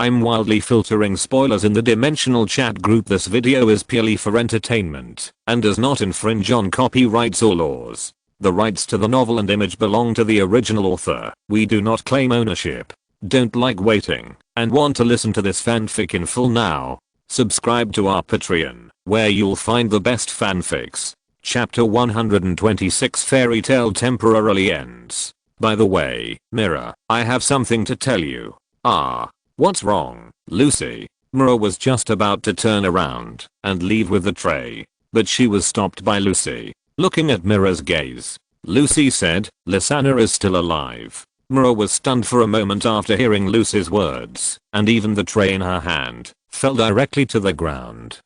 I'm wildly filtering spoilers in the dimensional chat group. This video is purely for entertainment and does not infringe on copyrights or laws. The rights to the novel and image belong to the original author. We do not claim ownership. Don't like waiting and want to listen to this fanfic in full now? Subscribe to our Patreon, where you'll find the best fanfics. Chapter 126 Fairy Tale temporarily ends. By the way, Mirror, I have something to tell you. What's wrong, Lucy? Mirror was just about to turn around and leave with the tray, but she was stopped by Lucy. Looking at Mirror's gaze, Lucy said, "Lysana is still alive." Mirror was stunned for a moment after hearing Lucy's words, and even the tray in her hand fell directly to the ground.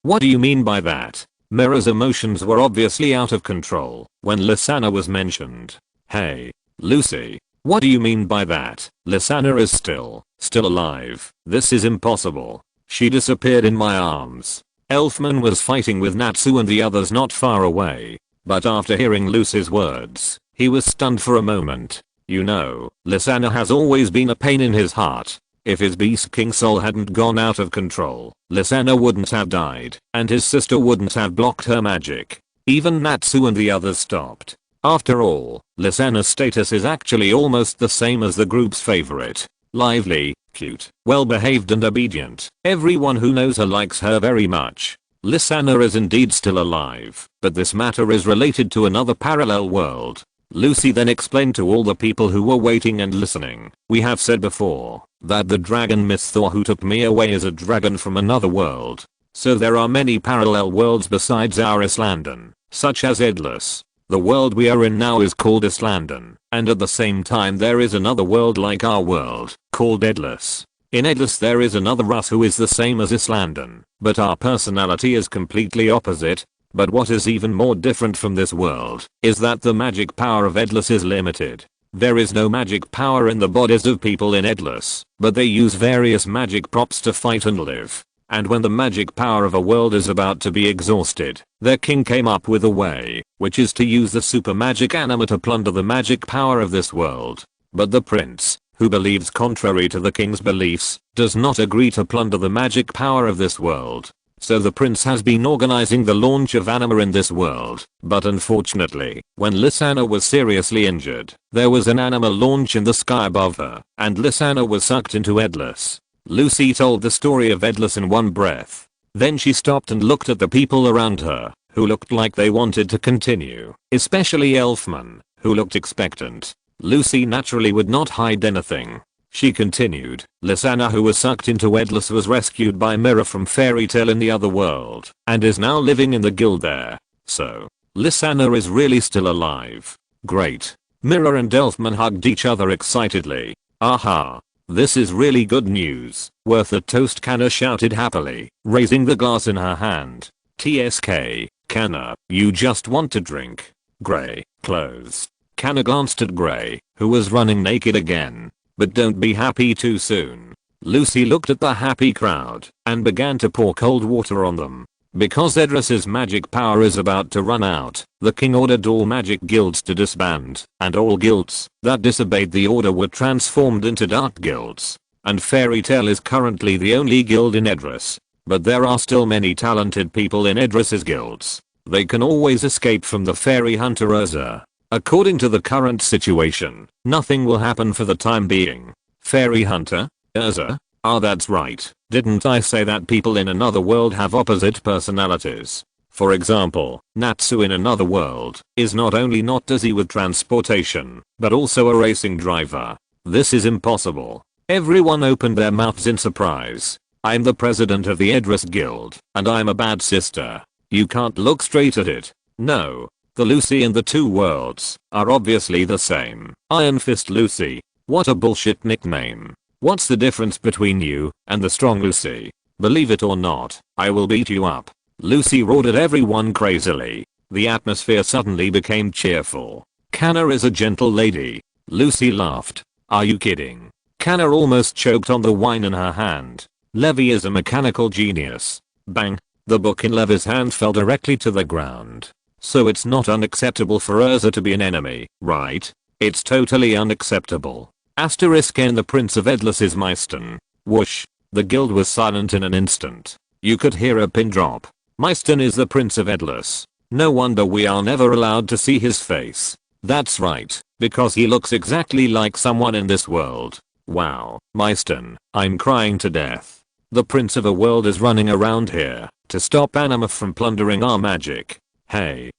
What do you mean by that? Mirror's emotions were obviously out of control when Lysana was mentioned. Hey, Lucy, what do you mean by that? Lysana is still alive. This is impossible. She disappeared in my arms. Elfman was fighting with Natsu and the others not far away, but after hearing Lucy's words, he was stunned for a moment. Lysana has always been a pain in his heart. If his Beast King soul hadn't gone out of control, Lysana wouldn't have died, and his sister wouldn't have blocked her magic. Even Natsu and the others stopped. After all, Lysana's status is actually almost the same as the group's favorite. Lively, cute, well-behaved and obedient. Everyone who knows her likes her very much. Lysana is indeed still alive, but this matter is related to another parallel world. Lucy then explained to all the people who were waiting and listening. We have said before that the dragon Miss Thor who took me away is a dragon from another world. So there are many parallel worlds besides our Islandon, such as Endless. The world we are in now is called Islandon, and at the same time there is another world like our world, called Endless. In Endless there is another us who is the same as Islandon, but our personality is completely opposite. But what is even more different from this world is that the magic power of Endless is limited. There is no magic power in the bodies of people in Endless, but they use various magic props to fight and live. And when the magic power of a world is about to be exhausted, their king came up with a way, which is to use the super magic anima to plunder the magic power of this world. But the prince, who believes contrary to the king's beliefs, does not agree to plunder the magic power of this world. So the prince has been organizing the launch of anima in this world, but unfortunately, when Lysana was seriously injured, there was an anima launch in the sky above her, and Lysana was sucked into Endless. Lucy told the story of Endless in one breath. Then she stopped and looked at the people around her, who looked like they wanted to continue, especially Elfman, who looked expectant. Lucy naturally would not hide anything. She continued, Lysana who was sucked into Endless was rescued by Mirror from Fairy Tale in the other world, and is now living in the guild there. So, Lysana is really still alive. Great. Mirror and Elfman hugged each other excitedly. Aha. This is really good news. Worth a toast, Kana shouted happily, raising the glass in her hand. TSK, Kana, you just want to drink. Grey, clothes. Kana glanced at Grey, who was running naked again. But don't be happy too soon. Lucy looked at the happy crowd and began to pour cold water on them. Because Endless's magic power is about to run out, the king ordered all magic guilds to disband, and all guilds that disobeyed the order were transformed into dark guilds. And Fairy Tale is currently the only guild in Endless. But there are still many talented people in Endless's guilds. They can always escape from the fairy hunter Urza. According to the current situation, nothing will happen for the time being. Fairy hunter? Urza? That's right. Didn't I say that people in another world have opposite personalities? For example, Natsu in another world is not only not dizzy with transportation, but also a racing driver. This is impossible. Everyone opened their mouths in surprise. I'm the president of the Endless Guild, and I'm a bad sister. You can't look straight at it. No. The Lucy in the two worlds are obviously the same. Iron Fist Lucy. What a bullshit nickname. What's the difference between you and the strong Lucy? Believe it or not, I will beat you up. Lucy roared at everyone crazily. The atmosphere suddenly became cheerful. Kana is a gentle lady. Lucy laughed. Are you kidding? Kana almost choked on the wine in her hand. Levi is a mechanical genius. Bang. The book in Levi's hand fell directly to the ground. So it's not unacceptable for Urza to be an enemy, right? It's totally unacceptable. Asterisk N the Prince of Endless is Meisten. Whoosh. The guild was silent in an instant. You could hear a pin drop. Mystern is the Prince of Endless. No wonder we are never allowed to see his face. That's right, because he looks exactly like someone in this world. Wow, Mystern, I'm crying to death. The Prince of a World is running around here to stop anima from plundering our magic. Hey,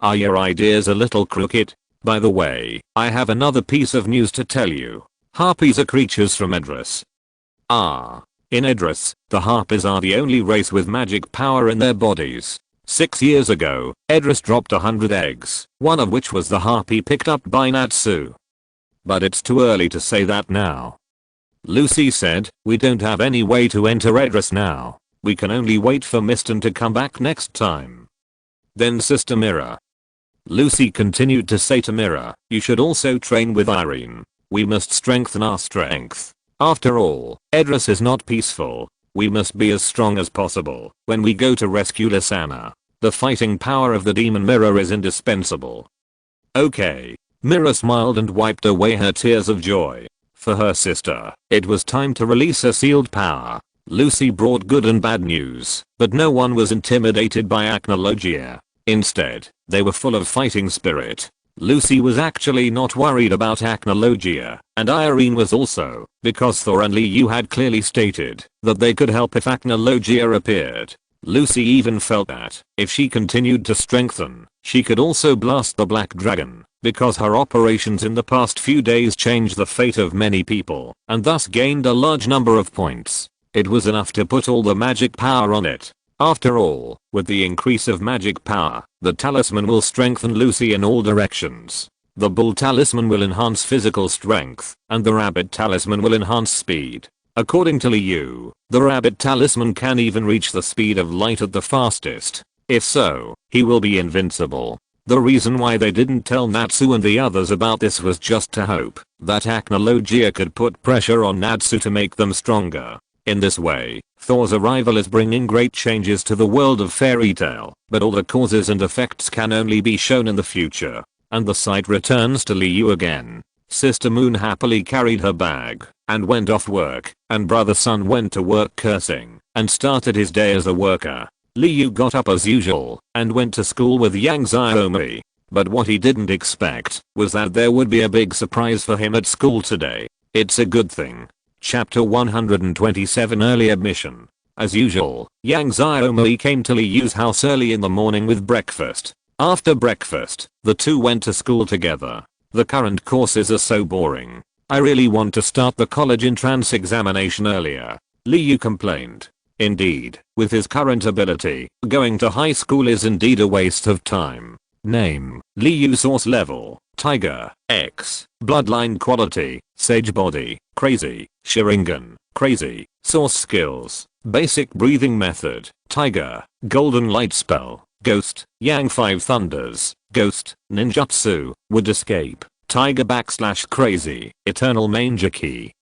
are your ideas a little crooked? By the way, I have another piece of news to tell you. Harpies are creatures from Idris. In Idris, the Harpies are the only race with magic power in their bodies. 6 years ago, Idris dropped 100 eggs, one of which was the Harpy picked up by Natsu. But it's too early to say that now. Lucy said, we don't have any way to enter Idris now. We can only wait for Mystern to come back next time. Then Sister Mira. Lucy continued to say to Mira, you should also train with Irene. We must strengthen our strength. After all, Idris is not peaceful. We must be as strong as possible when we go to rescue Lisana. The fighting power of the demon mirror is indispensable. Okay. Mira smiled and wiped away her tears of joy. For her sister, it was time to release her sealed power. Lucy brought good and bad news, but no one was intimidated by Acnologia. Instead, they were full of fighting spirit. Lucy was actually not worried about Acnologia, and Irene was also, because Thor and Liu had clearly stated that they could help if Acnologia appeared. Lucy even felt that, if she continued to strengthen, she could also blast the Black Dragon, because her operations in the past few days changed the fate of many people, and thus gained a large number of points. It was enough to put all the magic power on it. After all, with the increase of magic power, the talisman will strengthen Lucy in all directions. The bull talisman will enhance physical strength, and the rabbit talisman will enhance speed. According to Liu, the rabbit talisman can even reach the speed of light at the fastest. If so, he will be invincible. The reason why they didn't tell Natsu and the others about this was just to hope that Acnologia could put pressure on Natsu to make them stronger. In this way, Thor's arrival is bringing great changes to the world of fairy tale, but all the causes and effects can only be shown in the future. And the sight returns to Liu again. Sister Moon happily carried her bag and went off work, and Brother Sun went to work cursing and started his day as a worker. Liu got up as usual and went to school with Yang Xiaomi. But what he didn't expect was that there would be a big surprise for him at school today. It's a good thing. Chapter 127 Early Admission. As usual, Yang Xiaomi came to Liu's house early in the morning with breakfast. After breakfast, the two went to school together. The current courses are so boring. I really want to start the college entrance examination earlier, Liu complained. Indeed, with his current ability, going to high school is indeed a waste of time. Name, Liu. Source level, Tiger, X, Bloodline quality, Sage body, crazy, Sharingan, crazy, source skills, basic breathing method, Tiger, golden light spell, ghost, Yang 5 thunders, ghost, ninjutsu, would escape, Tiger / crazy, eternal manger key.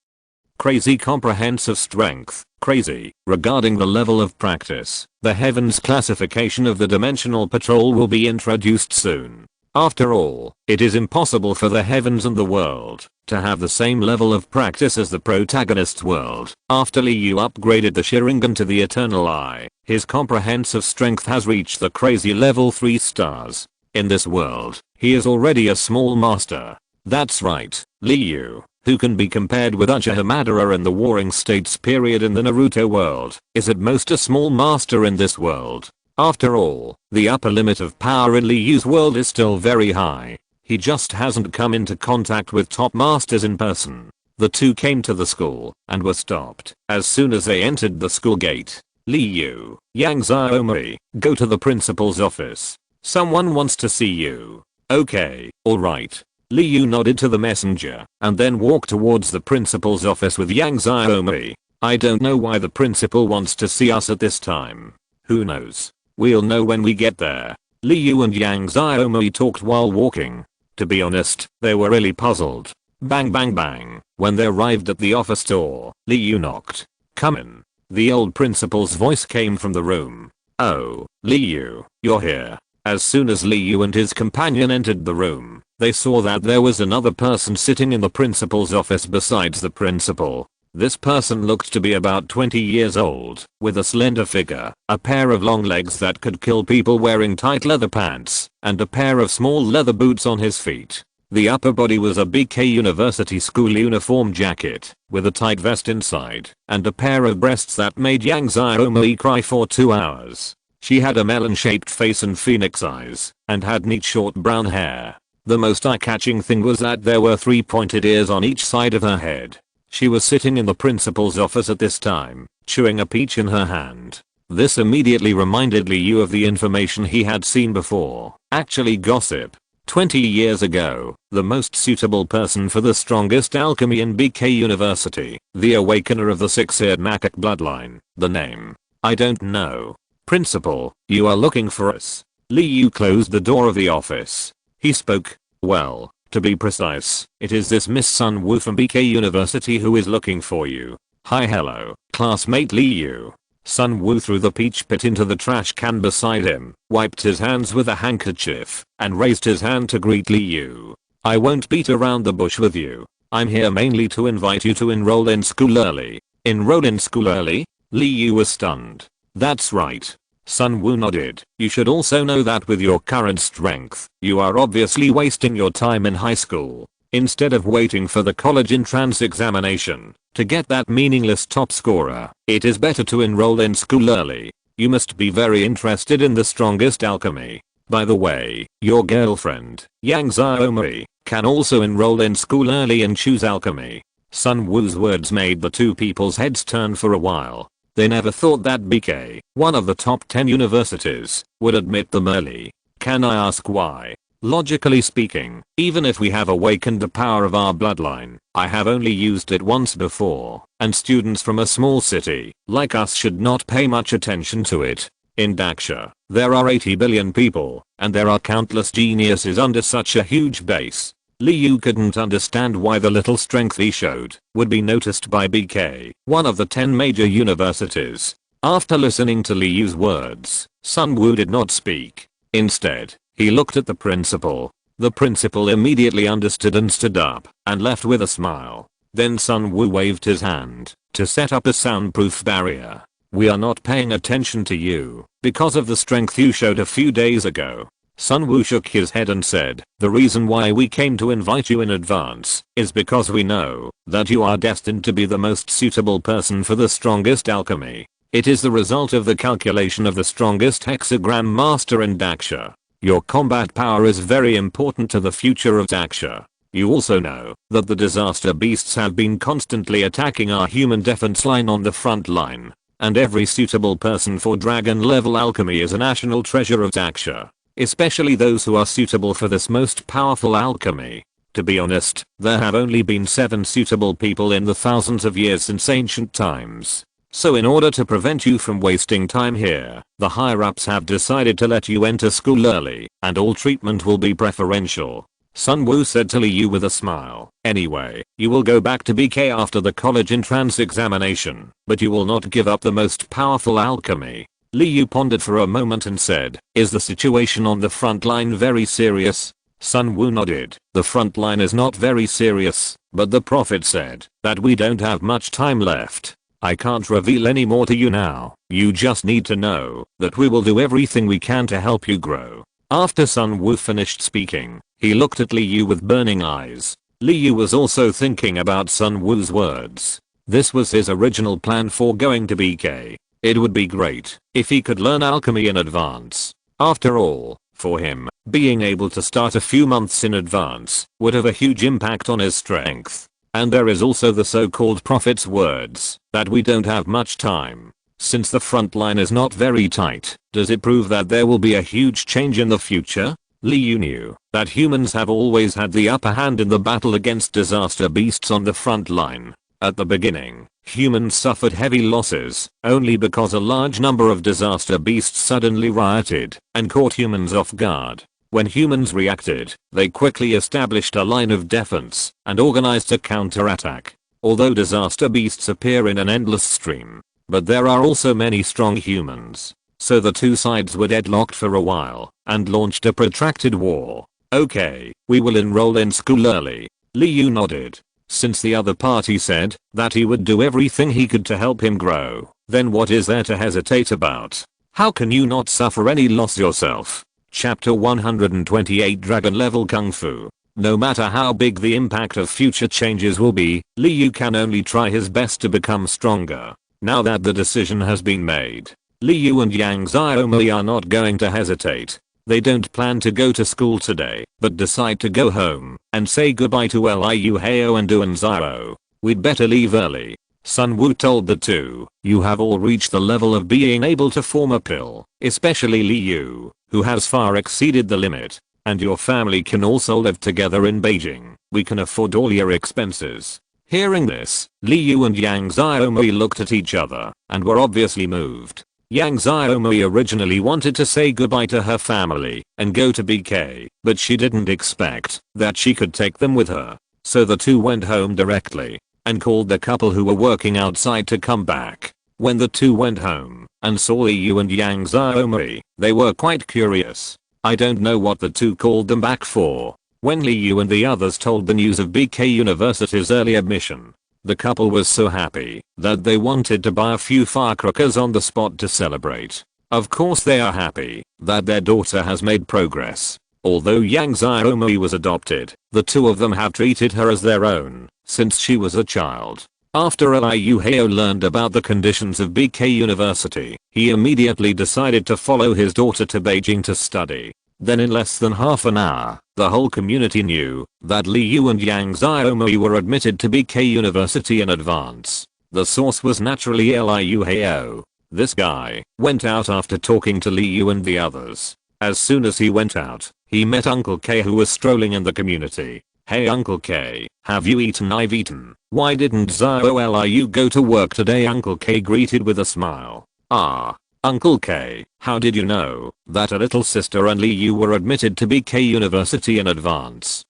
Crazy comprehensive strength, crazy. Regarding the level of practice, the heavens classification of the dimensional patrol will be introduced soon. After all, it is impossible for the heavens and the world to have the same level of practice as the protagonist's world. After Liu upgraded the Sharingan to the Eternal Eye, his comprehensive strength has reached the crazy level 3 stars. In this world, he is already a small master. That's right, Liu, who can be compared with Uchiha Madara in the Warring States period in the Naruto world, is at most a small master in this world. After all, the upper limit of power in Liu's world is still very high. He just hasn't come into contact with top masters in person. The two came to the school and were stopped as soon as they entered the school gate. Liu, Yang Xiaomi, go to the principal's office. Someone wants to see you. Okay, alright. Liu nodded to the messenger and then walked towards the principal's office with Yang Xiaomi. I don't know why the principal wants to see us at this time. Who knows? We'll know when we get there. Liu and Yang Xiaomi talked while walking. To be honest, they were really puzzled. Bang bang bang. When they arrived at the office door, Liu knocked. Come in. The old principal's voice came from the room. Oh, Liu, you're here. As soon as Liu and his companion entered the room, they saw that there was another person sitting in the principal's office besides the principal. This person looked to be about 20 years old, with a slender figure, a pair of long legs that could kill people wearing tight leather pants, and a pair of small leather boots on his feet. The upper body was a BK University school uniform jacket, with a tight vest inside, and a pair of breasts that made Yang Xiaomei cry for 2 hours. She had a melon-shaped face and phoenix eyes, and had neat short brown hair. The most eye-catching thing was that there were 3 pointed ears on each side of her head. She was sitting in the principal's office at this time, chewing a peach in her hand. This immediately reminded Liu of the information he had seen before. Actually gossip. 20 years ago, the most suitable person for the strongest alchemy in BK University, the awakener of the six-eared macaque bloodline. The name? I don't know. Principal, you are looking for us. Liu closed the door of the office. He spoke, well, to be precise, it is this Miss Sun Wu from BK University who is looking for you. Hi hello, classmate Liu. Sun Wu threw the peach pit into the trash can beside him, wiped his hands with a handkerchief, and raised his hand to greet Liu. I won't beat around the bush with you. I'm here mainly to invite you to enroll in school early. Enroll in school early? Liu was stunned. That's right. Sun Wu nodded. You should also know that with your current strength, you are obviously wasting your time in high school. Instead of waiting for the college entrance examination to get that meaningless top scorer, it is better to enroll in school early. You must be very interested in the strongest alchemy. By the way, your girlfriend, Yang Xiaomei, can also enroll in school early and choose alchemy. Sun Wu's words made the two people's heads turn for a while. They never thought that BK, one of the top 10 universities, would admit them early. Can I ask why? Logically speaking, even if we have awakened the power of our bloodline, I have only used it once before, and students from a small city, like us should not pay much attention to it. In Daksha, there are 80 billion people, and there are countless geniuses under such a huge base. Liu couldn't understand why the little strength he showed would be noticed by BK, one of the 10 major universities. After listening to Liu's words, Sun Wu did not speak. Instead, he looked at the principal. The principal immediately understood and stood up and left with a smile. Then Sun Wu waved his hand to set up a soundproof barrier. We are not paying attention to you because of the strength you showed a few days ago. Sun Wu shook his head and said, the reason why we came to invite you in advance is because we know that you are destined to be the most suitable person for the strongest alchemy. It is the result of the calculation of the strongest hexagram master in Daksha. Your combat power is very important to the future of Daksha. You also know that the disaster beasts have been constantly attacking our human defense line on the front line. And every suitable person for dragon level alchemy is a national treasure of Daksha. Especially those who are suitable for this most powerful alchemy. To be honest, there have only been 7 suitable people in the thousands of years since ancient times. So in order to prevent you from wasting time here, the higher-ups have decided to let you enter school early, and all treatment will be preferential. Sun Wu said to Liu with a smile. Anyway, you will go back to BK after the college entrance examination, but you will not give up the most powerful alchemy. Liu pondered for a moment and said, is the situation on the front line very serious? Sun Wu nodded. The front line is not very serious, but the prophet said that we don't have much time left. I can't reveal any more to you now. You just need to know that we will do everything we can to help you grow. After Sun Wu finished speaking, he looked at Liu with burning eyes. Liu was also thinking about Sun Wu's words. This was his original plan for going to BK. It would be great if he could learn alchemy in advance. After all, for him, being able to start a few months in advance would have a huge impact on his strength. And there is also the so-called prophet's words that we don't have much time. Since the front line is not very tight, does it prove that there will be a huge change in the future? Liu knew that humans have always had the upper hand in the battle against disaster beasts on the front line. At the beginning, humans suffered heavy losses only because a large number of disaster beasts suddenly rioted and caught humans off guard. When humans reacted, they quickly established a line of defense and organized a counterattack. Although disaster beasts appear in an endless stream, but there are also many strong humans. So the two sides were deadlocked for a while and launched a protracted war. Okay, we will enroll in school early. Liu nodded. Since the other party said that he would do everything he could to help him grow, then what is there to hesitate about? How can you not suffer any loss yourself? Chapter 128 Dragon Level Kung Fu. No matter how big the impact of future changes will be, Liu can only try his best to become stronger. Now that the decision has been made, Liu and Yang Xiaomei are not going to hesitate. They don't plan to go to school today, but decide to go home and say goodbye to Liu Heo and Duan Xiao. We'd better leave early. Sun Wu told the two. You have all reached the level of being able to form a pill, especially Liu, who has far exceeded the limit. And your family can also live together in Beijing. We can afford all your expenses. Hearing this, Liu and Yang Xiaomei looked at each other and were obviously moved. Yang Xiaomei originally wanted to say goodbye to her family and go to BK, but she didn't expect that she could take them with her. So the two went home directly and called the couple who were working outside to come back. When the two went home and saw Liu and Yang Xiaomei, they were quite curious. I don't know what the two called them back for. When Liu and the others told the news of BK University's early admission, the couple was so happy that they wanted to buy a few firecrackers on the spot to celebrate. Of course they are happy that their daughter has made progress. Although Yang Xiaomei was adopted, the two of them have treated her as their own since she was a child. After Liu Heo learned about the conditions of BK University, he immediately decided to follow his daughter to Beijing to study. Then in less than half an hour, the whole community knew that Liu and Yang Xiaomei were admitted to BK University in advance. The source was naturally Liu Heo. This guy went out after talking to Liu and the others. As soon as he went out, he met Uncle K, who was strolling in the community. Hey Uncle K, have you eaten? I've eaten. Why didn't Xiao Liu go to work today? Uncle K greeted with a smile. Ah. Uncle K, how did you know that a little sister and Liu were admitted to BK University in advance?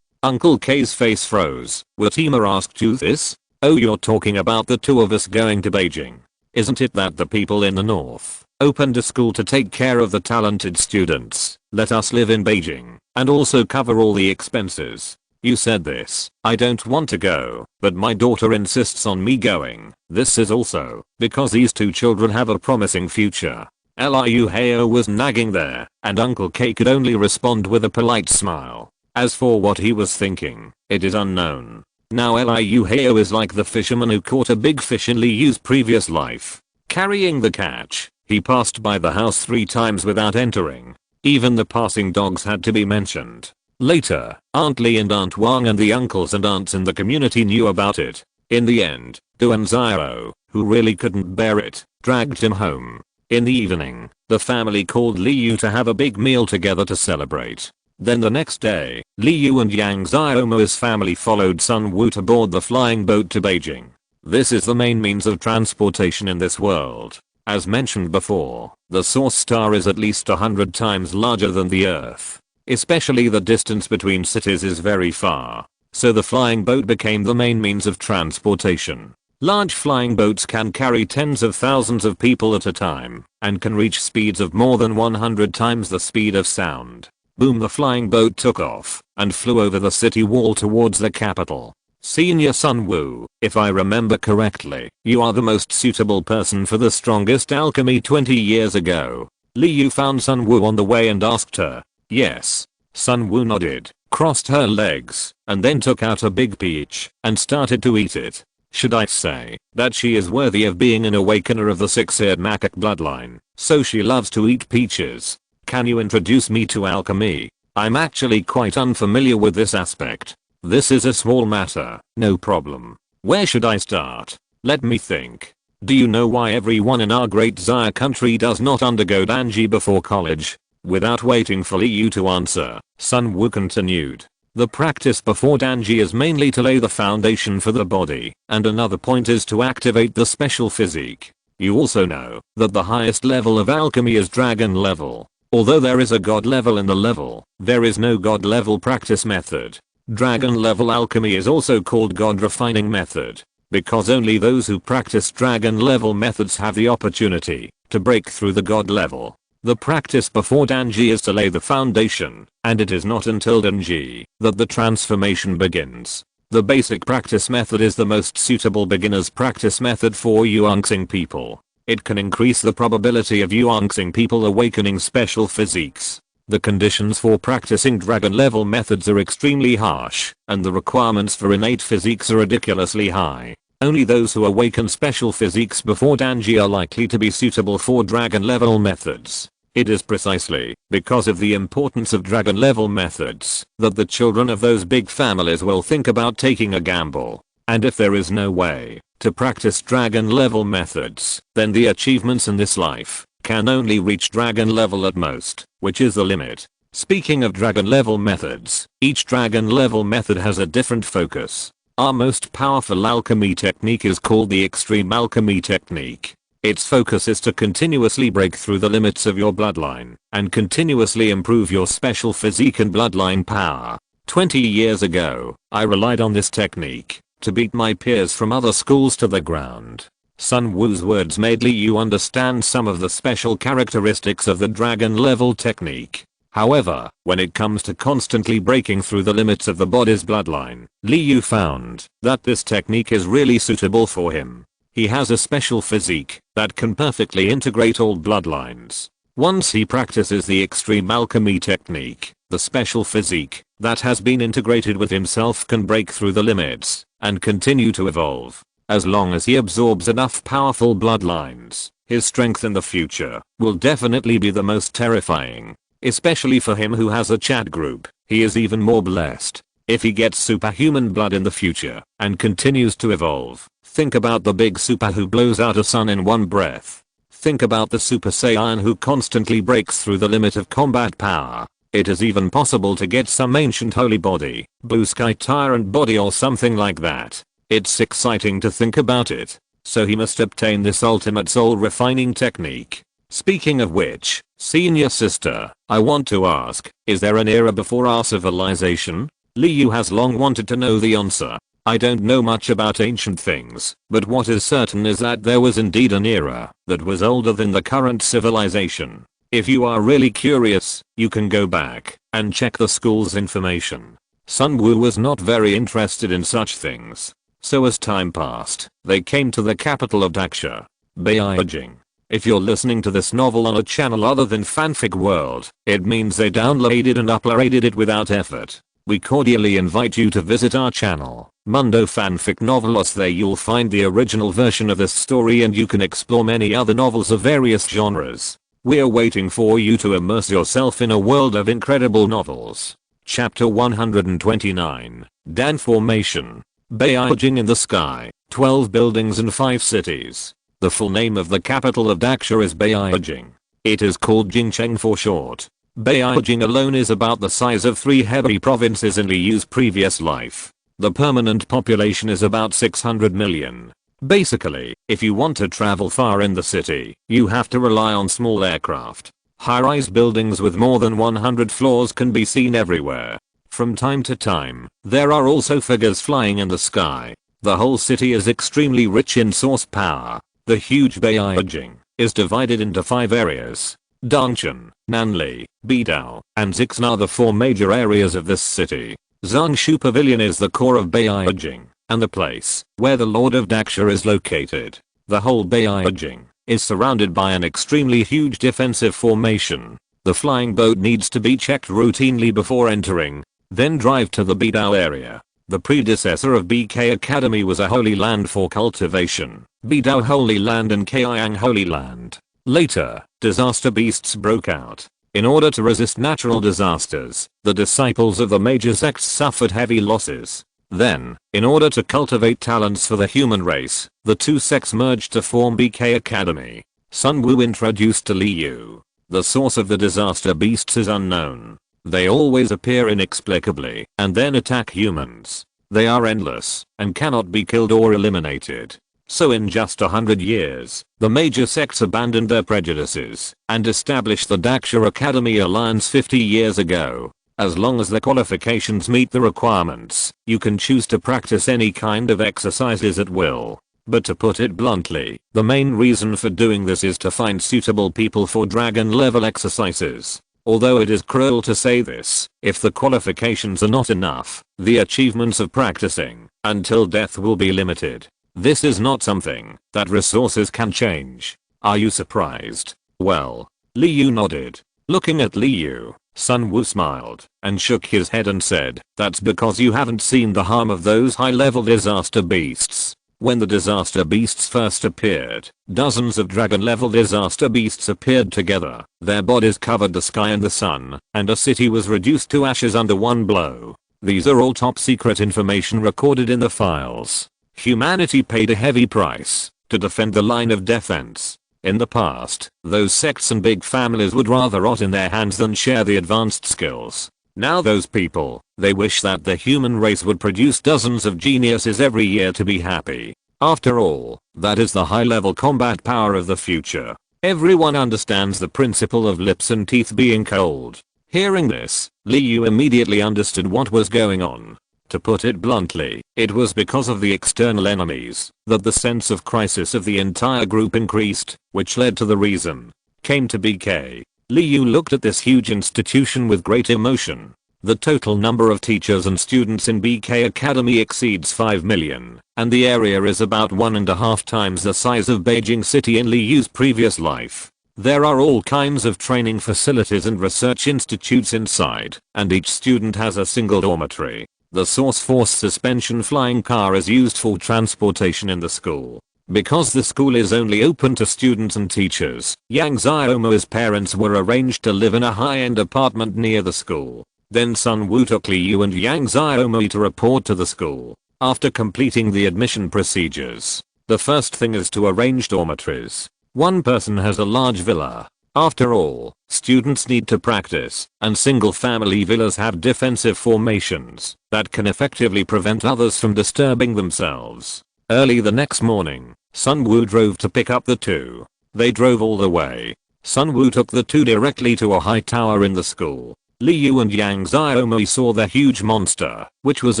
Uncle K's face froze. Watima asked you this? Oh, you're talking about the two of us going to Beijing. Isn't it that the people in the north opened a school to take care of the talented students, let us live in Beijing, and also cover all the expenses? You said this. I don't want to go, but my daughter insists on me going. This is also because these two children have a promising future. Liu Heo was nagging there, and Uncle K could only respond with a polite smile. As for what he was thinking, it is unknown. Now Liu Heo is like the fisherman who caught a big fish in Liu's previous life. Carrying the catch, he passed by the house 3 times without entering. Even the passing dogs had to be mentioned. Later, Aunt Li and Aunt Wang and the uncles and aunts in the community knew about it. In the end, Duan Xiao, who really couldn't bear it, dragged him home. In the evening, the family called Liu to have a big meal together to celebrate. Then the next day, Liu and Yang Xiaomei's family followed Sun Wu to board the flying boat to Beijing. This is the main means of transportation in this world. As mentioned before, the source star is at least 100 times larger than the Earth. Especially the distance between cities is very far. So the flying boat became the main means of transportation. Large flying boats can carry tens of thousands of people at a time and can reach speeds of more than 100 times the speed of sound. Boom, the flying boat took off and flew over the city wall towards the capital. Senior Sun Wu, if I remember correctly, you are the most suitable person for the strongest alchemy 20 years ago. Liu found Sun Wu on the way and asked her. Yes. Sun Wu nodded, crossed her legs, and then took out a big peach and started to eat it. Should I say that she is worthy of being an awakener of the 6-eared macaque bloodline, so she loves to eat peaches? Can you introduce me to alchemy? I'm actually quite unfamiliar with this aspect. This is a small matter, no problem. Where should I start? Let me think. Do you know why everyone in our great Xia country does not undergo danji before college? Without waiting for Liu to answer, Sun Wu continued. The practice before danji is mainly to lay the foundation for the body, and another point is to activate the special physique. You also know that the highest level of alchemy is dragon level. Although there is a god level in the level, there is no god level practice method. Dragon level alchemy is also called god refining method, because only those who practice dragon level methods have the opportunity to break through the god level. The practice before danji is to lay the foundation, and it is not until danji that the transformation begins. The basic practice method is the most suitable beginner's practice method for Yuanxing people. It can increase the probability of Yuanxing people awakening special physiques. The conditions for practicing dragon level methods are extremely harsh, and the requirements for innate physiques are ridiculously high. Only those who awaken special physiques before Danji are likely to be suitable for dragon level methods. It is precisely because of the importance of dragon level methods that the children of those big families will think about taking a gamble. And if there is no way to practice dragon level methods, then the achievements in this life can only reach dragon level at most, which is the limit. Speaking of dragon level methods, each dragon level method has a different focus. Our most powerful alchemy technique is called the extreme alchemy technique. Its focus is to continuously break through the limits of your bloodline and continuously improve your special physique and bloodline power. 20 years ago, I relied on this technique to beat my peers from other schools to the ground. Sun Wu's words made Liu understand some of the special characteristics of the dragon level technique. However, when it comes to constantly breaking through the limits of the body's bloodline, Liu found that this technique is really suitable for him. He has a special physique that can perfectly integrate all bloodlines. Once he practices the extreme alchemy technique, the special physique that has been integrated with himself can break through the limits and continue to evolve. As long as he absorbs enough powerful bloodlines, his strength in the future will definitely be the most terrifying. Especially for him who has a chat group, he is even more blessed. If he gets superhuman blood in the future and continues to evolve, think about the big super who blows out a sun in one breath. Think about the Super Saiyan who constantly breaks through the limit of combat power. It is even possible to get some ancient holy body, blue sky tyrant body or something like that. It's exciting to think about it. So he must obtain this ultimate soul refining technique. Speaking of which, senior sister, I want to ask, is there an era before our civilization? Liu has long wanted to know the answer. I don't know much about ancient things, but what is certain is that there was indeed an era that was older than the current civilization. If you are really curious, you can go back and check the school's information. Sun Wu was not very interested in such things. So as time passed, they came to the capital of Daksha, Beijing. If you're listening to this novel on a channel other than Fanfic World, it means they downloaded and uploaded it without effort. We cordially invite you to visit our channel, Mundo Fanfic Novelos. There you'll find the original version of this story and you can explore many other novels of various genres. We're waiting for you to immerse yourself in a world of incredible novels. Chapter 129, Dan Formation. Beijing in the sky, 12 buildings and 5 cities. The full name of the capital of Daksha is Beijing. It is called Jingcheng for short. Beijing alone is about the size of 3 Hebei provinces in Liu's previous life. The permanent population is about 600 million. Basically, if you want to travel far in the city, you have to rely on small aircraft. High-rise buildings with more than 100 floors can be seen everywhere. From time to time, there are also figures flying in the sky. The whole city is extremely rich in source power. The huge Beijing is divided into 5 areas. Dongchen, Nanli, Bidao, and Zixan are the 4 major areas of this city. Zangshu Pavilion is the core of Beijing, and the place where the Lord of Daksha is located. The whole Beijing is surrounded by an extremely huge defensive formation. The flying boat needs to be checked routinely before entering, then drive to the Bidao area. The predecessor of BK Academy was a holy land for cultivation, Bidao Holy Land and Kaiyang Holy Land. Later, disaster beasts broke out. In order to resist natural disasters, the disciples of the major sects suffered heavy losses. Then, in order to cultivate talents for the human race, the 2 sects merged to form BK Academy. Sun Wu introduced to Liu. The source of the disaster beasts is unknown. They always appear inexplicably and then attack humans. They are endless and cannot be killed or eliminated. So in just 100 years, the major sects abandoned their prejudices and established the Daksha Academy Alliance 50 years ago. As long as the qualifications meet the requirements, you can choose to practice any kind of exercises at will. But to put it bluntly, the main reason for doing this is to find suitable people for dragon level exercises. Although it is cruel to say this, if the qualifications are not enough, the achievements of practicing until death will be limited. This is not something that resources can change. Are you surprised? Well, Liu nodded. Looking at Liu, Sun Wu smiled and shook his head and said, "That's because you haven't seen the harm of those high-level disaster beasts." When the disaster beasts first appeared, dozens of dragon-level disaster beasts appeared together. Their bodies covered the sky and the sun, and a city was reduced to ashes under one blow. These are all top-secret information recorded in the files. Humanity paid a heavy price to defend the line of defense. In the past, those sects and big families would rather rot in their hands than share the advanced skills. Now those people, they wish that the human race would produce dozens of geniuses every year to be happy. After all, that is the high-level combat power of the future. Everyone understands the principle of lips and teeth being cold. Hearing this, Liu immediately understood what was going on. To put it bluntly, it was because of the external enemies that the sense of crisis of the entire group increased, which led to the reason. Came to BK. Liu looked at this huge institution with great emotion. The total number of teachers and students in BK Academy exceeds 5 million, and the area is about 1.5 times the size of Beijing City in Liu's previous life. There are all kinds of training facilities and research institutes inside, and each student has a single dormitory. The Source Force suspension flying car is used for transportation in the school. Because the school is only open to students and teachers, Yang Xiaomo's parents were arranged to live in a high-end apartment near the school. Then Sun Wu took Liu and Yang Xiaomo to report to the school. After completing the admission procedures, the first thing is to arrange dormitories. One person has a large villa. After all, students need to practice, and single-family villas have defensive formations that can effectively prevent others from disturbing themselves. Early the next morning, Sun Wu drove to pick up the two. They drove all the way. Sun Wu took the two directly to a high tower in the school. Liu and Yang Xiaomo saw the huge monster, which was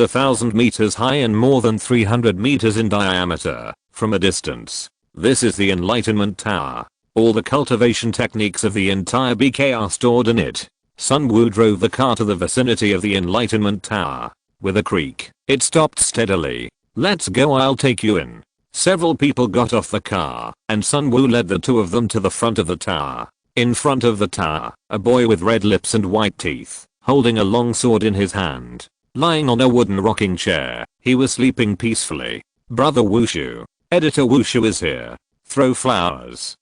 1,000 meters high and more than 300 meters in diameter, from a distance. This is the Enlightenment Tower. All the cultivation techniques of the entire BK are stored in it. Sun Wu drove the car to the vicinity of the Enlightenment Tower. With a creak, it stopped steadily. "Let's go, I'll take you in." Several people got off the car, and Sun Wu led the two of them to the front of the tower. In front of the tower, a boy with red lips and white teeth, holding a long sword in his hand, lying on a wooden rocking chair. He was sleeping peacefully. "Brother Wushu. Editor Wushu is here. Throw flowers."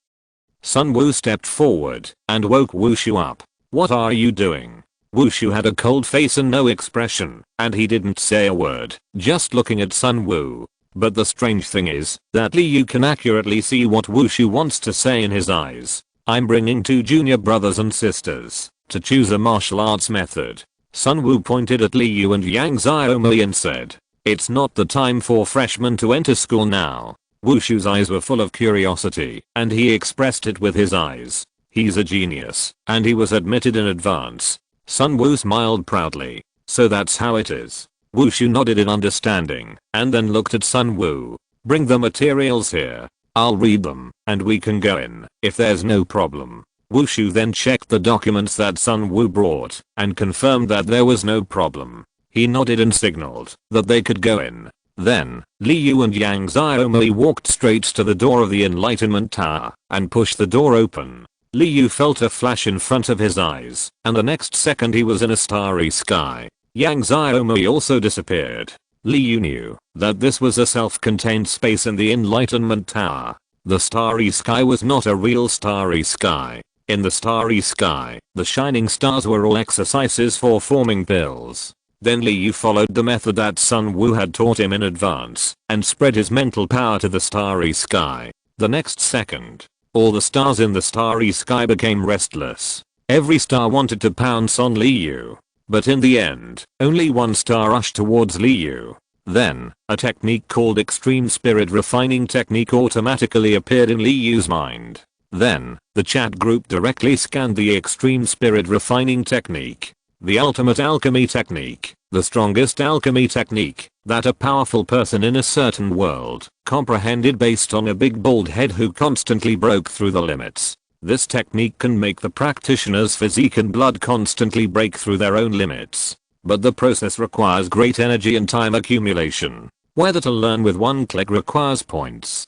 Sun Wu stepped forward and woke Wushu up. "What are you doing?" Wushu had a cold face and no expression, and he didn't say a word, just looking at Sun Wu. But the strange thing is that Liu can accurately see what Wushu wants to say in his eyes. "I'm bringing 2 junior brothers and sisters to choose a martial arts method." Sun Wu pointed at Liu and Yang Xiaomo and said, "It's not the time for freshmen to enter school now." Wushu's eyes were full of curiosity, and he expressed it with his eyes. He's a genius, and he was admitted in advance. Sun Wu smiled proudly. "So that's how it is." Wushu nodded in understanding, and then looked at Sun Wu. "Bring the materials here. I'll read them, and we can go in, if there's no problem." Wushu then checked the documents that Sun Wu brought, and confirmed that there was no problem. He nodded and signaled that they could go in. Then, Liu and Yang Xiaomo walked straight to the door of the Enlightenment Tower, and pushed the door open. Liu felt a flash in front of his eyes, and the next second he was in a starry sky. Yang Xiaomo also disappeared. Liu knew that this was a self-contained space in the Enlightenment Tower. The starry sky was not a real starry sky. In the starry sky, the shining stars were all exercises for forming pills. Then Liu followed the method that Sun Wu had taught him in advance, and spread his mental power to the starry sky. The next second, all the stars in the starry sky became restless. Every star wanted to pounce on Liu. But in the end, only one star rushed towards Liu. Then, a technique called Extreme Spirit Refining Technique automatically appeared in Liu's mind. Then, the chat group directly scanned the Extreme Spirit Refining Technique. The ultimate alchemy technique, the strongest alchemy technique that a powerful person in a certain world comprehended based on a big bald head who constantly broke through the limits. This technique can make the practitioner's physique and blood constantly break through their own limits. But the process requires great energy and time accumulation. Whether to learn with one click requires points.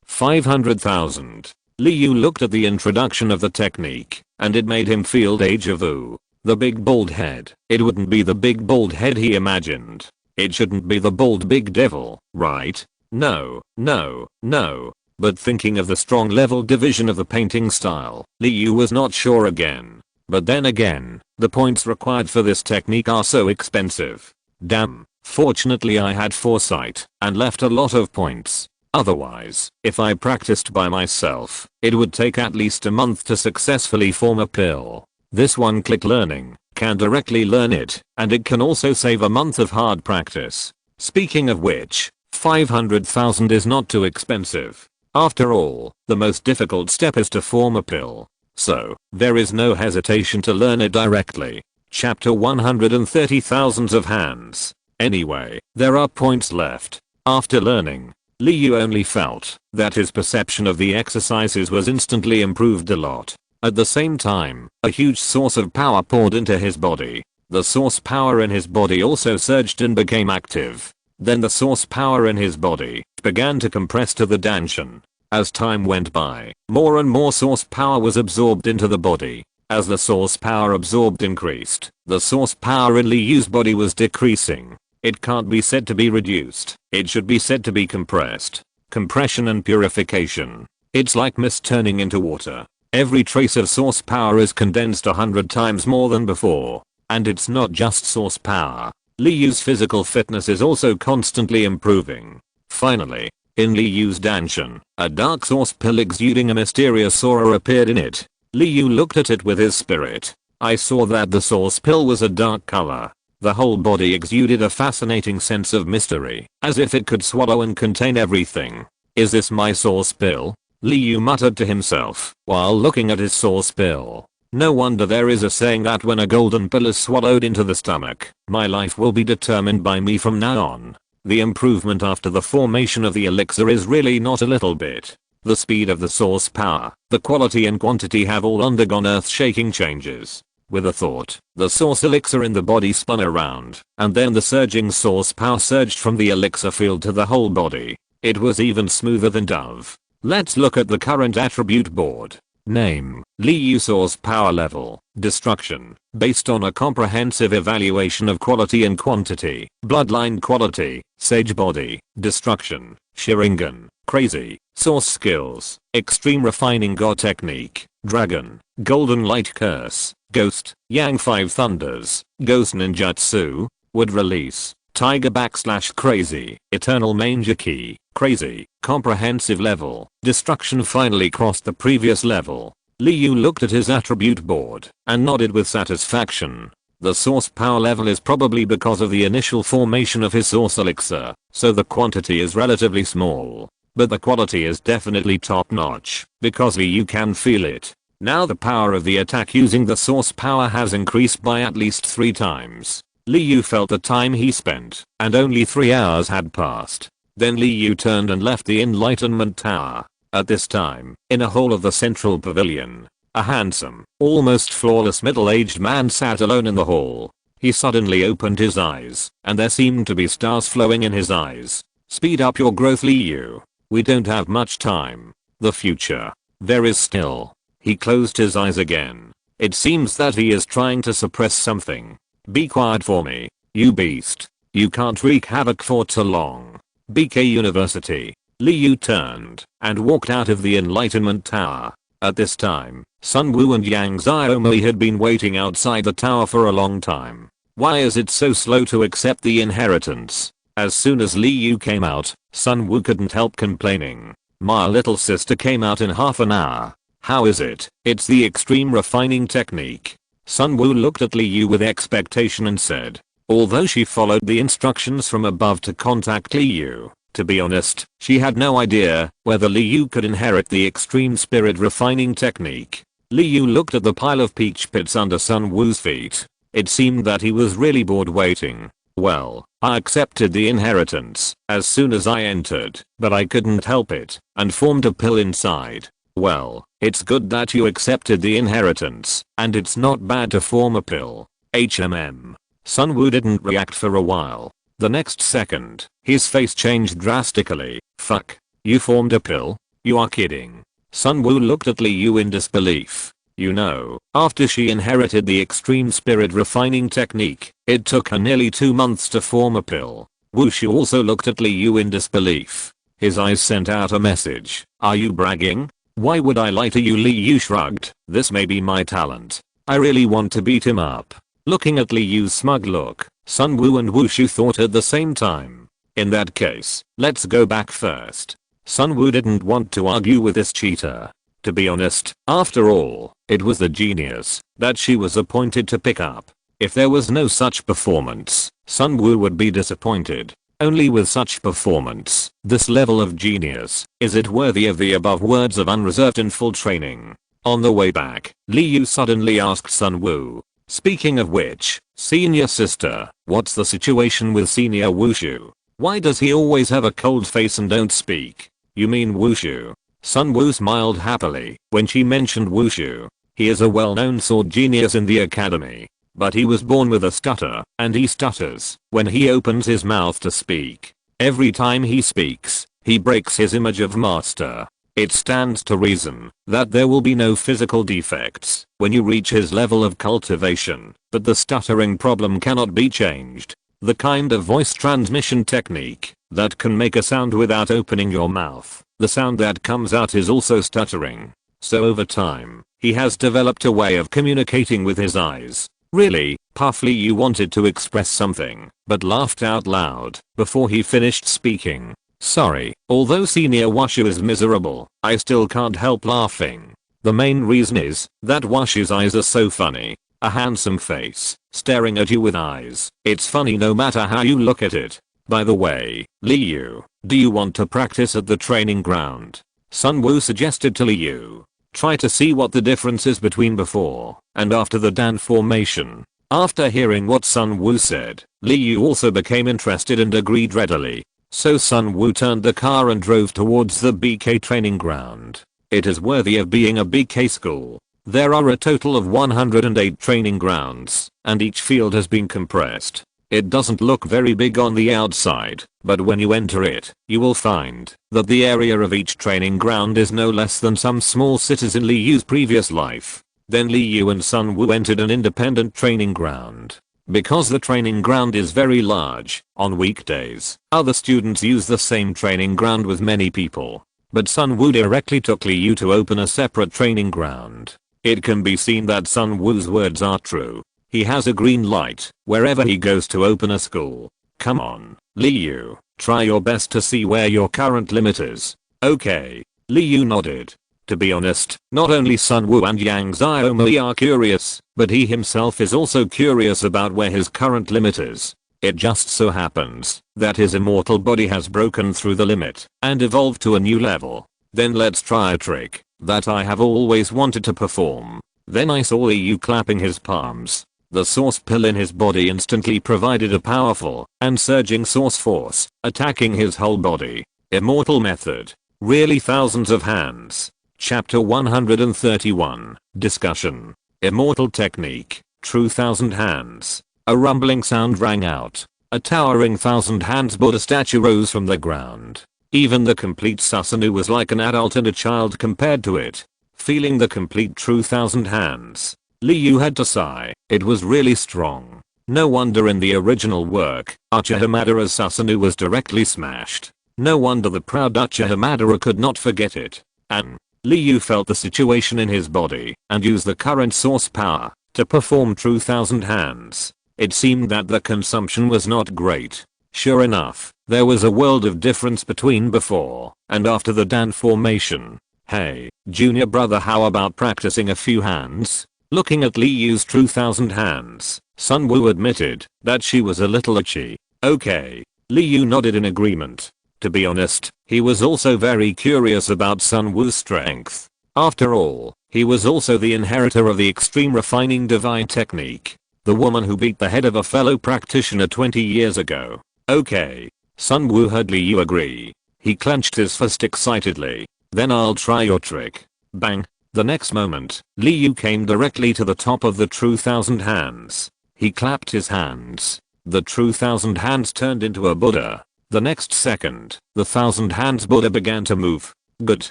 500,000. Liu looked at the introduction of the technique, and it made him feel deja vu. The big bald head. It wouldn't be the big bald head he imagined. It shouldn't be the bald big devil, right? No, no, no. But thinking of the strong level division of the painting style, Liu was not sure again. But then again, the points required for this technique are so expensive. Damn, fortunately I had foresight and left a lot of points. Otherwise, if I practiced by myself, it would take at least a month to successfully form a pill. This one-click learning can directly learn it, and it can also save a month of hard practice. Speaking of which, 500,000 is not too expensive. After all, the most difficult step is to form a pill. So, there is no hesitation to learn it directly. Chapter 130 Thousands of Hands. Anyway, there are points left. After learning, Liu only felt that his perception of the exercises was instantly improved a lot. At the same time, a huge source of power poured into his body. The source power in his body also surged and became active. Then the source power in his body began to compress to the danshin. As time went by, more and more source power was absorbed into the body. As the source power absorbed increased, the source power in Liu's body was decreasing. It can't be said to be reduced. It should be said to be compressed. Compression and purification. It's like mist turning into water. Every trace of source power is condensed 100 times more than before. And it's not just source power. Liu's physical fitness is also constantly improving. Finally, in Liu's danshin, a dark source pill exuding a mysterious aura appeared in it. Liu looked at it with his spirit. I saw that the source pill was a dark color. The whole body exuded a fascinating sense of mystery, as if it could swallow and contain everything. Is this my source pill? Liu muttered to himself while looking at his source pill. No wonder there is a saying that when a golden pill is swallowed into the stomach, my life will be determined by me from now on. The improvement after the formation of the elixir is really not a little bit. The speed of the source power, the quality and quantity have all undergone earth-shaking changes. With a thought, the source elixir in the body spun around, and then the surging source power surged from the elixir field to the whole body. It was even smoother than dove. Let's look at the current attribute board. Name, Liu source power level, destruction, based on a comprehensive evaluation of quality and quantity. Bloodline quality, sage body, destruction, Sharingan, crazy, source skills, extreme refining god technique, dragon, golden light curse, ghost, yang 5 thunders, ghost ninjutsu, wood release, tiger / crazy, eternal manger key, crazy, comprehensive level, destruction finally crossed the previous level. Liu looked at his attribute board and nodded with satisfaction. The source power level is probably because of the initial formation of his source elixir, so the quantity is relatively small. But the quality is definitely top notch, because Liu can feel it. Now the power of the attack using the source power has increased by at least 3 times. Liu felt the time he spent, and only 3 hours had passed. Then Liu turned and left the Enlightenment Tower. At this time, in a hall of the central pavilion, a handsome, almost flawless middle-aged man sat alone in the hall. He suddenly opened his eyes, and there seemed to be stars flowing in his eyes. Speed up your growth, Liu. We don't have much time. The future. There is still. He closed his eyes again. It seems that he is trying to suppress something. Be quiet for me, you beast. You can't wreak havoc for too long. BK University. Liu turned and walked out of the Enlightenment Tower. At this time, Sun Wu and Yang Xiaomei had been waiting outside the tower for a long time. Why is it so slow to accept the inheritance? As soon as Liu came out, Sun Wu couldn't help complaining. My little sister came out in half an hour. How is it? It's the extreme refining technique. Sun Wu looked at Liu with expectation and said, although she followed the instructions from above to contact Liu, to be honest, she had no idea whether Liu could inherit the extreme spirit refining technique. Liu looked at the pile of peach pits under Sun Wu's feet. It seemed that he was really bored waiting. Well, I accepted the inheritance as soon as I entered, but I couldn't help it and formed a pill inside. Well, it's good that you accepted the inheritance, and it's not bad to form a pill. HMM. Sun Woo didn't react for a while. The next second, his face changed drastically. Fuck. You formed a pill? You are kidding. Sun Woo looked at Lee Yu in disbelief. You know, after she inherited the extreme spirit refining technique, it took her nearly 2 months to form a pill. Wushu also looked at Lee Yu in disbelief. His eyes sent out a message. Are you bragging? Why would I lie to you? Lee Yu shrugged. This may be my talent. I really want to beat him up. Looking at Lee Yu's smug look, Sun Woo and Wushu thought at the same time. In that case, let's go back first. Sun Woo didn't want to argue with this cheater. To be honest, after all, it was the genius that she was appointed to pick up. If there was no such performance, Sun Woo would be disappointed. Only with such performance, this level of genius, is it worthy of the above words of unreserved and full training. On the way back, Lee Yu suddenly asked Sun Woo. Speaking of which, senior sister, what's the situation with senior Wushu? Why does he always have a cold face and don't speak? You mean Wushu? Sun Woo smiled happily when she mentioned Wushu. He is a well-known sword genius in the academy. But he was born with a stutter, and he stutters when he opens his mouth to speak. Every time he speaks, he breaks his image of master. It stands to reason that there will be no physical defects when you reach his level of cultivation, but the stuttering problem cannot be changed. The kind of voice transmission technique that can make a sound without opening your mouth, the sound that comes out is also stuttering. So over time, he has developed a way of communicating with his eyes. Really, Puffly you wanted to express something, but laughed out loud before he finished speaking. Sorry, although senior Wushu is miserable, I still can't help laughing. The main reason is that Wushu's eyes are so funny. A handsome face, staring at you with eyes. It's funny no matter how you look at it. By the way, Lee Yu, do you want to practice at the training ground? Sun Woo suggested to Lee Yu. Try to see what the difference is between before and after the Dan formation. After hearing what Sun Woo said, Lee Yu also became interested and agreed readily. So Sun Woo turned the car and drove towards the BK training ground. It is worthy of being a BK school. There are a total of 108 training grounds, and each field has been compressed. It doesn't look very big on the outside, but when you enter it, you will find that the area of each training ground is no less than some small cities in Lee Yu's previous life. Then Lee Yu and Sun Woo entered an independent training ground. Because the training ground is very large, on weekdays, other students use the same training ground with many people. But Sun Woo directly took Lee Yu to open a separate training ground. It can be seen that Sun Woo's words are true. He has a green light wherever he goes to open a school. Come on, Lee Yu, try your best to see where your current limit is. Okay. Lee Yu nodded. To be honest, not only Sun Woo and Yang Xiaomei are curious, but he himself is also curious about where his current limit is. It just so happens that his immortal body has broken through the limit and evolved to a new level. Then let's try a trick that I have always wanted to perform. Then I saw Lee Yu clapping his palms. The source pill in his body instantly provided a powerful and surging source force, attacking his whole body. Immortal method. Really thousands of hands. Chapter 131. Discussion. Immortal technique. True thousand hands. A rumbling sound rang out. A towering thousand hands Buddha statue rose from the ground. Even the complete Susanoo was like an adult and a child compared to it. Feeling the complete true thousand hands, Lee Yu had to sigh. It was really strong. No wonder in the original work, Uchiha Madara's Susanoo was directly smashed. No wonder the proud Uchiha Madara could not forget it. And Lee Yu felt the situation in his body and used the current source power to perform true thousand hands. It seemed that the consumption was not great. Sure enough, there was a world of difference between before and after the Dan formation. Hey, junior brother, how about practicing a few hands? Looking at Lee Yu's true thousand hands, Sun Woo admitted that she was a little itchy. Okay. Lee Yu nodded in agreement. To be honest, he was also very curious about Sun Woo's strength. After all, he was also the inheritor of the extreme refining divine technique. The woman who beat the head of a fellow practitioner 20 years ago. Okay. Sun Woo heard Lee Yu agree. He clenched his fist excitedly. Then I'll try your trick. Bang. The next moment, Liu came directly to the top of the true thousand hands. He clapped his hands. The true thousand hands turned into a Buddha. The next second, the thousand hands Buddha began to move. Good.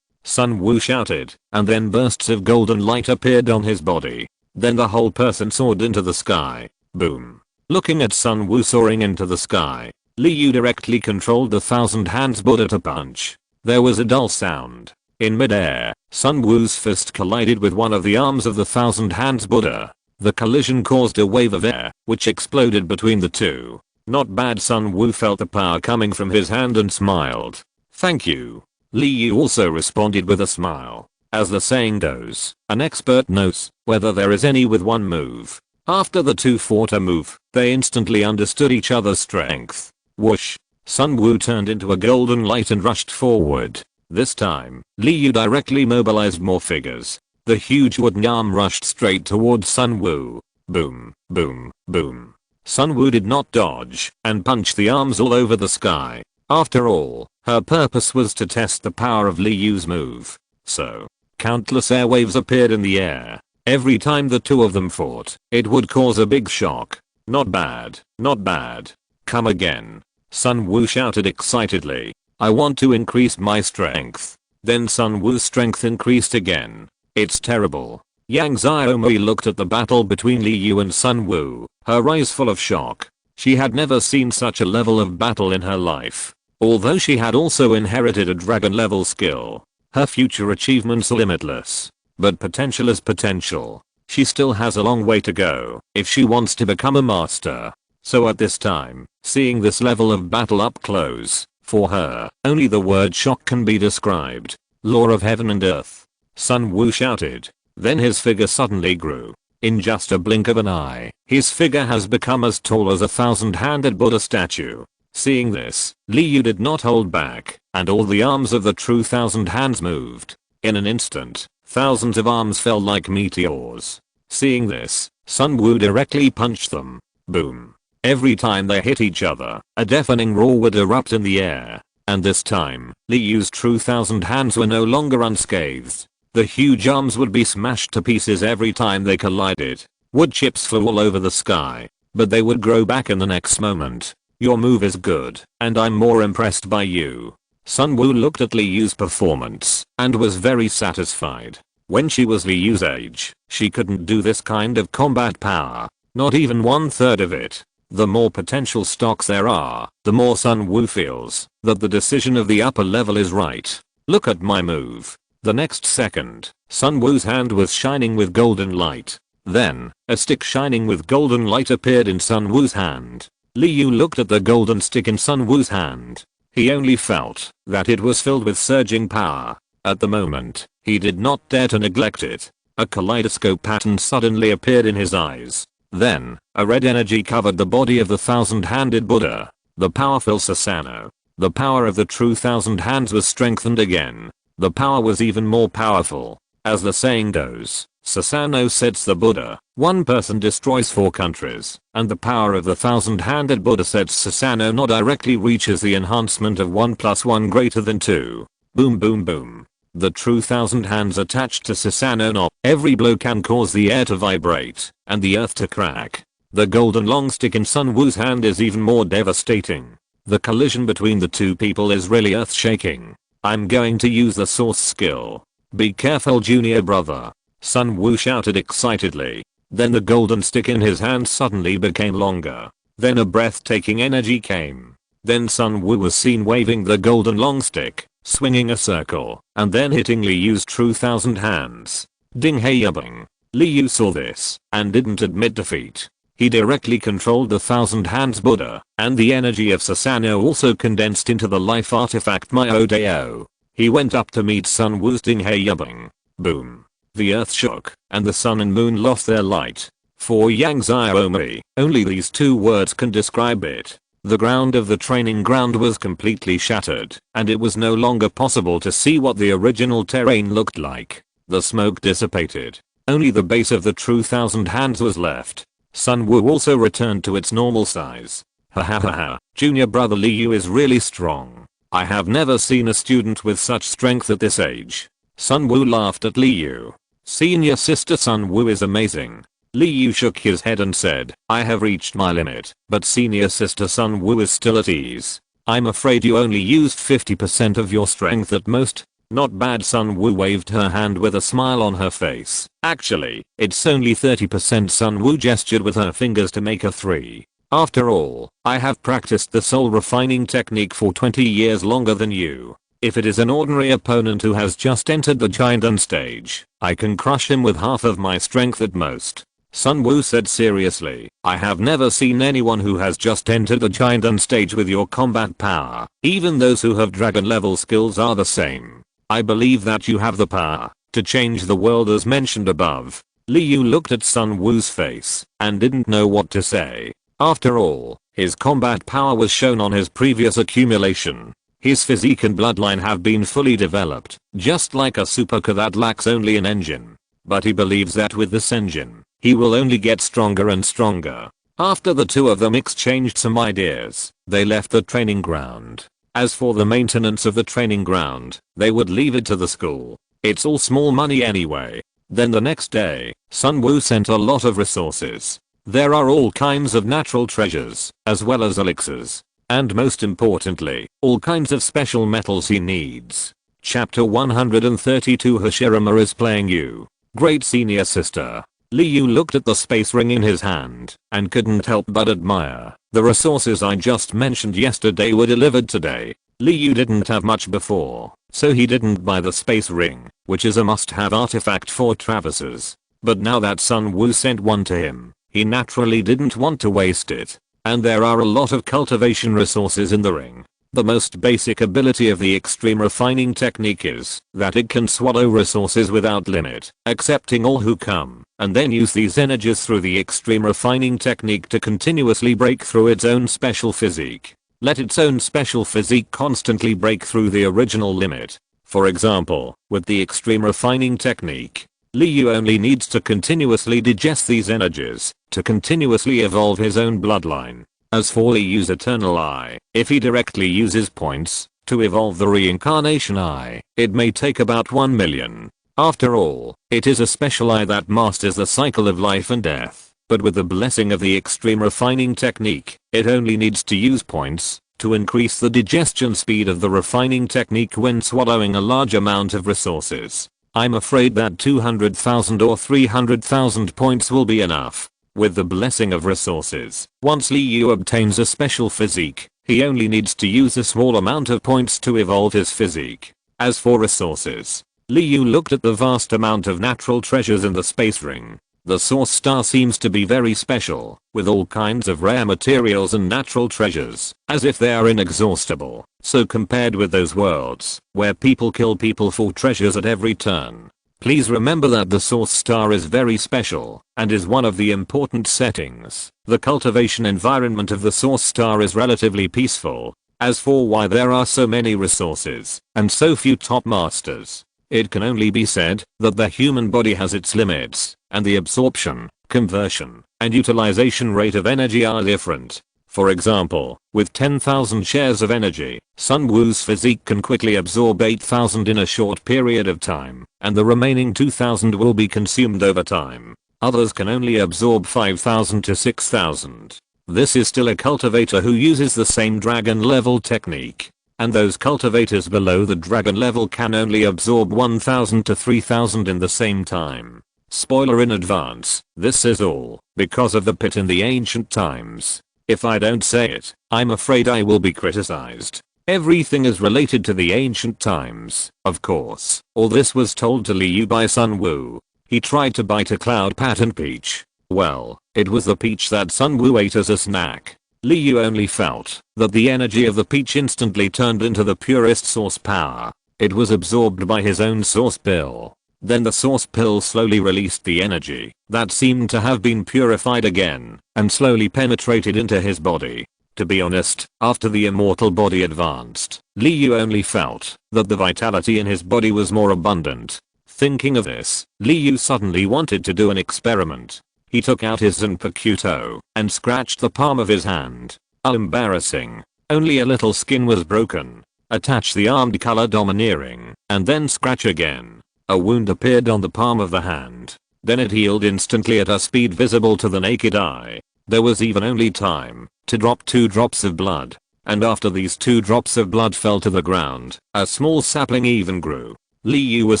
Sun Wu shouted, and then bursts of golden light appeared on his body. Then the whole person soared into the sky. Boom. Looking at Sun Wu soaring into the sky, Liu directly controlled the thousand hands Buddha to punch. There was a dull sound. In midair, Sun Wu's fist collided with one of the arms of the thousand hands Buddha. The collision caused a wave of air, which exploded between the two. Not bad. Sun Wu felt the power coming from his hand and smiled. Thank you. Liu also responded with a smile. As the saying goes, an expert knows whether there is any with one move. After the two fought a move, they instantly understood each other's strength. Whoosh. Sun Wu turned into a golden light and rushed forward. This time, Liu directly mobilized more figures. The huge wooden arm rushed straight towards Sun Wu. Boom, boom, boom. Sun Wu did not dodge and punched the arms all over the sky. After all, her purpose was to test the power of Liu's move. So, countless airwaves appeared in the air. Every time the two of them fought, it would cause a big shock. Not bad, not bad. Come again. Sun Wu shouted excitedly. I want to increase my strength. Then Sun Wu's strength increased again. It's terrible. Yang Xiaomui looked at the battle between Liu and Sun Wu, her eyes full of shock. She had never seen such a level of battle in her life. Although she had also inherited a dragon level skill, her future achievements are limitless. But potential is potential. She still has a long way to go if she wants to become a master. So at this time, seeing this level of battle up close, for her, only the word shock can be described. Law of heaven and earth. Sun Wu shouted. Then his figure suddenly grew. In just a blink of an eye, his figure has become as tall as a thousand-handed Buddha statue. Seeing this, Liu did not hold back, and all the arms of the true thousand hands moved. In an instant, thousands of arms fell like meteors. Seeing this, Sun Wu directly punched them. Boom. Every time they hit each other, a deafening roar would erupt in the air. And this time, Liu's true thousand hands were no longer unscathed. The huge arms would be smashed to pieces every time they collided. Wood chips flew all over the sky, but they would grow back in the next moment. Your move is good, and I'm more impressed by you. Sun Wu looked at Liu's performance, and was very satisfied. When she was Liu's age, she couldn't do this kind of combat power. Not even 1/3 of it. The more potential stocks there are, the more Sun Wu feels that the decision of the upper level is right. Look at my move. The next second, Sun Wu's hand was shining with golden light. Then, a stick shining with golden light appeared in Sun Wu's hand. Liu looked at the golden stick in Sun Wu's hand. He only felt that it was filled with surging power. At the moment, he did not dare to neglect it. A kaleidoscope pattern suddenly appeared in his eyes. Then, a red energy covered the body of the thousand-handed Buddha. The powerful Susanoo. The power of the true thousand hands was strengthened again. The power was even more powerful. As the saying goes, Susanoo sets the Buddha. One person destroys 4 countries, and the power of the thousand-handed Buddha sets Susanoo not directly reaches the enhancement of 1 + 1 greater than 2. Boom boom boom. The true thousand hands attached to Susanoo no. Every blow can cause the air to vibrate, and the earth to crack. The golden long stick in Sun Wu's hand is even more devastating. The collision between the two people is really earth-shaking. I'm going to use the source skill. Be careful, junior brother. Sun Wu shouted excitedly. Then the golden stick in his hand suddenly became longer. Then a breathtaking energy came. Then Sun Wu was seen waving the golden long stick, swinging a circle, and then hitting Liu's true thousand hands. Ding hey yubbing. Liu saw this, and didn't admit defeat. He directly controlled the thousand hands Buddha, and the energy of Susanoo also condensed into the life artifact Myodeo. He went up to meet Sun Wu's Ding hey yubbing. Boom. The earth shook, and the sun and moon lost their light. For Yang Xiaomui, only these 2 words can describe it. The ground of the training ground was completely shattered, and it was no longer possible to see what the original terrain looked like. The smoke dissipated. Only the base of the true thousand hands was left. Sun Wu also returned to its normal size. Ha ha ha ha, junior brother Liu is really strong. I have never seen a student with such strength at this age. Sun Wu laughed at Liu. Senior sister Sun Wu is amazing. Liu shook his head and said, I have reached my limit, but senior sister Sun Wu is still at ease. I'm afraid you only used 50% of your strength at most. Not bad. Sun Wu waved her hand with a smile on her face. Actually, it's only 30%. Sun Wu gestured with her fingers to make a 3. After all, I have practiced the soul refining technique for 20 years longer than you. If it is an ordinary opponent who has just entered the Giant stage, I can crush him with half of my strength at most. Sun Wu said seriously, I have never seen anyone who has just entered the Giant stage with your combat power. Even those who have dragon level skills are the same. I believe that you have the power to change the world as mentioned above. Liu looked at Sun Wu's face and didn't know what to say. After all, his combat power was shown on his previous accumulation. His physique and bloodline have been fully developed, just like a supercar that lacks only an engine. But he believes that with this engine, he will only get stronger and stronger. After the two of them exchanged some ideas, they left the training ground. As for the maintenance of the training ground, they would leave it to the school. It's all small money anyway. Then the next day, Sun Wu sent a lot of resources. There are all kinds of natural treasures, as well as elixirs. And most importantly, all kinds of special metals he needs. Chapter 132 Hashirama is playing you. Great senior sister. Liu looked at the space ring in his hand and couldn't help but admire. The resources I just mentioned yesterday were delivered today. Liu didn't have much before, so he didn't buy the space ring, which is a must-have artifact for Travis's. But now that Sun Wu sent one to him, he naturally didn't want to waste it. And there are a lot of cultivation resources in the ring. The most basic ability of the extreme refining technique is that it can swallow resources without limit, accepting all who come, and then use these energies through the extreme refining technique to continuously break through its own special physique. Let its own special physique constantly break through the original limit. For example, with the extreme refining technique, Liu only needs to continuously digest these energies to continuously evolve his own bloodline. As for Liu's eternal eye, if he directly uses points to evolve the reincarnation eye, it may take about 1 million. After all, it is a special eye that masters the cycle of life and death. But with the blessing of the extreme refining technique, it only needs to use points to increase the digestion speed of the refining technique when swallowing a large amount of resources. I'm afraid that 200,000 or 300,000 points will be enough. With the blessing of resources, once Liu obtains a special physique, he only needs to use a small amount of points to evolve his physique. As for resources, Liu looked at the vast amount of natural treasures in the space ring. The source star seems to be very special, with all kinds of rare materials and natural treasures, as if they are inexhaustible. So compared with those worlds, where people kill people for treasures at every turn, please remember that the source star is very special and is one of the important settings. The cultivation environment of the source star is relatively peaceful. As for why there are so many resources and so few top masters, it can only be said that the human body has its limits, and the absorption, conversion, and utilization rate of energy are different. For example, with 10,000 shares of energy, Sun Wu's physique can quickly absorb 8,000 in a short period of time, and the remaining 2,000 will be consumed over time. Others can only absorb 5,000 to 6,000. This is still a cultivator who uses the same dragon level technique. And those cultivators below the dragon level can only absorb 1,000 to 3,000 in the same time. Spoiler in advance, this is all because of the pit in the ancient times. If I don't say it, I'm afraid I will be criticized. Everything is related to the ancient times, of course. All this was told to Liu by Sun Wu. He tried to bite a cloud pattern peach. Well, it was the peach that Sun Wu ate as a snack. Liu only felt that the energy of the peach instantly turned into the purest source power. It was absorbed by his own source pill. Then the source pill slowly released the energy that seemed to have been purified again and slowly penetrated into his body. To be honest, after the immortal body advanced, Liu only felt that the vitality in his body was more abundant. Thinking of this, Liu suddenly wanted to do an experiment. He took out his Zanpakuto and scratched the palm of his hand. Embarrassing. Only a little skin was broken. Attach the armed color domineering and then scratch again. A wound appeared on the palm of the hand. Then it healed instantly at a speed visible to the naked eye. There was even only time to drop 2 drops of blood. And after these 2 drops of blood fell to the ground, a small sapling even grew. Li Yu was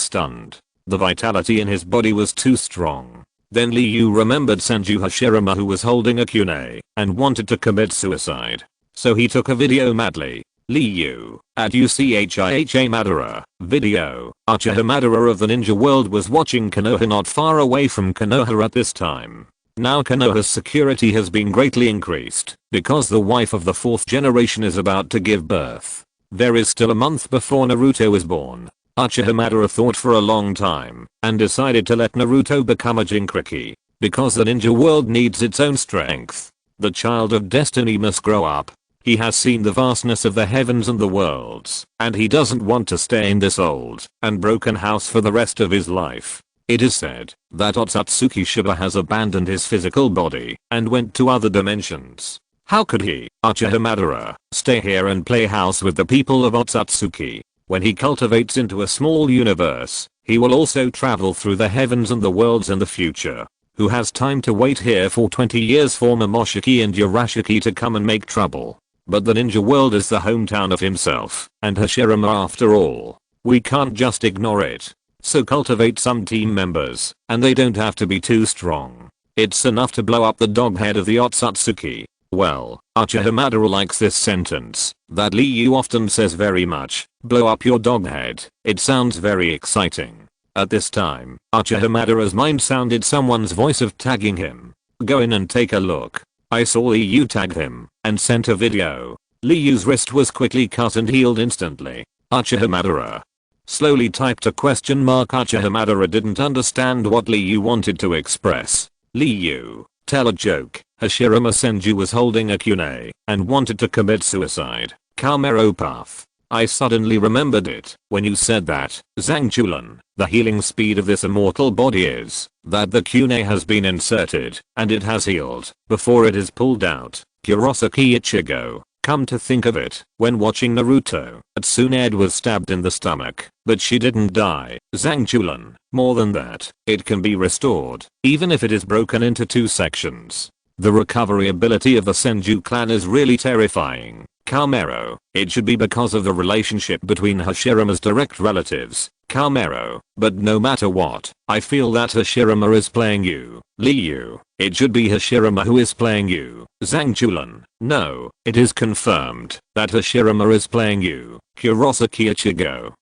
stunned. The vitality in his body was too strong. Then Li Yu remembered Senju Hashirama, who was holding a kunai and wanted to commit suicide. So he took a video madly. Li Yu at Uchiha Madara video. Uchiha Madara of the ninja world was watching Konoha not far away from Konoha at this time. Now Konoha's security has been greatly increased because the wife of the 4th generation is about to give birth. There is still a month before Naruto is born. Uchiha Madara thought for a long time and decided to let Naruto become a Jinchuriki because the ninja world needs its own strength. The child of destiny must grow up. He has seen the vastness of the heavens and the worlds, and he doesn't want to stay in this old and broken house for the rest of his life. It is said that Otsutsuki Shiba has abandoned his physical body and went to other dimensions. How could he, Uchiha Madara, stay here and play house with the people of Otsutsuki? When he cultivates into a small universe, he will also travel through the heavens and the worlds in the future. Who has time to wait here for 20 years for Momoshiki and Urashiki to come and make trouble? But the ninja world is the hometown of himself and Hashirama after all. We can't just ignore it. So cultivate some team members, and they don't have to be too strong. It's enough to blow up the dog head of the Otsutsuki. Well, Uchiha Madara likes this sentence that Li Yu often says very much. Blow up your dog head. It sounds very exciting. At this time, Uchiha Madara's mind sounded someone's voice of tagging him. Go in and take a look. I saw Li Yu tag him and sent a video. Li Yu's wrist was quickly cut and healed instantly. Uchiha Madara slowly typed a question mark. Uchiha Madara didn't understand what Li Yu wanted to express. Li Yu, tell a joke. Hashirama Senju was holding a kunai and wanted to commit suicide. Kamero path. I suddenly remembered it when you said that. Zangchulan, the healing speed of this immortal body is that the kunai has been inserted and it has healed before it is pulled out. Kurosaki Ichigo. Come to think of it, when watching Naruto, Tsunade was stabbed in the stomach, but she didn't die. Zangchulan. More than that, it can be restored, even if it is broken into 2 sections. The recovery ability of the Senju clan is really terrifying. Kamero. It should be because of the relationship between Hashirama's direct relatives. Kamero. But no matter what, I feel that Hashirama is playing you. Li Yu. It should be Hashirama who is playing you. Zangchulan. No, it is confirmed that Hashirama is playing you. Kurosaki Ichigo.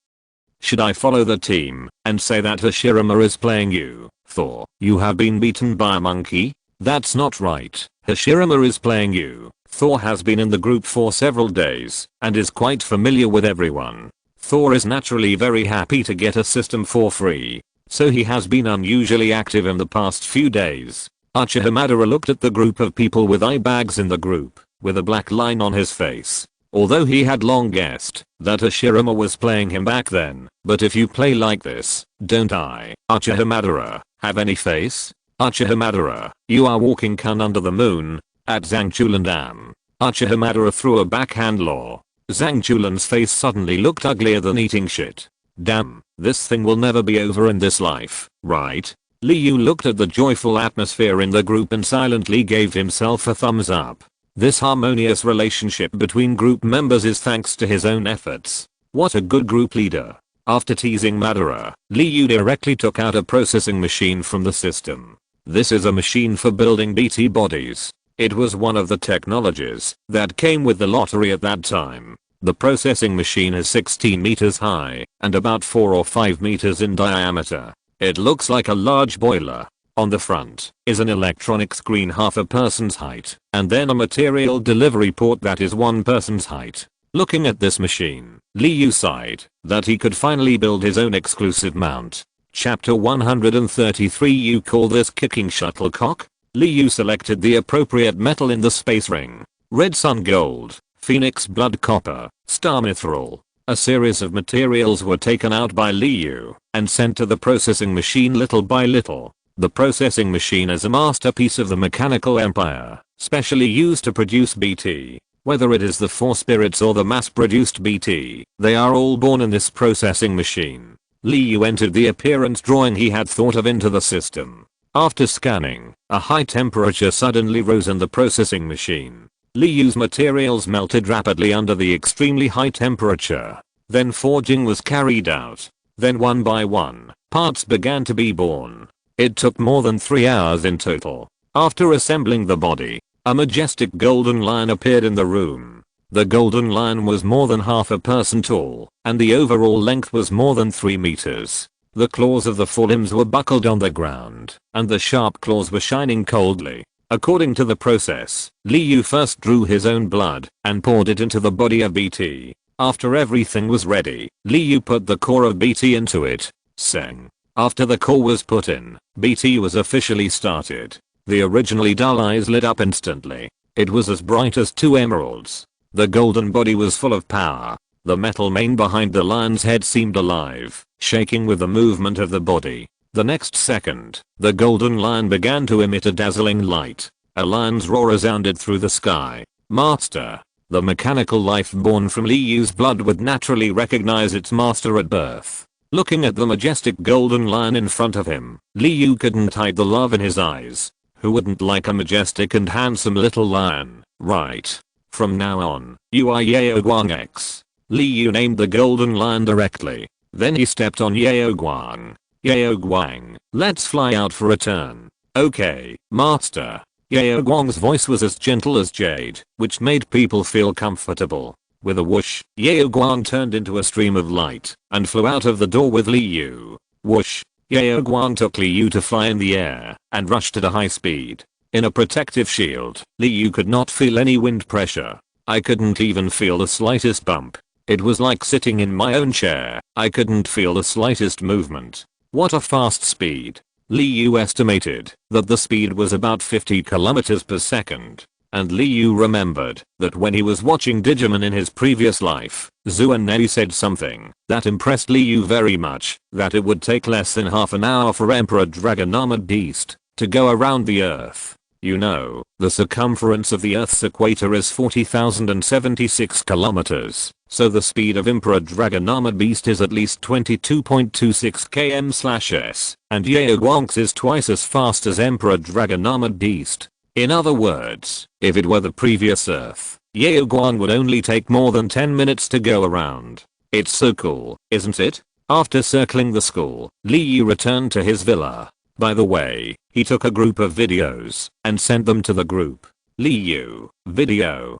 Should I follow the team and say that Hashirama is playing you? Thor. You have been beaten by a monkey? That's not right. Hashirama is playing you. Thor has been in the group for several days and is quite familiar with everyone. Thor is naturally very happy to get a system for free, so he has been unusually active in the past few days. Uchiha Madara looked at the group of people with eye bags in the group, with a black line on his face. Although he had long guessed that Hashirama was playing him back then, but if you play like this, don't I, Uchiha Madara, have any face? Uchiha Madara, you are walking kun under the moon, at Zangchulan Dam. Uchiha Madara threw a backhand law. Zangchulan's face suddenly looked uglier than eating shit. Damn, this thing will never be over in this life, right? Li Yu looked at the joyful atmosphere in the group and silently gave himself a thumbs up. This harmonious relationship between group members is thanks to his own efforts. What a good group leader. After teasing Madara, Li Yu directly took out a processing machine from the system. This is a machine for building BT bodies. It was one of the technologies that came with the lottery at that time. The processing machine is 16 meters high and about 4 or 5 meters in diameter. It looks like a large boiler. On the front is an electronic screen half a person's height and then a material delivery port that is one person's height. Looking at this machine, Li Yu sighed that he could finally build his own exclusive mount. Chapter 133. You call this kicking shuttlecock? Li Yu selected the appropriate metal in the space ring. Red sun gold, phoenix blood copper, star mithril. A series of materials were taken out by Li Yu and sent to the processing machine little by little. The processing machine is a masterpiece of the mechanical empire, specially used to produce BT. Whether it is the 4 spirits or the mass-produced BT, they are all born in this processing machine. Liu entered the appearance drawing he had thought of into the system. After scanning, a high temperature suddenly rose in the processing machine. Liu's materials melted rapidly under the extremely high temperature. Then forging was carried out. Then one by one, parts began to be born. It took more than 3 hours in total. After assembling the body, a majestic golden lion appeared in the room. The golden lion was more than half a person tall, and the overall length was more than 3 meters. The claws of the forelimbs were buckled on the ground, and the sharp claws were shining coldly. According to the process, Liu first drew his own blood and poured it into the body of BT. After everything was ready, Liu put the core of BT into it. Seng. After the core was put in, BT was officially started. The originally dull eyes lit up instantly. It was as bright as 2 emeralds. The golden body was full of power. The metal mane behind the lion's head seemed alive, shaking with the movement of the body. The next second, the golden lion began to emit a dazzling light. A lion's roar resounded through the sky. Master. The mechanical life born from Liu's blood would naturally recognize its master at birth. Looking at the majestic golden lion in front of him, Liu couldn't hide the love in his eyes. Who wouldn't like a majestic and handsome little lion, right? From now on, you are Yaoguang X. Liu named the golden lion directly. Then he stepped on Yaoguang. Yaoguang, let's fly out for a turn. Okay, master. Yaoguang's voice was as gentle as jade, which made people feel comfortable. With a whoosh, Yaoguang turned into a stream of light and flew out of the door with Liu. Whoosh. Yaoguang took Liu to fly in the air and rushed at a high speed. In a protective shield, Liu could not feel any wind pressure. I couldn't even feel the slightest bump. It was like sitting in my own chair. I couldn't feel the slightest movement. What a fast speed. Liu estimated that the speed was about 50 kilometers per second. And Liu remembered that when he was watching Digimon in his previous life, Zuanei said something that impressed Liu very much, that it would take less than half an hour for Emperor Dragon Armored Beast to go around the Earth. You know, the circumference of the Earth's equator is 40,076 kilometers, so the speed of Emperor Dragon Armored Beast is at least 22.26 km/s, and Yaoguang's is twice as fast as Emperor Dragon Armored Beast. In other words, if it were the previous Earth, Yaoguang would only take more than 10 minutes to go around. It's so cool, isn't it? After circling the school, Liu returned to his villa. By the way, he took a group of videos and sent them to the group. Liu, video,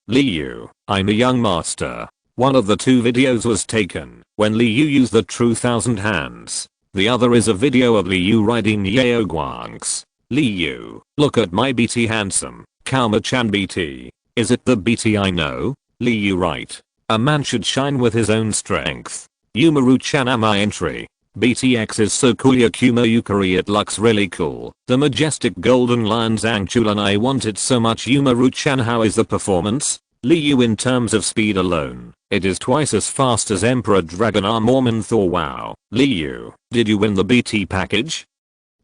Liu, I'm a young master. One of the 2 videos was taken when Liu used the true 1000 hands. The other is a video of Liu riding Yaoguang's. Liu, look at my BT handsome, Kauma-chan BT. Is it the BT I know? Liu right. A man should shine with his own strength. Yumaru-chan am I entry. BTX is so cool Yakuma Yukari, it looks really cool. The majestic golden lion's Angchulan, I want it so much. Yumaru-chan, how is the performance? Liu, in terms of speed alone, it is twice as fast as Emperor Dragon Armorman Thor. Wow. Liu, did you win the BT package?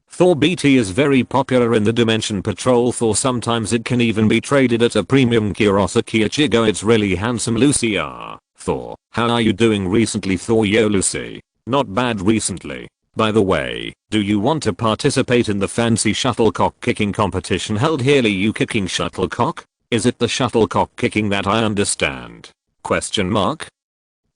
Thor BT is very popular in the Dimension Patrol Thor. Sometimes it can even be traded at a premium. Kurosaki Ichigo, it's really handsome. Lucy R. Thor, how are you doing recently? Thor, yo Lucy. Not bad recently. By the way, do you want to participate in the fancy shuttlecock kicking competition held here? Liu, kicking shuttlecock? Is it the shuttlecock kicking that I understand? Question mark.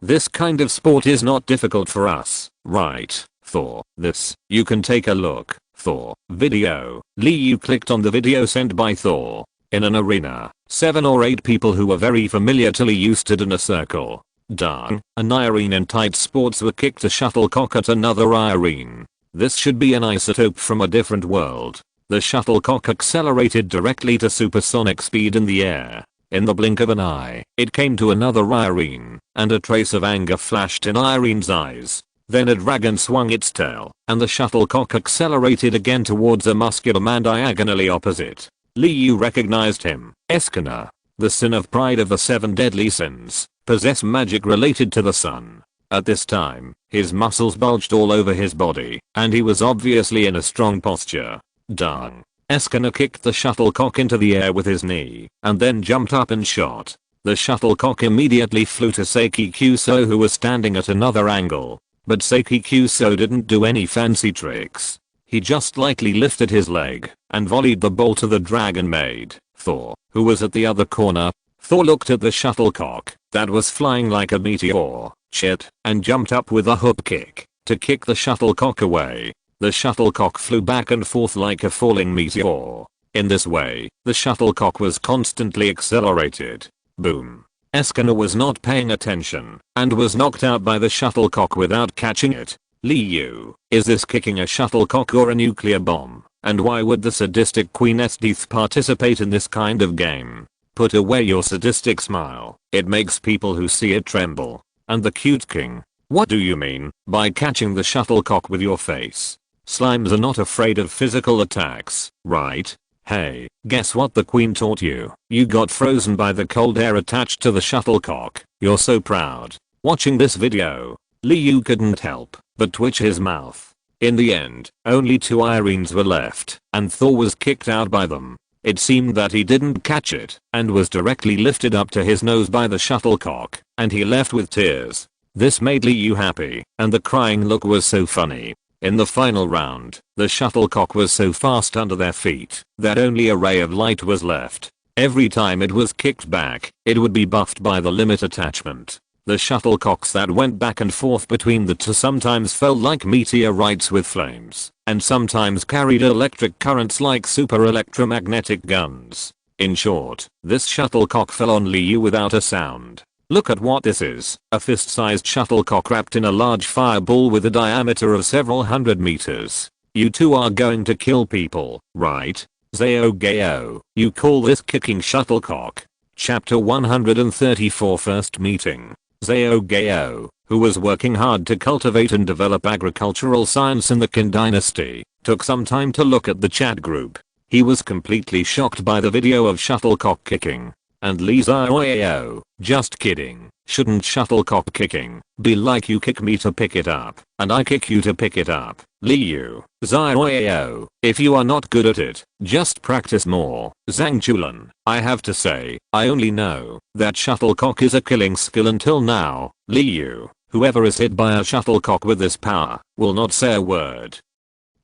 This kind of sport is not difficult for us, right, Thor? This, you can take a look. Thor, video. Liu clicked on the video sent by Thor. In an arena, 7 or 8 people who were very familiar to Liu stood in a circle. Darn, an Irene in tight sports were kicked a shuttlecock at another Irene. This should be an isotope from a different world. The shuttlecock accelerated directly to supersonic speed in the air. In the blink of an eye, it came to another Irene, and a trace of anger flashed in Irene's eyes. Then a dragon swung its tail, and the shuttlecock accelerated again towards a muscular man diagonally opposite. Liu recognized him. Eskina, the sin of pride of the 7 deadly sins, possess magic related to the sun. At this time, his muscles bulged all over his body, and he was obviously in a strong posture. Darn. Eskina kicked the shuttlecock into the air with his knee, and then jumped up and shot. The shuttlecock immediately flew to Seiki Kuso, who was standing at another angle. but Saki Kuso didn't do any fancy tricks. He just lightly lifted his leg and volleyed the ball to the dragon maid, Thor, who was at the other corner. Thor looked at the shuttlecock that was flying like a meteor, cheered, and jumped up with a hook kick to kick the shuttlecock away. The shuttlecock flew back and forth like a falling meteor. In this way, the shuttlecock was constantly accelerated. Boom. Eskina was not paying attention and was knocked out by the shuttlecock without catching it. Liu, is this kicking a shuttlecock or a nuclear bomb? And why would the sadistic Queen Esdeath participate in this kind of game? Put away your sadistic smile. It makes people who see it tremble. And the cute king. What do you mean by catching the shuttlecock with your face? Slimes are not afraid of physical attacks, right? Hey, guess what the queen taught you? You got frozen by the cold air attached to the shuttlecock. You're so proud. Watching this video, Liu couldn't help but twitch his mouth. In the end, only 2 Irenes were left, and Thor was kicked out by them. It seemed that he didn't catch it, and was directly lifted up to his nose by the shuttlecock, and he left with tears. This made Liu happy, and the crying look was so funny. In the final round, the shuttlecock was so fast under their feet that only a ray of light was left. Every time it was kicked back, it would be buffed by the limit attachment. The shuttlecocks that went back and forth between the two sometimes felt like meteorites with flames, and sometimes carried electric currents like super electromagnetic guns. In short, this shuttlecock fell on Liu without a sound. Look at what this is, a fist-sized shuttlecock wrapped in a large fireball with a diameter of several hundred meters. You two are going to kill people, right? Zao, you call this kicking shuttlecock? Chapter 134 First Meeting. Zao, who was working hard to cultivate and develop agricultural science in the Qin dynasty, took some time to look at the chat group. He was completely shocked by the video of shuttlecock kicking. And Li Zao, just kidding. Shouldn't shuttlecock kicking be like you kick me to pick it up, and I kick you to pick it up? Liu, Zao, if you are not good at it, just practice more. Zhang Chulan, I have to say, I only know that shuttlecock is a killing skill until now. Liu, whoever is hit by a shuttlecock with this power, will not say a word.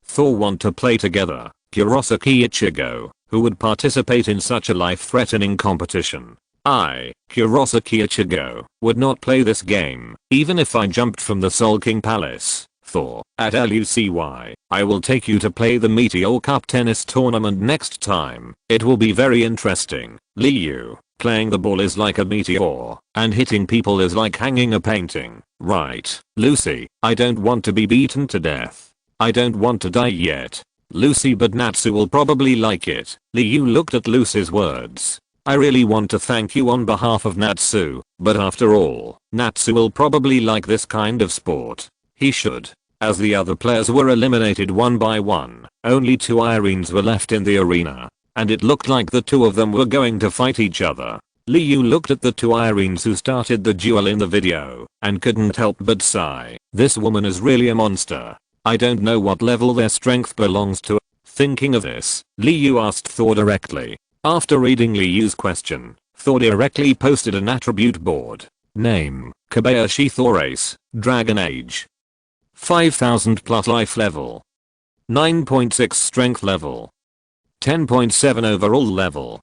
Thor want to play together. Kurosaki Ichigo, who would participate in such a life-threatening competition. I, Kurosaki Ichigo, would not play this game, even if I jumped from the Soul King Palace. Thor, at LUCY, I will take you to play the Meteor Cup tennis tournament next time. It will be very interesting. Liu, playing the ball is like a meteor, and hitting people is like hanging a painting, right? Lucy, I don't want to be beaten to death. I don't want to die yet. Lucy, but Natsu will probably like it. Liu looked at Lucy's words. I really want to thank you on behalf of Natsu, but after all, Natsu will probably like this kind of sport. He should. As the other players were eliminated one by one, only 2 Irenes were left in the arena, and it looked like the 2 of them were going to fight each other. Liu looked at the 2 Irenes who started the duel in the video, and couldn't help but sigh. This woman is really a monster. I don't know what level their strength belongs to. Thinking of this, Liu asked Thor directly. After reading Liu's question, Thor directly posted an attribute board. Name, Kobayashi Thorace, Dragon Age. 5000 plus life level. 9.6 strength level. 10.7 overall level.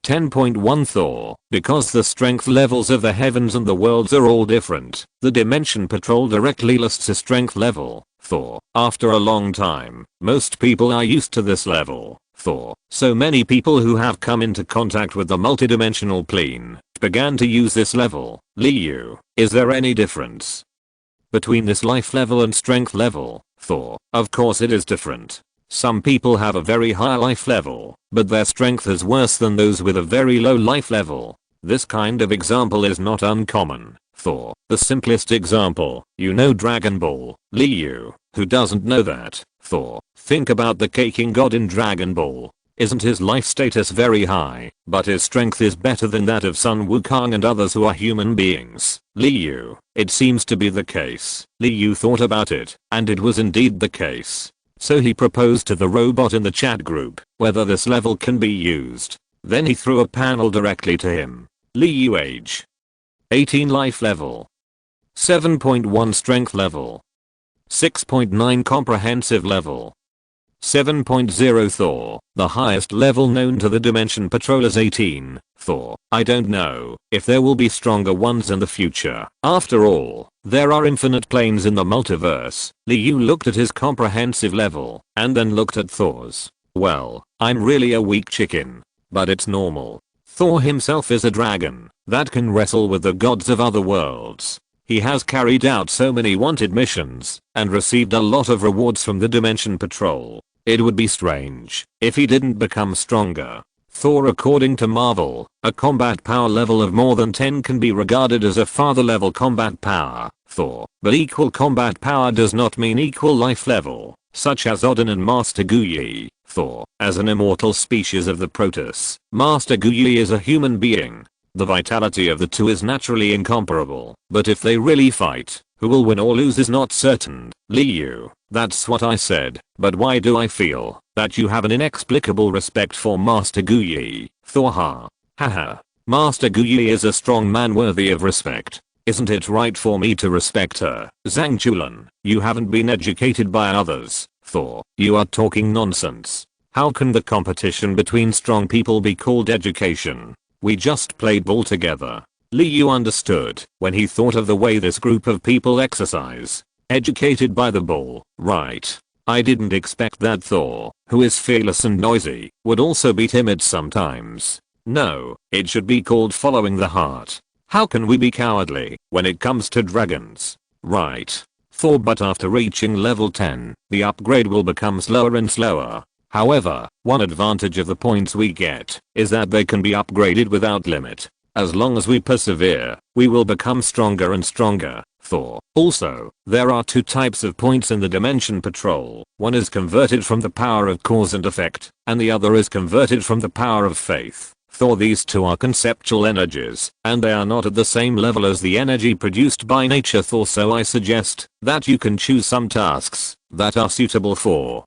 10.1 Thor, because the strength levels of the heavens and the worlds are all different, the Dimension Patrol directly lists a strength level. Thor, after a long time, most people are used to this level. Thor, so many people who have come into contact with the multidimensional plane began to use this level. Liu, is there any difference between this life level and strength level? Thor, of course it is different. Some people have a very high life level, but their strength is worse than those with a very low life level. This kind of example is not uncommon. Thor, the simplest example, you know Dragon Ball. Liu, who doesn't know that? Thor, think about the King God in Dragon Ball. Isn't his life status very high, but his strength is better than that of Sun Wukong and others who are human beings? Liu, it seems to be the case. Liu thought about it, and it was indeed the case. So he proposed to the robot in the chat group whether this level can be used. Then he threw a panel directly to him. Liu age 18 life level. 7.1 strength level. 6.9 comprehensive level. 7.0 Thor, the highest level known to the Dimension Patrol is 18. Thor, I don't know if there will be stronger ones in the future. After all, there are infinite planes in the multiverse. Liu looked at his comprehensive level and then looked at Thor's. Well, I'm really a weak chicken. But it's normal. Thor himself is a dragon that can wrestle with the gods of other worlds. He has carried out so many wanted missions and received a lot of rewards from the Dimension Patrol. It would be strange if he didn't become stronger. Thor, according to Marvel, a combat power level of more than 10 can be regarded as a father level combat power. Thor, but equal combat power does not mean equal life level, such as Odin and Master Guyi. Thor, as an immortal species of the Protoss, Master Guyi is a human being. The vitality of the two is naturally incomparable, but if they really fight, who will win or lose is not certain. Liu, that's what I said, but why do I feel that you have an inexplicable respect for Master Guyi? Thor, haha. Master Guyi is a strong man worthy of respect. Isn't it right for me to respect her? Zhang Chulan, you haven't been educated by others. Thor, you are talking nonsense. How can the competition between strong people be called education? We just played ball together. Liu understood when he thought of the way this group of people exercise. Educated by the ball, right. I didn't expect that Thor, who is fearless and noisy, would also be timid sometimes. No, it should be called following the heart. How can we be cowardly when it comes to dragons? Right. Thor, but after reaching level 10, the upgrade will become slower and slower. However, one advantage of the points we get is that they can be upgraded without limit. As long as we persevere, we will become stronger and stronger. Thor. Also, there are two types of points in the Dimension Patrol. One is converted from the power of cause and effect, and the other is converted from the power of faith. Thor, these two are conceptual energies, and they are not at the same level as the energy produced by nature. Thor, so I suggest that you can choose some tasks that are suitable for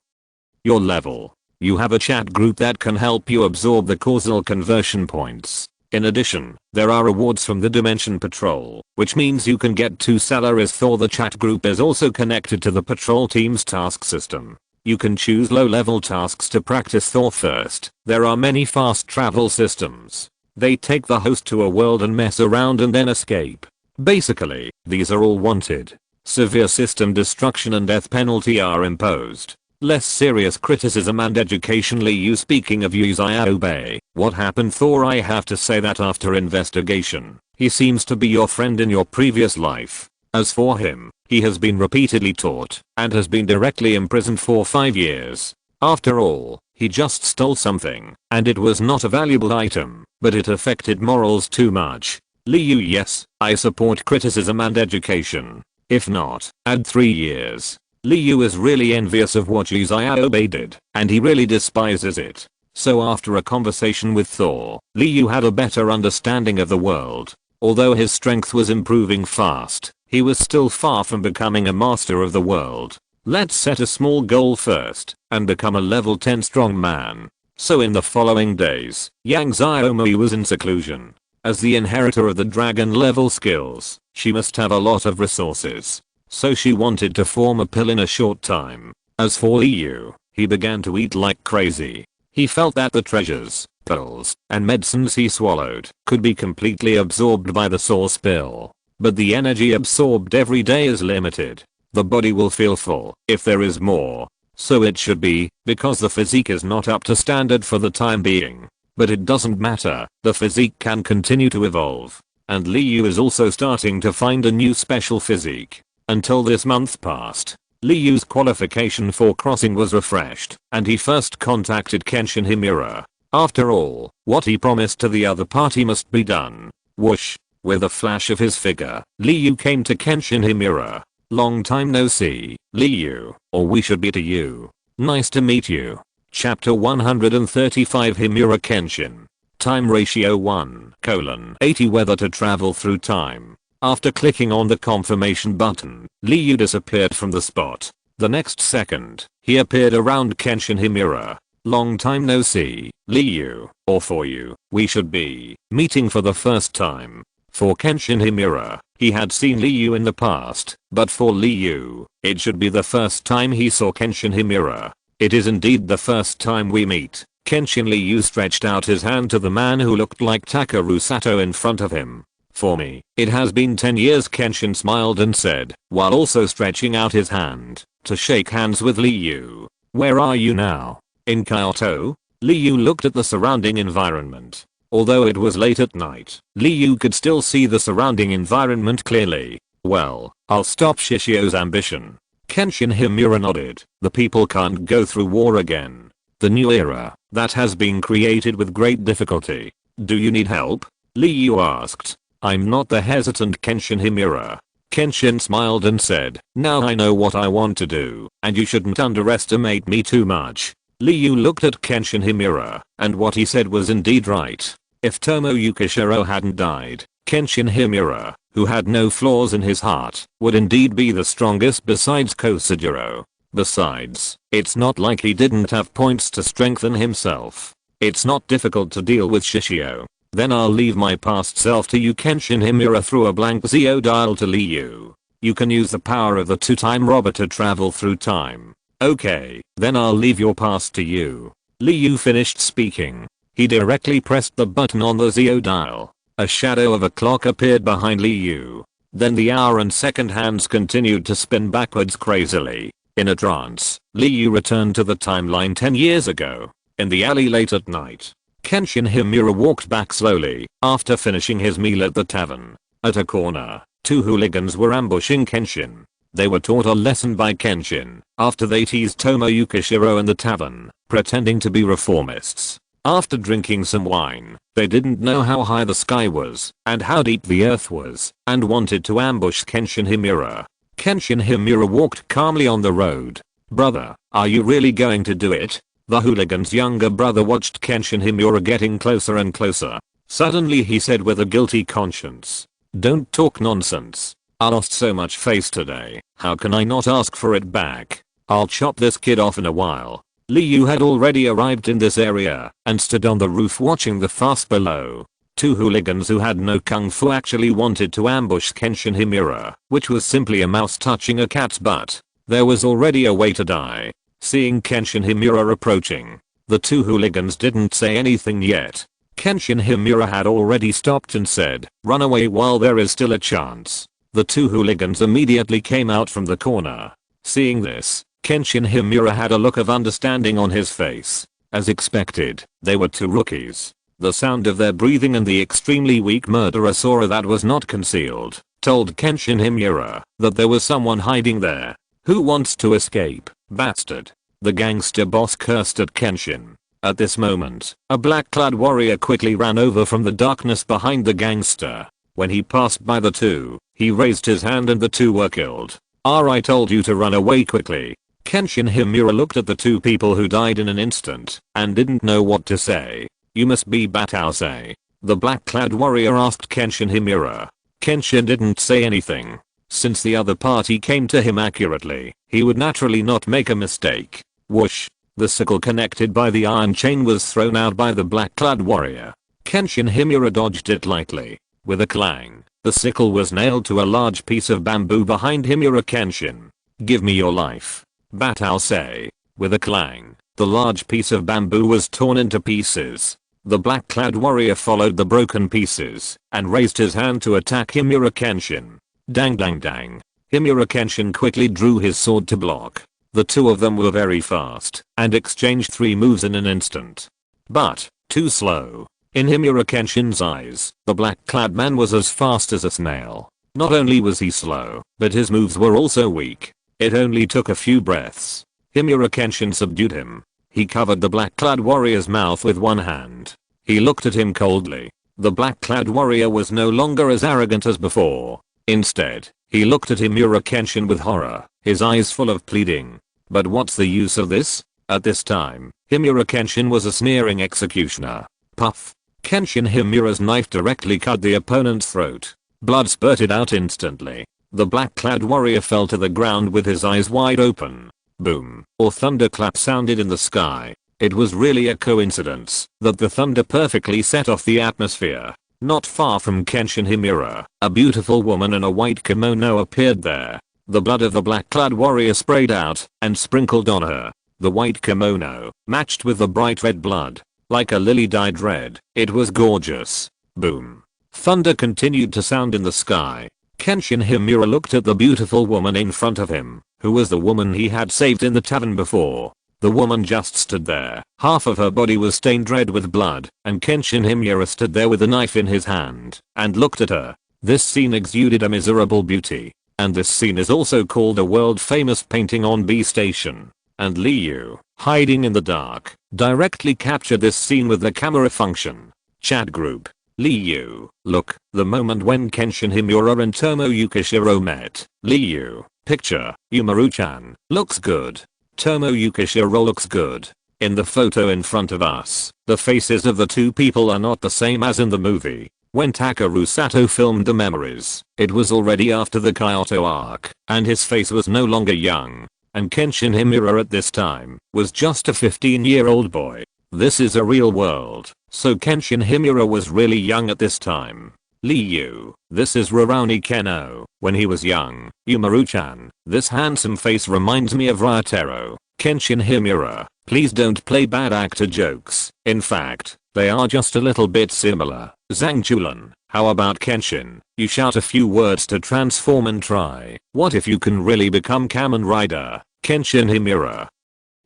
your level. You have a chat group that can help you absorb the causal conversion points. In addition, there are rewards from the Dimension Patrol, which means you can get 2 salaries. Thor, the chat group is also connected to the patrol team's task system. You can choose low-level tasks to practice Thor first. There are many fast travel systems. They take the host to a world and mess around and then escape. Basically, these are all wanted. Severe system destruction and death penalty are imposed. Less serious criticism and education. Liu, speaking of Uchiha, what happened? Thor, I have to say that after investigation, he seems to be your friend in your previous life. As for him, he has been repeatedly taught and has been directly imprisoned for 5 years. After all, he just stole something, and it was not a valuable item, but it affected morals too much. Liu, yes, I support criticism and education. If not, add 3 years. Liu is really envious of what Uchiha did, and he really despises it. So after a conversation with Thor, Liu had a better understanding of the world. Although his strength was improving fast, he was still far from becoming a master of the world. Let's set a small goal first, and become a level 10 strong man. So in the following days, Yang Xiaomui was in seclusion. As the inheritor of the dragon level skills, she must have a lot of resources. So she wanted to form a pill in a short time. As for Liu, he began to eat like crazy. He felt that the treasures, pills, and medicines he swallowed could be completely absorbed by the source pill. But the energy absorbed every day is limited. The body will feel full if there is more. So it should be, because the physique is not up to standard for the time being. But it doesn't matter, the physique can continue to evolve. And Liu is also starting to find a new special physique. Until this month passed, Liu's qualification for crossing was refreshed, and he first contacted Kenshin Himura. After all, what he promised to the other party must be done. Whoosh. With a flash of his figure, Liu came to Kenshin Himura. Long time no see, Liu, or we should be to you. Nice to meet you. Chapter 135 Himura Kenshin. Time ratio 1:80. Whether to travel through time. After clicking on the confirmation button, Liu disappeared from the spot. The next second, he appeared around Kenshin Himura. Long time no see, Liu, or for you, we should be meeting for the first time. For Kenshin Himura, he had seen Liu in the past, but for Liu, it should be the first time he saw Kenshin Himura. It is indeed the first time we meet. Kenshin Liu stretched out his hand to the man who looked like Takeru Sato in front of him. For me, it has been 10 years, Kenshin smiled and said, while also stretching out his hand to shake hands with Liu. Where are you now? In Kyoto? Liu looked at the surrounding environment. Although it was late at night, Liu could still see the surrounding environment clearly. Well, I'll stop Shishio's ambition. Kenshin Himura nodded. The people can't go through war again. The new era, that has been created with great difficulty. Do you need help? Liu asked. I'm not the hesitant Kenshin Himura. Kenshin smiled and said, now I know what I want to do, and you shouldn't underestimate me too much. Liu looked at Kenshin Himura, and what he said was indeed right. If Tomoyuki Shiro hadn't died, Kenshin Himura, who had no flaws in his heart, would indeed be the strongest besides Kosujiro. Besides, it's not like he didn't have points to strengthen himself. It's not difficult to deal with Shishio. Then I'll leave my past self to you. Kenshin Himura threw a blank Zeo dial to Liu. You can use the power of the two-time robber to travel through time. Okay, then I'll leave your past to you. Liu finished speaking. He directly pressed the button on the Zeo dial. A shadow of a clock appeared behind Liu. Then the hour and second hands continued to spin backwards crazily. In a trance, Liu returned to the timeline 10 years ago. In the alley late at night, Kenshin Himura walked back slowly after finishing his meal at the tavern. At a corner, two hooligans were ambushing Kenshin. They were taught a lesson by Kenshin after they teased Tomoyuki Shiro in the tavern, pretending to be reformists. After drinking some wine, they didn't know how high the sky was and how deep the earth was and wanted to ambush Kenshin Himura. Kenshin Himura walked calmly on the road. Brother, are you really going to do it? The hooligan's younger brother watched Kenshin Himura getting closer and closer. Suddenly he said with a guilty conscience, don't talk nonsense. I lost so much face today, how can I not ask for it back? I'll chop this kid off in a while. Liu had already arrived in this area and stood on the roof watching the fast below. Two hooligans who had no kung fu actually wanted to ambush Kenshin Himura, which was simply a mouse touching a cat's butt. There was already a way to die. Seeing Kenshin Himura approaching, the two hooligans didn't say anything yet. Kenshin Himura had already stopped and said, run away while there is still a chance. The two hooligans immediately came out from the corner. Seeing this, Kenshin Himura had a look of understanding on his face. As expected, they were two rookies. The sound of their breathing and the extremely weak murderous aura that was not concealed told Kenshin Himura that there was someone hiding there. Who wants to escape, bastard? The gangster boss cursed at Kenshin. At this moment, a black-clad warrior quickly ran over from the darkness behind the gangster. When he passed by the two, he raised his hand and the two were killed. I told you to run away quickly. Kenshin Himura looked at the two people who died in an instant and didn't know what to say. You must be Batausei. The black-clad warrior asked Kenshin Himura. Kenshin didn't say anything. Since the other party came to him accurately, he would naturally not make a mistake. Whoosh! The sickle connected by the iron chain was thrown out by the black-clad warrior. Kenshin Himura dodged it lightly. With a clang, the sickle was nailed to a large piece of bamboo behind Himura. Kenshin, give me your life. Batausei. With a clang, the large piece of bamboo was torn into pieces. The black-clad warrior followed the broken pieces and raised his hand to attack Himura. Kenshin. Dang dang dang. Himura Kenshin quickly drew his sword to block. The two of them were very fast and exchanged 3 moves in an instant. But, too slow. In Himura Kenshin's eyes, the black-clad man was as fast as a snail. Not only was he slow, but his moves were also weak. It only took a few breaths. Himura Kenshin subdued him. He covered the black-clad warrior's mouth with one hand. He looked at him coldly. The black-clad warrior was no longer as arrogant as before. Instead, he looked at Himura Kenshin with horror, his eyes full of pleading. But what's the use of this? At this time, Himura Kenshin was a sneering executioner. Puff! Kenshin Himura's knife directly cut the opponent's throat. Blood spurted out instantly. The black-clad warrior fell to the ground with his eyes wide open. Boom! A thunderclap sounded in the sky. It was really a coincidence that the thunder perfectly set off the atmosphere. Not far from Kenshin Himura, a beautiful woman in a white kimono appeared there. The blood of the black-clad warrior sprayed out and sprinkled on her. The white kimono matched with the bright red blood. Like a lily dyed red, it was gorgeous. Boom. Thunder continued to sound in the sky. Kenshin Himura looked at the beautiful woman in front of him, who was the woman he had saved in the tavern before. The woman just stood there. Half of her body was stained red with blood, and Kenshin Himura stood there with a knife in his hand and looked at her. This scene exuded a miserable beauty. And this scene is also called a world-famous painting on B Station. And Liu, hiding in the dark, directly captured this scene with the camera function. Chat group. Liu, look, the moment when Kenshin Himura and Tomo Yukishiro met. Liu, picture, Umaru-chan, looks good. Tomo Yukishiro looks good. In the photo in front of us, the faces of the two people are not the same as in the movie. When Takeru Sato filmed The Memories, it was already after the Kyoto arc, and his face was no longer young. And Kenshin Himura at this time was just a 15-year-old boy. This is a real world, so Kenshin Himura was really young at this time. Liu, this is Rurouni Keno, when he was young. Umaru-chan, this handsome face reminds me of Ryotaro. Kenshin Himura, please don't play bad actor jokes. In fact, they are just a little bit similar. Zhang Chulan, how about Kenshin? You shout a few words to transform and try. What if you can really become Kamen Rider? Kenshin Himura.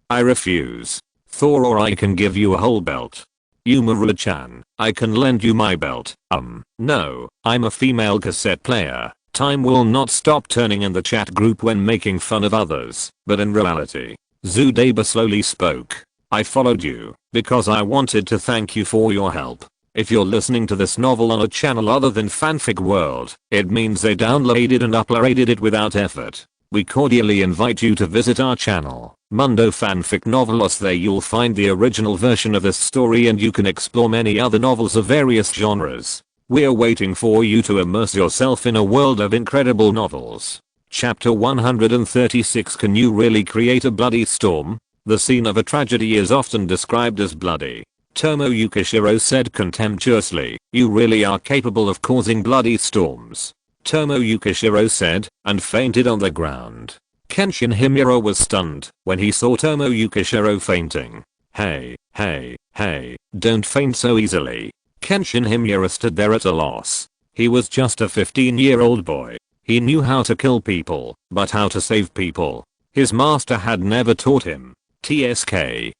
I refuse. Thor, or I can give you a whole belt. Umaru-chan, I can lend you my belt. No, I'm a female cassette player. Time will not stop turning in the chat group when making fun of others, but in reality. Zudaba slowly spoke. I followed you because I wanted to thank you for your help. If you're listening to this novel on a channel other than Fanfic World, it means they downloaded and uploaded it without effort. We cordially invite you to visit our channel, Mundo Fanfic Novelos. There you'll find the original version of this story and you can explore many other novels of various genres. We're waiting for you to immerse yourself in a world of incredible novels. Chapter 136. Can you really create a bloody storm? The scene of a tragedy is often described as bloody. Tomo Yukishiro said contemptuously, you really are capable of causing bloody storms. Tomo Yukishiro said, and fainted on the ground. Kenshin Himura was stunned when he saw Tomo Yukishiro fainting. Hey, don't faint so easily. Kenshin Himura stood there at a loss. He was just a 15-year-old boy. He knew how to kill people, but how to save people, his master had never taught him. TSK,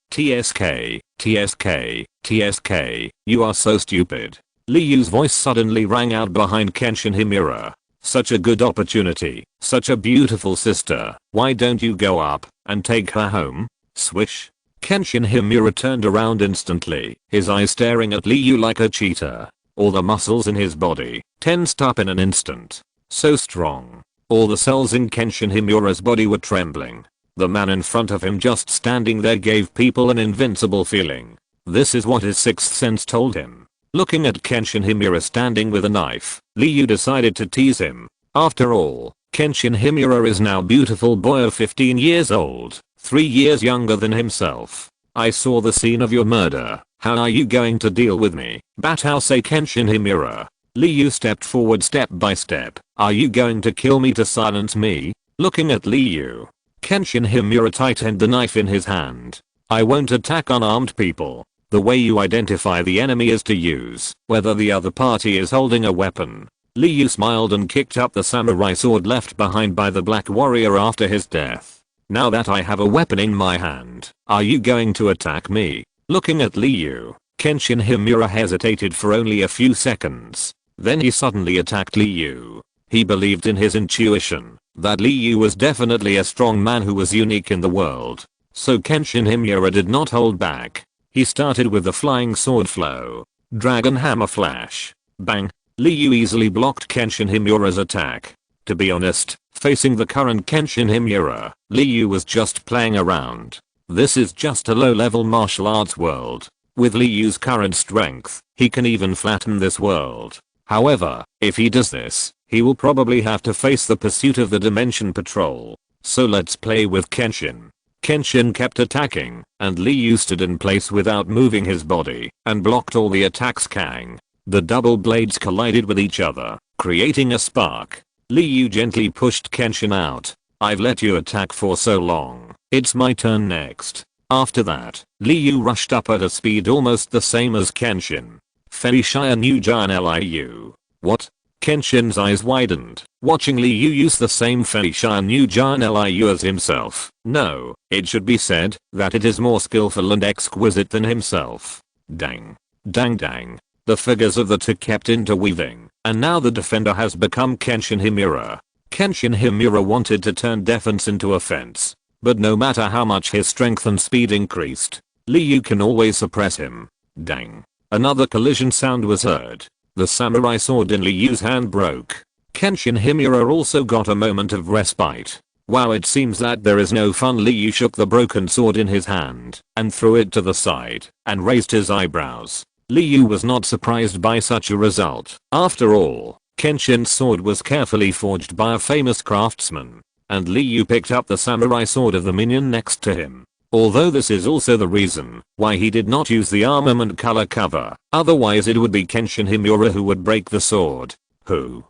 you are so stupid. Liu's voice suddenly rang out behind Kenshin Himura. Such a good opportunity, such a beautiful sister, why don't you go up and take her home? Swish. Kenshin Himura turned around instantly, his eyes staring at Liu like a cheetah. All the muscles in his body tensed up in an instant. So strong. All the cells in Kenshin Himura's body were trembling. The man in front of him just standing there gave people an invincible feeling. This is what his sixth sense told him. Looking at Kenshin Himura standing with a knife, Liu decided to tease him. After all, Kenshin Himura is now beautiful boy of 15 years old, 3 years younger than himself. I saw the scene of your murder. How are you going to deal with me? Batao say Kenshin Himura. Liu stepped forward step by step. Are you going to kill me to silence me? Looking at Liu, Kenshin Himura tightened the knife in his hand. I won't attack unarmed people. The way you identify the enemy is to use whether the other party is holding a weapon. Liu smiled and kicked up the samurai sword left behind by the black warrior after his death. Now that I have a weapon in my hand, are you going to attack me? Looking at Liu, Kenshin Himura hesitated for only a few seconds. Then he suddenly attacked Liu. He believed in his intuition that Liu was definitely a strong man who was unique in the world. So Kenshin Himura did not hold back. He started with the flying sword flow. Dragon hammer flash. Bang. Liu easily blocked Kenshin Himura's attack. To be honest, facing the current Kenshin Himura, Liu was just playing around. This is just a low-level martial arts world. With Liu's current strength, he can even flatten this world. However, if he does this, he will probably have to face the pursuit of the Dimension Patrol. So let's play with Kenshin. Kenshin kept attacking, and Liu stood in place without moving his body, and blocked all the attacks. Kang. The double blades collided with each other, creating a spark. Liu gently pushed Kenshin out. I've let you attack for so long. It's my turn next. After that, Liu rushed up at a speed almost the same as Kenshin. Fei Shia New Giant Liu. What? Kenshin's eyes widened, watching Liu use the same Fei Shia New Giant Liu as himself. No, it should be said that it is more skillful and exquisite than himself. Dang. Dang dang. The figures of the two kept interweaving, and now the defender has become Kenshin Himura. Kenshin Himura wanted to turn defense into offense, but no matter how much his strength and speed increased, Liu can always suppress him. Dang. Another collision sound was heard. The samurai sword in Liu's hand broke. Kenshin Himura also got a moment of respite. Wow, it seems that there is no fun. Liu shook the broken sword in his hand and threw it to the side and raised his eyebrows. Liu was not surprised by such a result. After all, Kenshin's sword was carefully forged by a famous craftsman, and Liu picked up the samurai sword of the minion next to him. Although this is also the reason why he did not use the armament color cover, otherwise it would be Kenshin Himura who would break the sword. Who?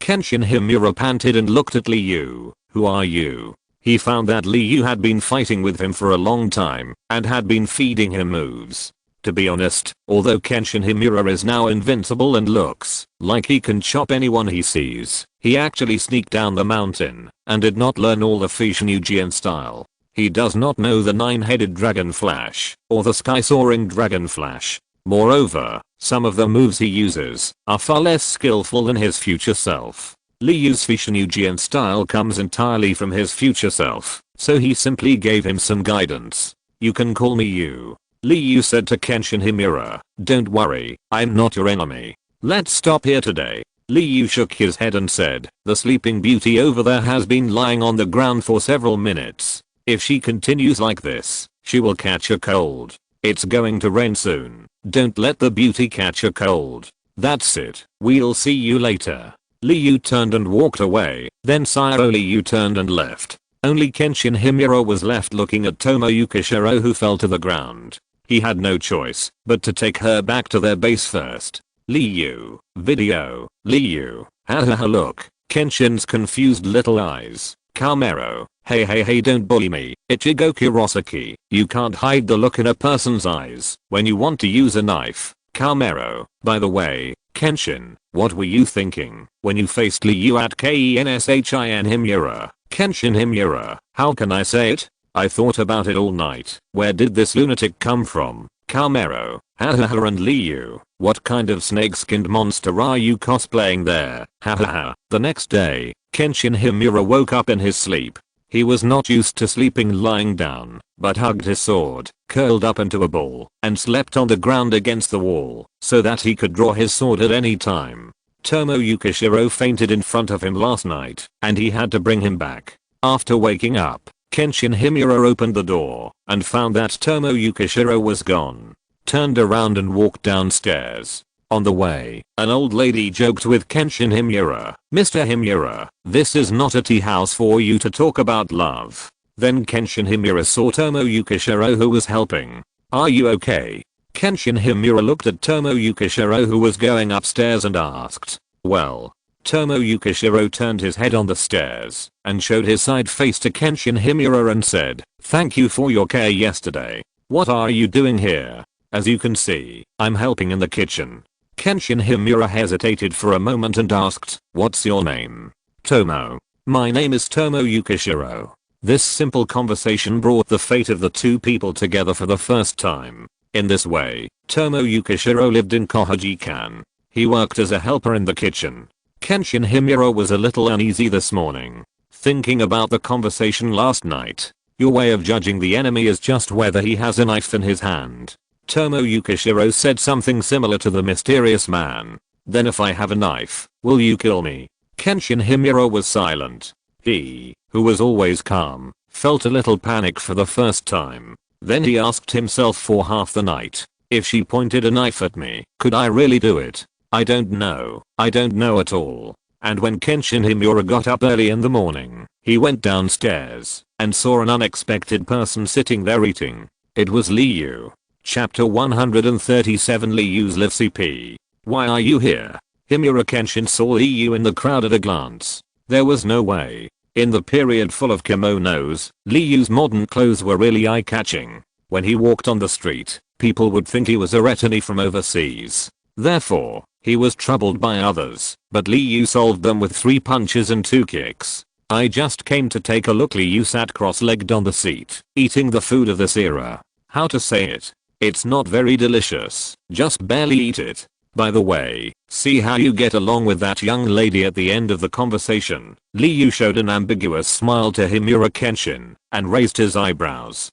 Kenshin Himura panted and looked at Liu. Who are you? He found that Liu had been fighting with him for a long time and had been feeding him moves. To be honest, although Kenshin Himura is now invincible and looks like he can chop anyone he sees, he actually sneaked down the mountain and did not learn all the Fusionujian style. He does not know the 9-headed dragon flash or the sky-soaring dragon flash. Moreover, some of the moves he uses are far less skillful than his future self. Liu's Fusionujian style comes entirely from his future self, so he simply gave him some guidance. You can call me you. Liu said to Kenshin Himura. Don't worry, I'm not your enemy. Let's stop here today. Liu shook his head and said, the sleeping beauty over there has been lying on the ground for several minutes. If she continues like this, she will catch a cold. It's going to rain soon. Don't let the beauty catch a cold. That's it. We'll see you later. Liu turned and walked away. Then Siro Liu turned and left. Only Kenshin Himura was left looking at Tomo Yukishiro, who fell to the ground. He had no choice but to take her back to their base first. Liu. Video. Liu. Hahaha look. Kenshin's confused little eyes. Kamero. Hey don't bully me, Ichigo Kurosaki. You can't hide the look in a person's eyes when you want to use a knife. Kamero. By the way, Kenshin, what were you thinking when you faced Liu at Kenshin Himura? Kenshin Himura. How can I say it? I thought about it all night. Where did this lunatic come from? Kamero. Hahaha and Liu. What kind of snake-skinned monster are you cosplaying there? Hahaha. The next day, Kenshin Himura woke up in his sleep. He was not used to sleeping lying down, but hugged his sword, curled up into a ball, and slept on the ground against the wall, so that he could draw his sword at any time. Tomo Yukishiro fainted in front of him last night, and he had to bring him back. After waking up, Kenshin Himura opened the door, and found that Tomo Yukishiro was gone. Turned around and walked downstairs. On the way, an old lady joked with Kenshin Himura. Mr. Himura, this is not a tea house for you to talk about love. Then Kenshin Himura saw Tomo Yukishiro, who was helping. Are you okay? Kenshin Himura looked at Tomo Yukishiro, who was going upstairs, and asked. Well. Tomo Yukishiro turned his head on the stairs and showed his side face to Kenshin Himura and said, thank you for your care yesterday. What are you doing here? As you can see, I'm helping in the kitchen. Kenshin Himura hesitated for a moment and asked, what's your name? Tomo. My name is Tomo Yukishiro. This simple conversation brought the fate of the two people together for the first time. In this way, Tomo Yukishiro lived in Kohajikan. He worked as a helper in the kitchen. Kenshin Himura was a little uneasy this morning, thinking about the conversation last night. Your way of judging the enemy is just whether he has a knife in his hand. Tomo Yukishiro said something similar to the mysterious man. Then if I have a knife, will you kill me? Kenshin Himura was silent. He, who was always calm, felt a little panic for the first time. Then he asked himself for half the night, if she pointed a knife at me, could I really do it? I don't know at all. And when Kenshin Himura got up early in the morning, he went downstairs and saw an unexpected person sitting there eating. It was Liu. Chapter 137 Liu's Live CP. Why are you here? Himura Kenshin saw Liu in the crowd at a glance. There was no way. In the period full of kimonos, Liu's modern clothes were really eye-catching. When he walked on the street, people would think he was a retinue from overseas. Therefore, he was troubled by others, but Liu solved them with 3 punches and 2 kicks. I just came to take a look. Liu sat cross-legged on the seat, eating the food of this era. How to say it? It's not very delicious, just barely eat it. By the way, see how you get along with that young lady at the end of the conversation. Liu showed an ambiguous smile to Himura Kenshin and raised his eyebrows.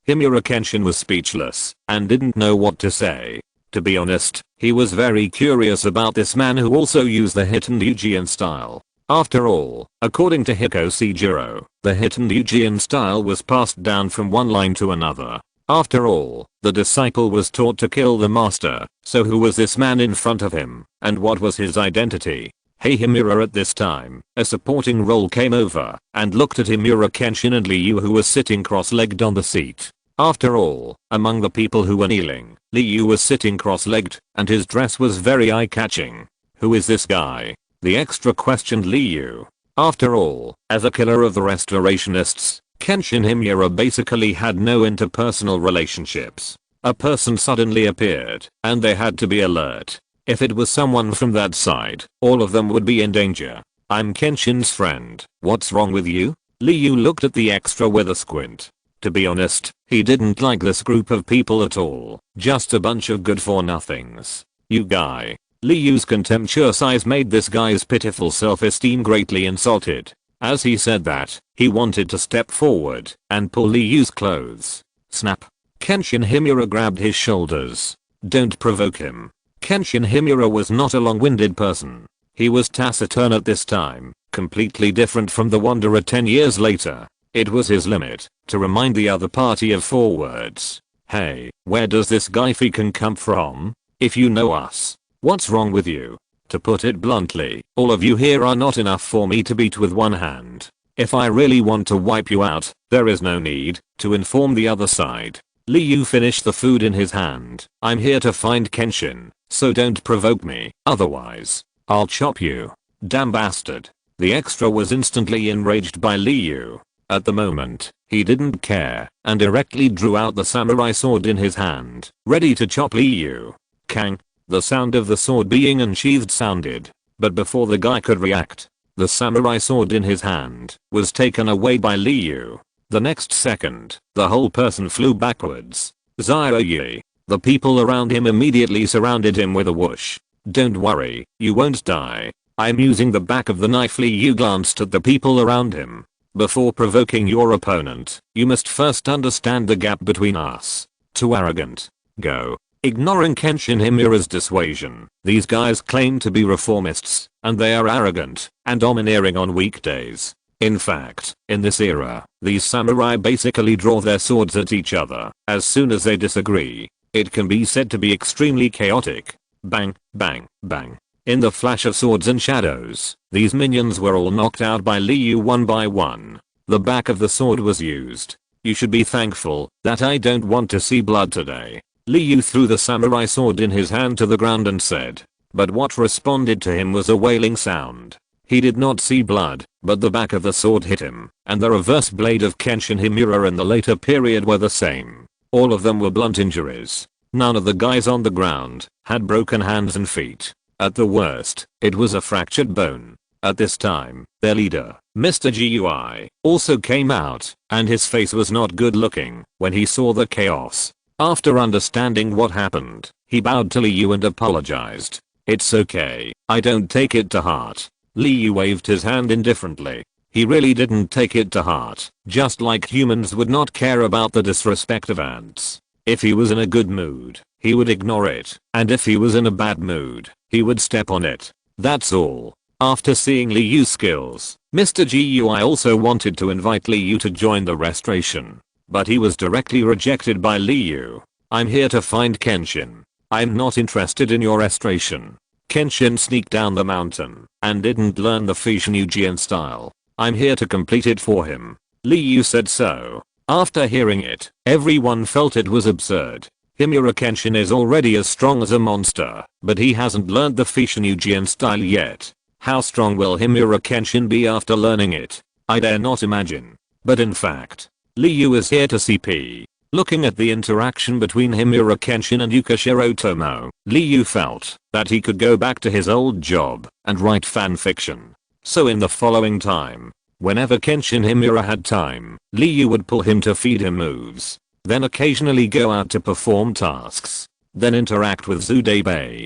Himura Kenshin was speechless and didn't know what to say. To be honest, he was very curious about this man who also used the hidden Ujian style. After all, according to Hikosejiro, the hidden Ujian style was passed down from one line to another. After all, the disciple was taught to kill the master, so who was this man in front of him, and what was his identity? Hey Himura. At this time, a supporting role came over and looked at Himura Kenshin and Liu, who was sitting cross-legged on the seat. After all, among the people who were kneeling, Liu was sitting cross-legged, and his dress was very eye-catching. Who is this guy? The extra questioned Liu. After all, as a killer of the restorationists, Kenshin Himura basically had no interpersonal relationships. A person suddenly appeared, and they had to be alert. If it was someone from that side, all of them would be in danger. I'm Kenshin's friend. What's wrong with you? Liu looked at the extra with a squint. To be honest, he didn't like this group of people at all. Just a bunch of good-for-nothings. You guy. Liu's contemptuous eyes made this guy's pitiful self-esteem greatly insulted. As he said that, he wanted to step forward and pull Liu's clothes. Snap. Kenshin Himura grabbed his shoulders. Don't provoke him. Kenshin Himura was not a long-winded person. He was taciturn at this time, completely different from the wanderer 10 years later. It was his limit to remind the other party of 4 words. Hey, where does this guy freaking come from? If you know us, what's wrong with you? To put it bluntly, all of you here are not enough for me to beat with one hand. If I really want to wipe you out, there is no need to inform the other side. Liu finished the food in his hand. I'm here to find Kenshin, so don't provoke me, otherwise, I'll chop you. Damn bastard. The extra was instantly enraged by Liu. At the moment, he didn't care and directly drew out the samurai sword in his hand, ready to chop Liu. Kang. The sound of the sword being unsheathed sounded, but before the guy could react, the samurai sword in his hand was taken away by Liu. The next second, the whole person flew backwards. Zai. The people around him immediately surrounded him with a whoosh. Don't worry, you won't die. I'm using the back of the knife. Liu glanced at the people around him. Before provoking your opponent, you must first understand the gap between us. Too arrogant. Go. Ignoring Kenshin Himura's dissuasion, these guys claim to be reformists, and they are arrogant and domineering on weekdays. In fact, in this era, these samurai basically draw their swords at each other as soon as they disagree. It can be said to be extremely chaotic. Bang, bang, bang. In the flash of swords and shadows, these minions were all knocked out by Liu one by one. The back of the sword was used. You should be thankful that I don't want to see blood today. Liu threw the samurai sword in his hand to the ground and said. But what responded to him was a wailing sound. He did not see blood, but the back of the sword hit him, and the reverse blade of Kenshin Himura in the later period were the same. All of them were blunt injuries. None of the guys on the ground had broken hands and feet. At the worst, it was a fractured bone. At this time, their leader, Mr. GUI, also came out, and his face was not good looking when he saw the chaos. After understanding what happened, he bowed to Liu and apologized. It's okay, I don't take it to heart. Liu waved his hand indifferently. He really didn't take it to heart, just like humans would not care about the disrespect of ants. If he was in a good mood, he would ignore it, and if he was in a bad mood, he would step on it. That's all. After seeing Liu's skills, Mr. GUI also wanted to invite Liu to join the restoration, but he was directly rejected by Liu. I'm here to find Kenshin. I'm not interested in your restoration. Kenshin sneaked down the mountain and didn't learn the Fujian style. I'm here to complete it for him. Liu said so. After hearing it, everyone felt it was absurd. Himura Kenshin is already as strong as a monster, but he hasn't learned the Fishinujian style yet. How strong will Himura Kenshin be after learning it? I dare not imagine. But in fact, Liu is here to CP. Looking at the interaction between Himura Kenshin and Yuka Shirotomo, Liu felt that he could go back to his old job and write fanfiction. So in the following time, whenever Kenshin Himura had time, Liu would pull him to feed him moves. Then occasionally go out to perform tasks. Then interact with Zudebe.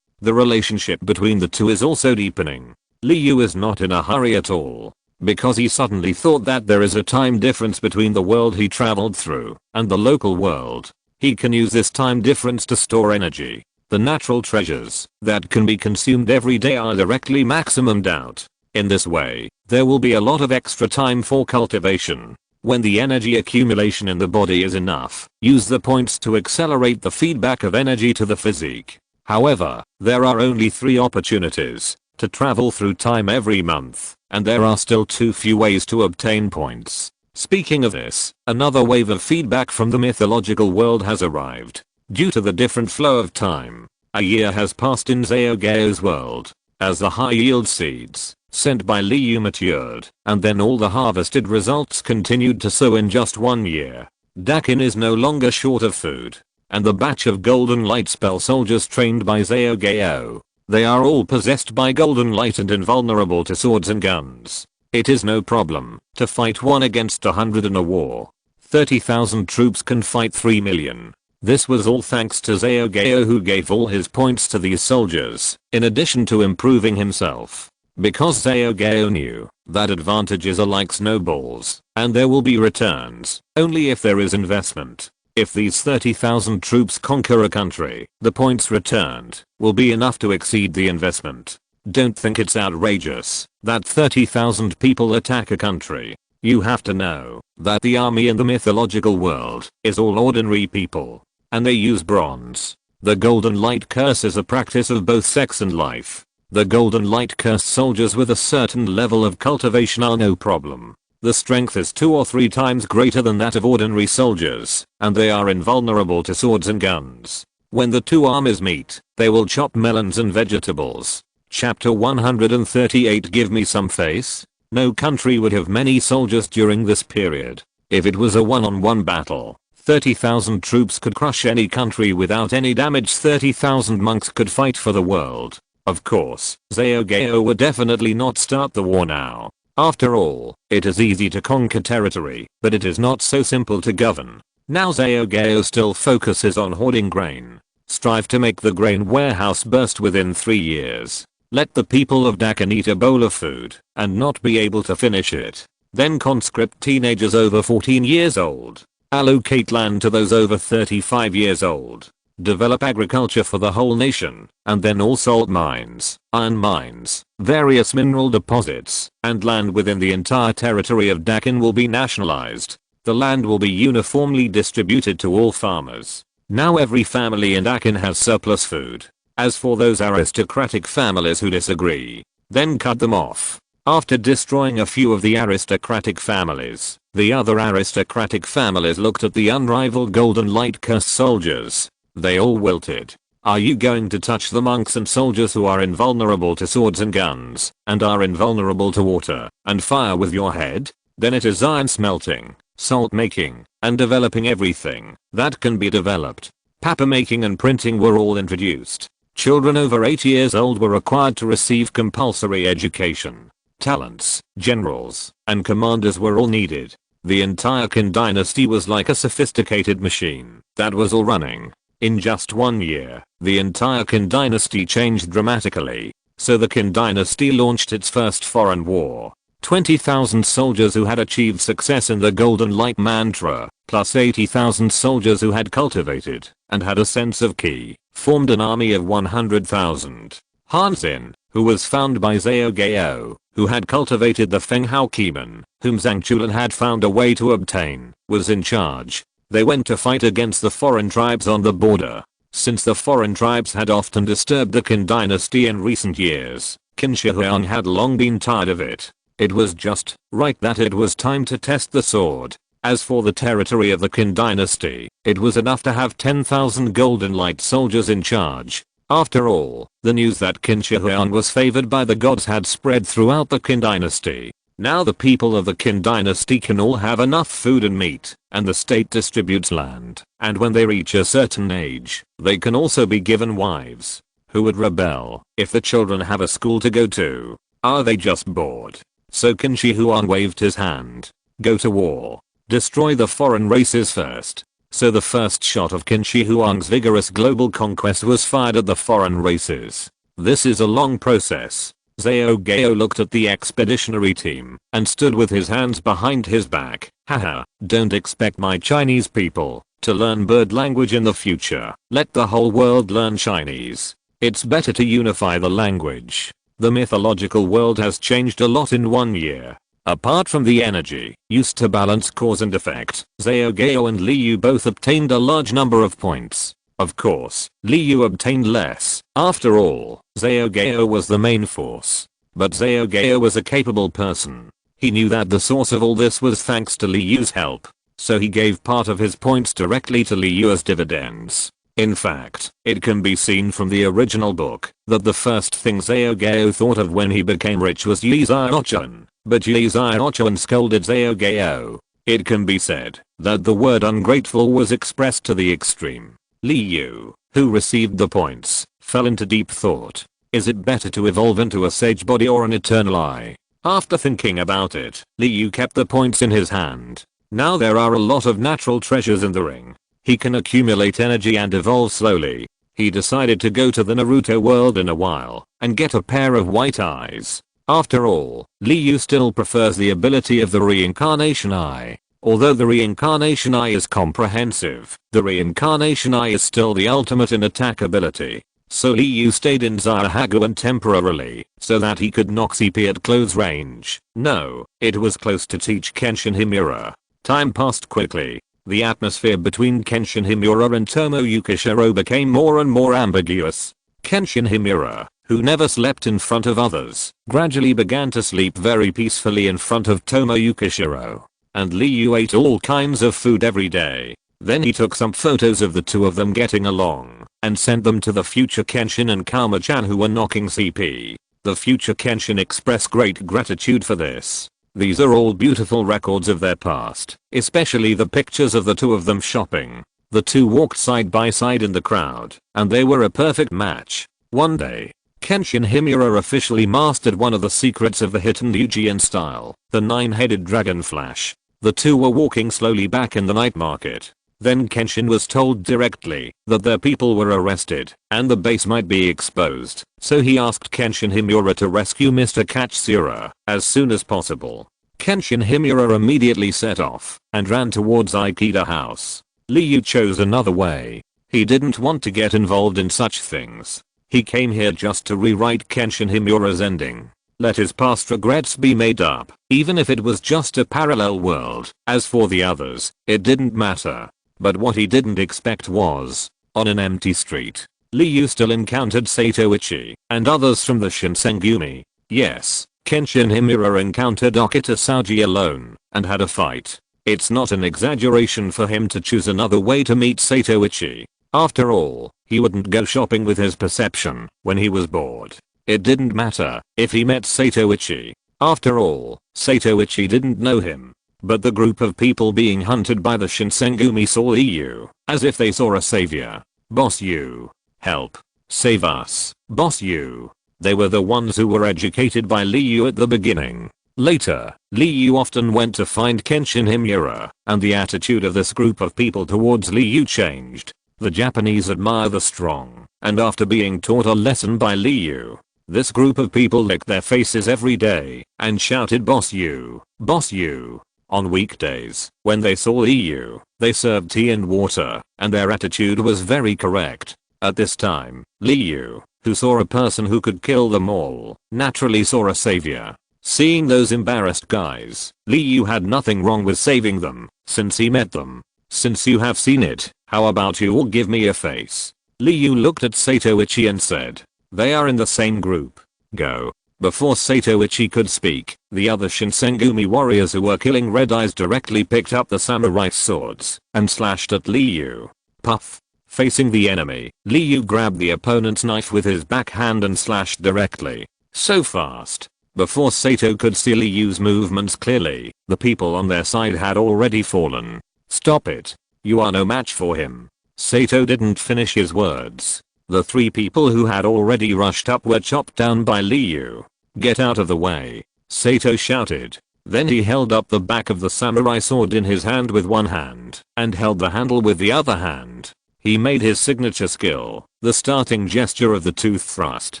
The relationship between the two is also deepening. Liu is not in a hurry at all, because he suddenly thought that there is a time difference between the world he traveled through and the local world. He can use this time difference to store energy. The natural treasures that can be consumed every day are directly maximumed out. In this way, there will be a lot of extra time for cultivation. When the energy accumulation in the body is enough, use the points to accelerate the feedback of energy to the physique. However, there are only 3 opportunities to travel through time every month, and there are still too few ways to obtain points. Speaking of this, another wave of feedback from the mythological world has arrived. Due to the different flow of time, a year has passed in Zaogeo's world. As the high yield seeds sent by Liu matured, and then all the harvested results continued to sow in just 1 year. Dakin is no longer short of food, and the batch of golden light spell soldiers trained by Zaogeo, they are all possessed by golden light and invulnerable to swords and guns. It is no problem to fight 1 against 100 in a war. 30,000 troops can fight 3 million. This was all thanks to Zaogeo, who gave all his points to these soldiers, in addition to improving himself. Because Zaogeo knew that advantages are like snowballs, and there will be returns only if there is investment. If these 30,000 troops conquer a country, the points returned will be enough to exceed the investment. Don't think it's outrageous that 30,000 people attack a country. You have to know that the army in the mythological world is all ordinary people, and they use bronze. The golden light curse is a practice of both sex and life. The golden light curse soldiers with a certain level of cultivation are no problem. The strength is 2 or 3 times greater than that of ordinary soldiers, and they are invulnerable to swords and guns. When the 2 armies meet, they will chop melons and vegetables. Chapter 138. Give me some face. No country would have many soldiers during this period. If it was a one-on-one battle, 30,000 troops could crush any country without any damage. 30,000 monks could fight for the world. Of course, Zaogeo would definitely not start the war now. After all, it is easy to conquer territory, but it is not so simple to govern. Now Zaogeo still focuses on hoarding grain. Strive to make the grain warehouse burst within 3 years. Let the people of Dakin eat a bowl of food and not be able to finish it. Then conscript teenagers over 14 years old. Allocate land to those over 35 years old. Develop agriculture for the whole nation, and then all salt mines, iron mines, various mineral deposits, and land within the entire territory of Dakin will be nationalized. The land will be uniformly distributed to all farmers. Now every family in Dakin has surplus food. As for those aristocratic families who disagree, then cut them off. After destroying a few of the aristocratic families, the other aristocratic families looked at the unrivaled golden light curse soldiers. They all wilted. Are you going to touch the monks and soldiers who are invulnerable to swords and guns, and are invulnerable to water and fire with your head? Then it is iron smelting, salt making, and developing everything that can be developed. Paper making and printing were all introduced. Children over 8 years old were required to receive compulsory education. Talents, generals, and commanders were all needed. The entire Qin dynasty was like a sophisticated machine that was all running. In just 1 year, the entire Qin dynasty changed dramatically, so the Qin dynasty launched its first foreign war. 20,000 soldiers who had achieved success in the Golden Light mantra, plus 80,000 soldiers who had cultivated and had a sense of ki, formed an army of 100,000. Hanzin, who was found by Zaogeo, who had cultivated the Feng Hao Kimen, whom Zhang Chulan had found a way to obtain, was in charge. They went to fight against the foreign tribes on the border. Since the foreign tribes had often disturbed the Qin dynasty in recent years, Qin Shi Huang had long been tired of it. It was just right that it was time to test the sword. As for the territory of the Qin dynasty, it was enough to have 10,000 golden light soldiers in charge. After all, the news that Qin Shi Huang was favored by the gods had spread throughout the Qin dynasty. Now the people of the Qin dynasty can all have enough food and meat, and the state distributes land, and when they reach a certain age, they can also be given wives. Who would rebel if the children have a school to go to? Are they just bored? So Qin Shi Huang waved his hand. Go to war. Destroy the foreign races first. So the first shot of Qin Shi Huang's vigorous global conquest was fired at the foreign races. This is a long process. Zhao Gao looked at the expeditionary team and stood with his hands behind his back. Haha, don't expect my Chinese people to learn bird language in the future. Let the whole world learn Chinese. It's better to unify the language. The mythological world has changed a lot in 1 year. Apart from the energy used to balance cause and effect, Zhao Gao and Li Yu both obtained a large number of points. Of course, Li Yu obtained less. After all, Zhao Gao was the main force. But Zhao Gao was a capable person. He knew that the source of all this was thanks to Li Yu's help. So he gave part of his points directly to Li Yu as dividends. In fact, it can be seen from the original book that the first thing Zhao Gao thought of when he became rich was Yi Zhaochuan. But Yi Zhaochuan scolded Zhao Gao. It can be said that the word ungrateful was expressed to the extreme. Li Yu, who received the points, fell into deep thought. Is it better to evolve into a sage body or an eternal eye? After thinking about it, Li Yu kept the points in his hand. Now there are a lot of natural treasures in the ring. He can accumulate energy and evolve slowly. He decided to go to the Naruto world in a while and get a pair of white eyes. After all, Li Yu still prefers the ability of the reincarnation eye. Although the reincarnation eye is comprehensive, the reincarnation eye is still the ultimate in attack ability. So Li Yu stayed in Zahaguan temporarily so that he could knock CP at close range. No, it was close to teach Kenshin Himura. Time passed quickly. The atmosphere between Kenshin Himura and Tomo Yukishiro became more and more ambiguous. Kenshin Himura, who never slept in front of others, gradually began to sleep very peacefully in front of Tomo Yukishiro. And Li Yu ate all kinds of food every day. Then he took some photos of the two of them getting along and sent them to the future Kenshin and Kama-chan, who were knocking CP. The future Kenshin expressed great gratitude for this. These are all beautiful records of their past, especially the pictures of the two of them shopping. The two walked side by side in the crowd, and they were a perfect match. One day, Kenshin Himura officially mastered one of the secrets of the hidden Ujian style, the nine-headed dragon flash. The two were walking slowly back in the night market. Then Kenshin was told directly that their people were arrested and the base might be exposed, so he asked Kenshin Himura to rescue Mr. Katsura as soon as possible. Kenshin Himura immediately set off and ran towards Ikeda House. Li Yu chose another way. He didn't want to get involved in such things. He came here just to rewrite Kenshin Himura's ending. Let his past regrets be made up, even if it was just a parallel world. As for the others, it didn't matter. But what he didn't expect was, on an empty street, Li Yu still encountered Sato Ichi and others from the Shinsengumi. Yes, Kenshin Himura encountered Okita Saji alone and had a fight. It's not an exaggeration for him to choose another way to meet Sato Ichi. After all, he wouldn't go shopping with his perception when he was bored. It didn't matter if he met Sato Ichi. After all, Sato Ichi didn't know him. But the group of people being hunted by the Shinsengumi saw Li Yu as if they saw a savior. Boss Yu. Help. Save us. Boss Yu. They were the ones who were educated by Li Yu at the beginning. Later, Li Yu often went to find Kenshin Himura, and the attitude of this group of people towards Li Yu changed. The Japanese admire the strong, and after being taught a lesson by Li Yu, this group of people licked their faces every day and shouted Boss Yu, Boss Yu. On weekdays, when they saw Li Yu, they served tea and water, and their attitude was very correct. At this time, Li Yu, who saw a person who could kill them all, naturally saw a savior. Seeing those embarrassed guys, Li Yu had nothing wrong with saving them, since he met them. Since you have seen it, how about you all give me a face? Li Yu looked at Sato Ichi and said, they are in the same group. Go. Before Sato Ichi could speak, the other Shinsengumi warriors who were killing Red Eyes directly picked up the samurai swords and slashed at Liu. Puff. Facing the enemy, Liu grabbed the opponent's knife with his backhand and slashed directly. So fast. Before Sato could see Liu's movements clearly, the people on their side had already fallen. Stop it. You are no match for him. Sato didn't finish his words. The 3 people who had already rushed up were chopped down by Liu. Get out of the way. Sato shouted. Then he held up the back of the samurai sword in his hand with one hand and held the handle with the other hand. He made his signature skill, the starting gesture of the tooth thrust.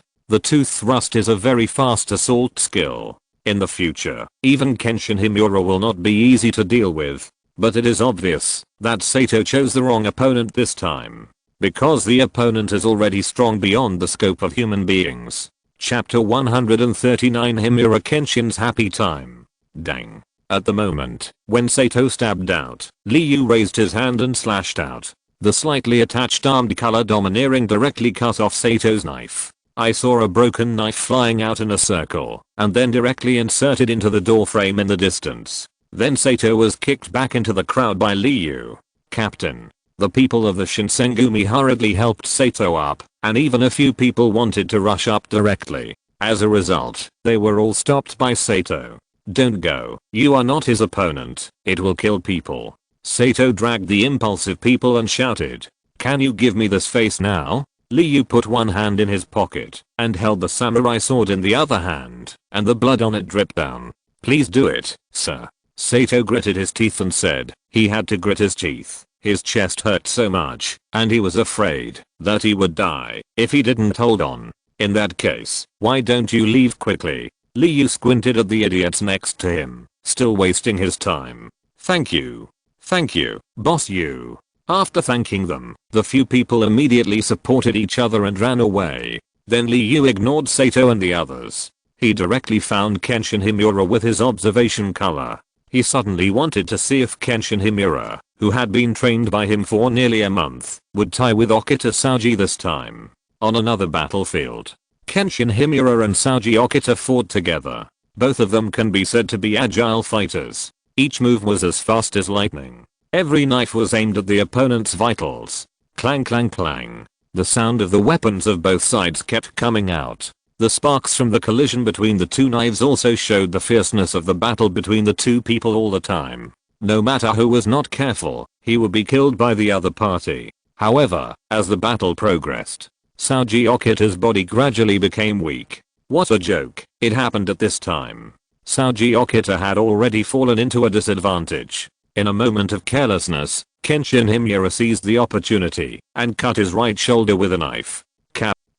The tooth thrust is a very fast assault skill. In the future, even Kenshin Himura will not be easy to deal with. But it is obvious that Sato chose the wrong opponent this time. Because the opponent is already strong beyond the scope of human beings. Chapter 139 Himura Kenshin's Happy Time. Dang. At the moment, when Sato stabbed out, Liu raised his hand and slashed out. The slightly attached armed color domineering directly cut off Sato's knife. I saw a broken knife flying out in a circle, and then directly inserted into the doorframe in the distance. Then Sato was kicked back into the crowd by Liu. Captain. The people of the Shinsengumi hurriedly helped Sato up, and even a few people wanted to rush up directly. As a result, they were all stopped by Sato. Don't go. You are not his opponent. It will kill people. Sato dragged the impulsive people and shouted. Can you give me this face now? Liu put one hand in his pocket and held the samurai sword in the other hand, and the blood on it dripped down. Please do it, sir. Sato gritted his teeth and said he had to grit his teeth. His chest hurt so much, and he was afraid that he would die if he didn't hold on. In that case, why don't you leave quickly? Liu squinted at the idiots next to him, still wasting his time. Thank you. Thank you, boss you. After thanking them, the few people immediately supported each other and ran away. Then Liu ignored Sato and the others. He directly found Kenshin Himura with his observation color. He suddenly wanted to see if Kenshin Himura, who had been trained by him for nearly a month, would tie with Okita Saji this time. On another battlefield, Kenshin Himura and Saji Okita fought together. Both of them can be said to be agile fighters. Each move was as fast as lightning. Every knife was aimed at the opponent's vitals. Clang clang clang. The sound of the weapons of both sides kept coming out. The sparks from the collision between the two knives also showed the fierceness of the battle between the two people all the time. No matter who was not careful, he would be killed by the other party. However, as the battle progressed, Saji Okita's body gradually became weak. What a joke. It happened at this time. Saji Okita had already fallen into a disadvantage. In a moment of carelessness, Kenshin Himura seized the opportunity and cut his right shoulder with a knife.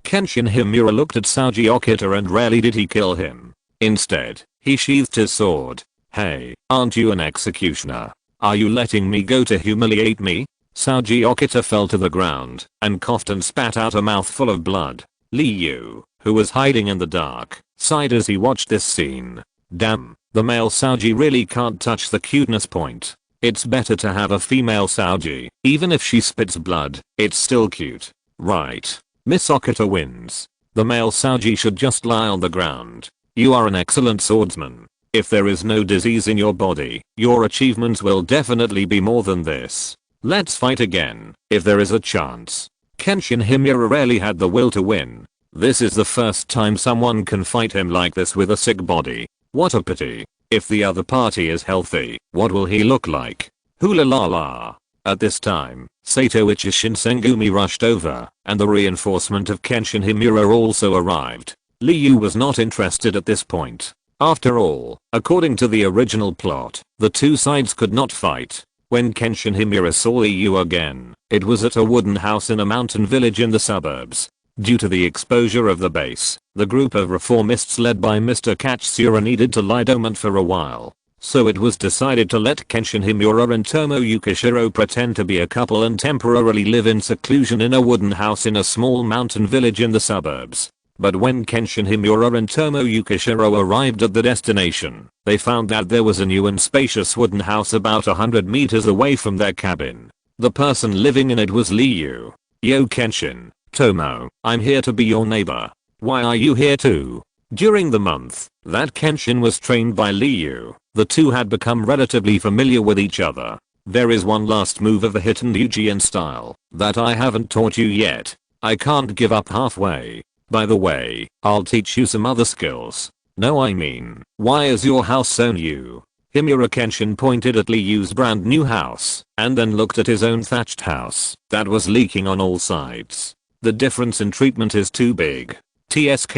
Kenshin Himura looked at Saji Okita and rarely did he kill him. Instead, he sheathed his sword. Hey, aren't you an executioner? Are you letting me go to humiliate me? Saji Okita fell to the ground and coughed and spat out a mouthful of blood. Liu, who was hiding in the dark, sighed as he watched this scene. Damn, the male Saji really can't touch the cuteness point. It's better to have a female Saji. Even if she spits blood, it's still cute. Right. Miss Okita wins. The male Saji should just lie on the ground. You are an excellent swordsman. If there is no disease in your body, your achievements will definitely be more than this. Let's fight again, if there is a chance. Kenshin Himura rarely had the will to win. This is the first time someone can fight him like this with a sick body. What a pity. If the other party is healthy, what will he look like? Hula la la. At this time, Sato Ichi Shinsengumi rushed over, and the reinforcement of Kenshin Himura also arrived. Liu was not interested at this point. After all, according to the original plot, the two sides could not fight. When Kenshin Himura saw Liu again, it was at a wooden house in a mountain village in the suburbs. Due to the exposure of the base, the group of reformists led by Mr. Katsura needed to lie dormant for a while. So it was decided to let Kenshin Himura and Tomo Yukishiro pretend to be a couple and temporarily live in seclusion in a wooden house in a small mountain village in the suburbs. But when Kenshin Himura and Tomo Yukishiro arrived at the destination, they found that there was a new and spacious wooden house about 100 meters away from their cabin. The person living in it was Liu. Yo Kenshin, Tomo, I'm here to be your neighbor. Why are you here too? During the month that Kenshin was trained by Liu, the two had become relatively familiar with each other. There is one last move of the hidden Uchiha style that I haven't taught you yet. I can't give up halfway. By the way, I'll teach you some other skills. No, I mean, why is your house so new? Himura Kenshin pointed at Liu's brand new house and then looked at his own thatched house that was leaking on all sides. The difference in treatment is too big. TSK,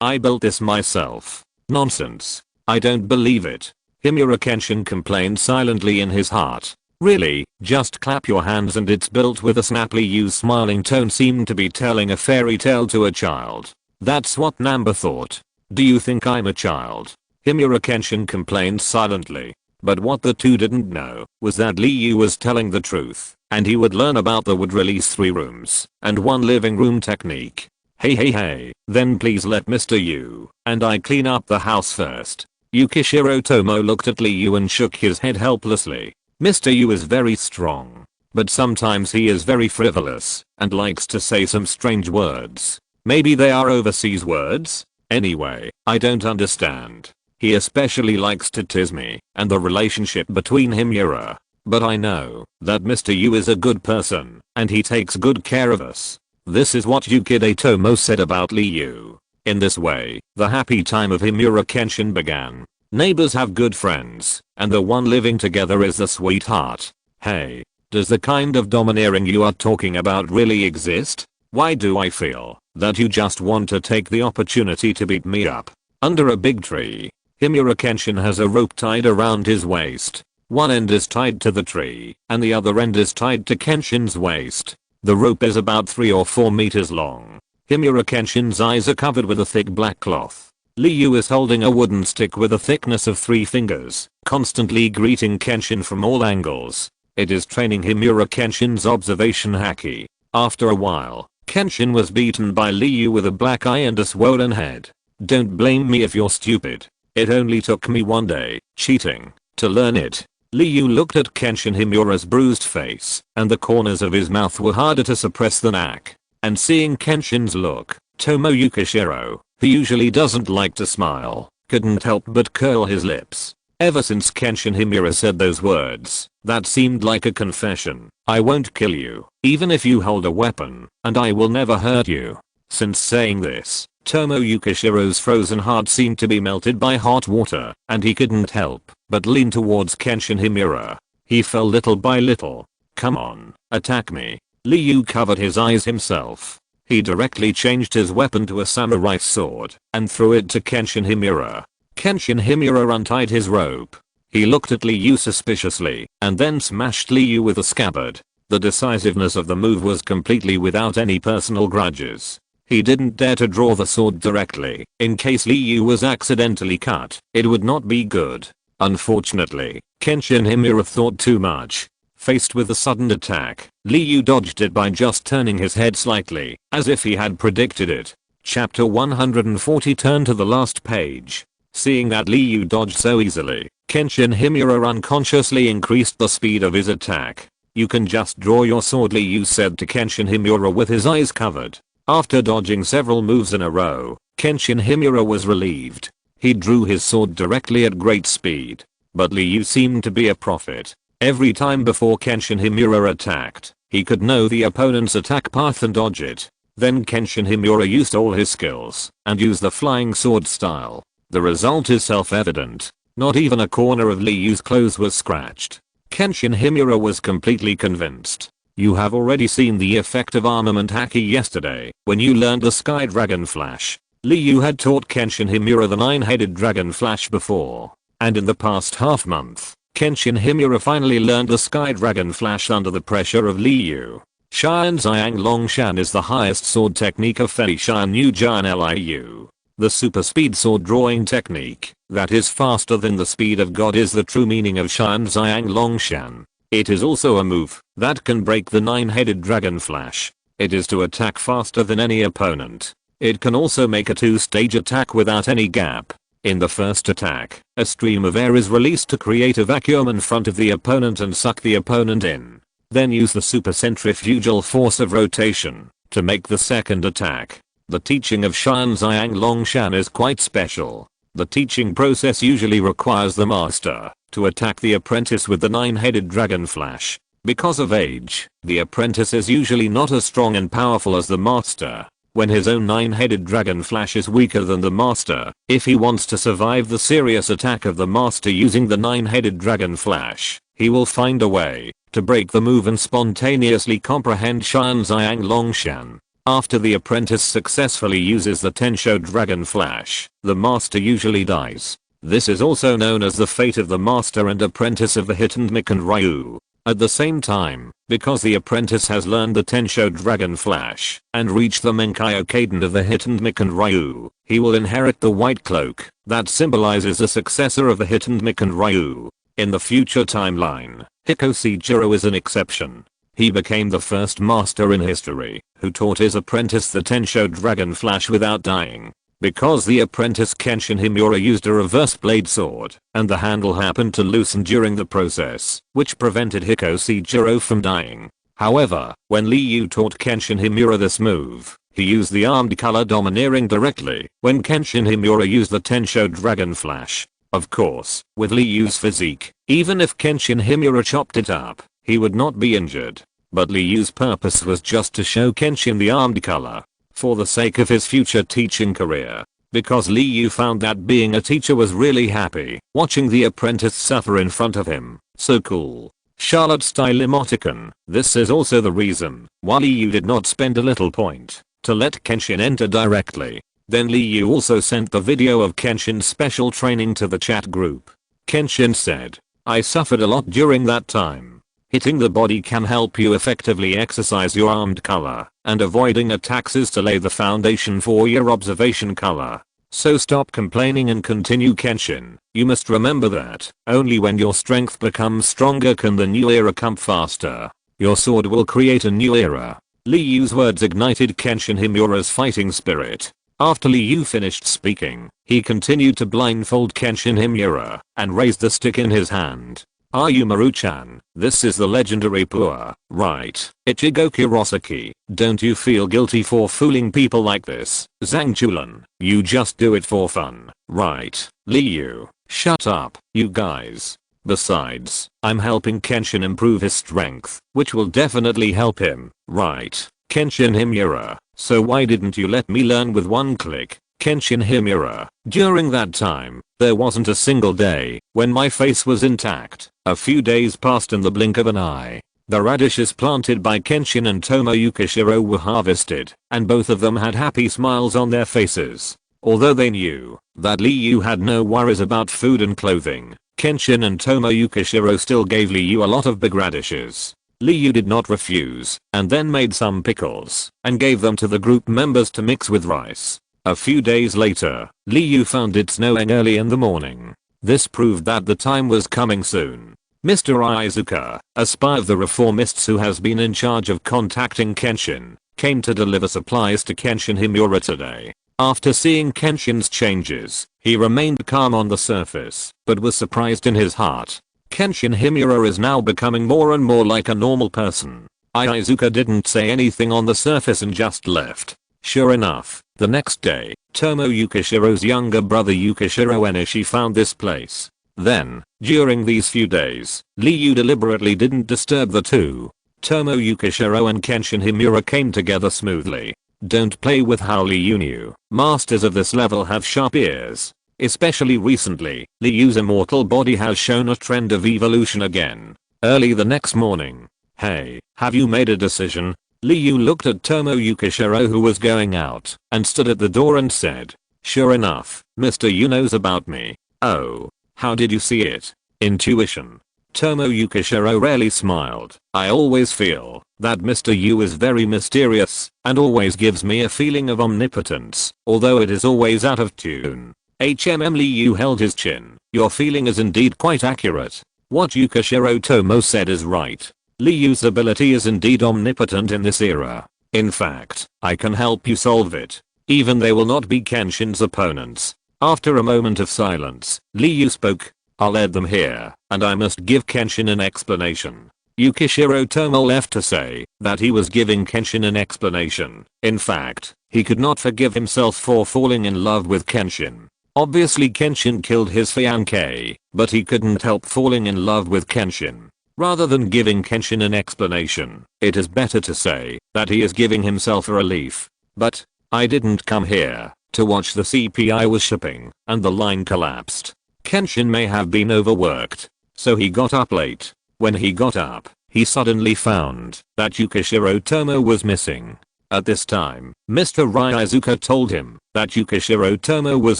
I built this myself. Nonsense. I don't believe it. Himura Kenshin complained silently in his heart. Really, just clap your hands and it's built with a snap. Liu's smiling tone seemed to be telling a fairy tale to a child. That's what Namba thought. Do you think I'm a child? Himura Kenshin complained silently. But what the two didn't know was that Liu was telling the truth, and he would learn about the would release 3 rooms and 1 living room technique. Hey, then please let Mr. Yu and I clean up the house first. Yukishiro Tomo looked at Liu and shook his head helplessly. Mr. Yu is very strong, but sometimes he is very frivolous and likes to say some strange words. Maybe they are overseas words? Anyway, I don't understand. He especially likes to tease me and the relationship between Himura. But I know that Mr. Yu is a good person and he takes good care of us. This is what Yukide Tomo said about Liu. In this way, the happy time of Himura Kenshin began. Neighbors have good friends, and the one living together is the sweetheart. Hey, does the kind of domineering you are talking about really exist? Why do I feel that you just want to take the opportunity to beat me up? Under a big tree, Himura Kenshin has a rope tied around his waist. One end is tied to the tree, and the other end is tied to Kenshin's waist. The rope is about 3 or 4 meters long. Himura Kenshin's eyes are covered with a thick black cloth. Liu is holding a wooden stick with a thickness of 3 fingers, constantly greeting Kenshin from all angles. It is training Himura Kenshin's observation haki. After a while, Kenshin was beaten by Liu with a black eye and a swollen head. Don't blame me if you're stupid. It only took me 1 day, cheating, to learn it. Liu looked at Kenshin Himura's bruised face, and the corners of his mouth were harder to suppress than ack. And seeing Kenshin's look, Tomo Yukishiro, who usually doesn't like to smile, couldn't help but curl his lips. Ever since Kenshin Himura said those words, that seemed like a confession. I won't kill you, even if you hold a weapon, and I will never hurt you. Since saying this, Tomo Yukishiro's frozen heart seemed to be melted by hot water, and he couldn't help but lean towards Kenshin Himura. He fell little by little. Come on, attack me. Liu covered his eyes himself. He directly changed his weapon to a samurai sword and threw it to Kenshin Himura. Kenshin Himura untied his rope. He looked at Liu suspiciously and then smashed Liu with a scabbard. The decisiveness of the move was completely without any personal grudges. He didn't dare to draw the sword directly. In case Liu was accidentally cut, it would not be good. Unfortunately, Kenshin Himura thought too much. Faced with a sudden attack, Liu dodged it by just turning his head slightly, as if he had predicted it. Chapter 140. Turn to the last page. Seeing that Liu dodged so easily, Kenshin Himura unconsciously increased the speed of his attack. You can just draw your sword, Liu said to Kenshin Himura with his eyes covered. After dodging several moves in a row, Kenshin Himura was relieved. He drew his sword directly at great speed. But Liu seemed to be a prophet. Every time before Kenshin Himura attacked, he could know the opponent's attack path and dodge it. Then Kenshin Himura used all his skills and used the flying sword style. The result is self-evident. Not even a corner of Liu's clothes was scratched. Kenshin Himura was completely convinced. You have already seen the effect of armament haki yesterday when you learned the Sky Dragon Flash. Liu had taught Kenshin Himura the 9-headed Dragon Flash before. And in the past half month, Kenshin Himura finally learned the Sky Dragon Flash under the pressure of Liu. Shian Xiang Longshan is the highest sword technique of Fei Shian Yu Jian Liu. The super speed sword drawing technique that is faster than the speed of God is the true meaning of Shian Xiang Longshan. It is also a move that can break the 9-headed Dragon Flash. It is to attack faster than any opponent. It can also make a 2-stage attack without any gap. In the first attack, a stream of air is released to create a vacuum in front of the opponent and suck the opponent in. Then use the super centrifugal force of rotation to make the second attack. The teaching of Shanxiang Longshan is quite special. The teaching process usually requires the master to attack the apprentice with the nine-headed dragon flash. Because of age, the apprentice is usually not as strong and powerful as the master. When his own nine-headed dragon flash is weaker than the master, if he wants to survive the serious attack of the master using the nine-headed dragon flash, he will find a way to break the move and spontaneously comprehend Shanxiang Longshan. After the apprentice successfully uses the Tensho Dragon Flash, the master usually dies. This is also known as the fate of the master and apprentice of the Hitmonlee Ryu. At the same time, because the apprentice has learned the Tensho Dragon Flash and reached the Menkyo Kaden of the Hitmonlee Ryu, he will inherit the white cloak that symbolizes the successor of the Hitmonlee Ryu. In the future timeline, Hikosejiro is an exception. He became the first master in history who taught his apprentice the Tensho Dragon Flash without dying. Because the apprentice Kenshin Himura used a reverse blade sword, and the handle happened to loosen during the process, which prevented Hikosejiro from dying. However, when Liu taught Kenshin Himura this move, he used the armed color domineering directly when Kenshin Himura used the Tensho Dragon Flash. Of course, with Liu's physique, even if Kenshin Himura chopped it up, he would not be injured. But Liu's purpose was just to show Kenshin the armed color, for the sake of his future teaching career. Because Liu found that being a teacher was really happy, watching the apprentice suffer in front of him. So cool. Charlotte style emoticon. This is also the reason why Liu did not spend a little point to let Kenshin enter directly. Then Liu also sent the video of Kenshin's special training to the chat group. Kenshin said, "I suffered a lot during that time. Hitting the body can help you effectively exercise your armed color, and avoiding attacks is to lay the foundation for your observation color. So stop complaining and continue, Kenshin. You must remember that only when your strength becomes stronger can the new era come faster. Your sword will create a new era." Liu's words ignited Kenshin Himura's fighting spirit. After Liu finished speaking, he continued to blindfold Kenshin Himura and raised the stick in his hand. "Are you Maruchan? This is the legendary Pua, right? Ichigo Kurosaki. Don't you feel guilty for fooling people like this? Zhangchulan, you just do it for fun, right?" Liu, shut up, you guys. Besides, I'm helping Kenshin improve his strength, which will definitely help him, right? Kenshin Himura, so why didn't you let me learn with one click? Kenshin Himura, during that time, there wasn't a single day when my face was intact. A few days passed in the blink of an eye. The radishes planted by Kenshin and Tomo Yukishiro were harvested, and both of them had happy smiles on their faces. Although they knew that Liu had no worries about food and clothing, Kenshin and Tomo Yukishiro still gave Liu a lot of big radishes. Liu did not refuse, and then made some pickles, and gave them to the group members to mix with rice. A few days later, Liu found it snowing early in the morning. This proved that the time was coming soon. Mr. Iizuka, a spy of the reformists who has been in charge of contacting Kenshin, came to deliver supplies to Kenshin Himura today. After seeing Kenshin's changes, he remained calm on the surface, but was surprised in his heart. Kenshin Himura is now becoming more and more like a normal person. Iizuka didn't say anything on the surface and just left. Sure enough, the next day, Tomo Yukishiro's younger brother Yukishiro Enishi found this place. Then, during these few days, Liu deliberately didn't disturb the two. Tomo Yukishiro and Kenshin Himura came together smoothly. Don't play with how Liu knew. Masters of this level have sharp ears. Especially recently, Liu's immortal body has shown a trend of evolution again. Early the next morning. "Hey, have you made a decision?" Liu looked at Tomo Yukishiro, who was going out, and stood at the door and said, "Sure enough, Mr. Yu knows about me." "Oh, how did you see it?" "Intuition." Tomo Yukishiro rarely smiled. "I always feel that Mr. Yu is very mysterious and always gives me a feeling of omnipotence, although it is always out of tune." Liu held his chin. "Your feeling is indeed quite accurate. What Yukishiro Tomo said is right. Liu's ability is indeed omnipotent in this era. In fact, I can help you solve it. Even they will not be Kenshin's opponents." After a moment of silence, Liu spoke. "I'll lead them here, and I must give Kenshin an explanation." Yukishiro Tomo left to say that he was giving Kenshin an explanation. In fact, He could not forgive himself for falling in love with Kenshin. Obviously Kenshin killed his fiancée, but he couldn't help falling in love with Kenshin. Rather than giving Kenshin an explanation, it is better to say that he is giving himself a relief. But I didn't come here to watch the CP I was shipping, and the line collapsed. Kenshin may have been overworked, so he got up late. When he got up, he suddenly found that Yukishiro Tomo was missing. At this time, Mr. Raizuka told him that Yukishiro Tomo was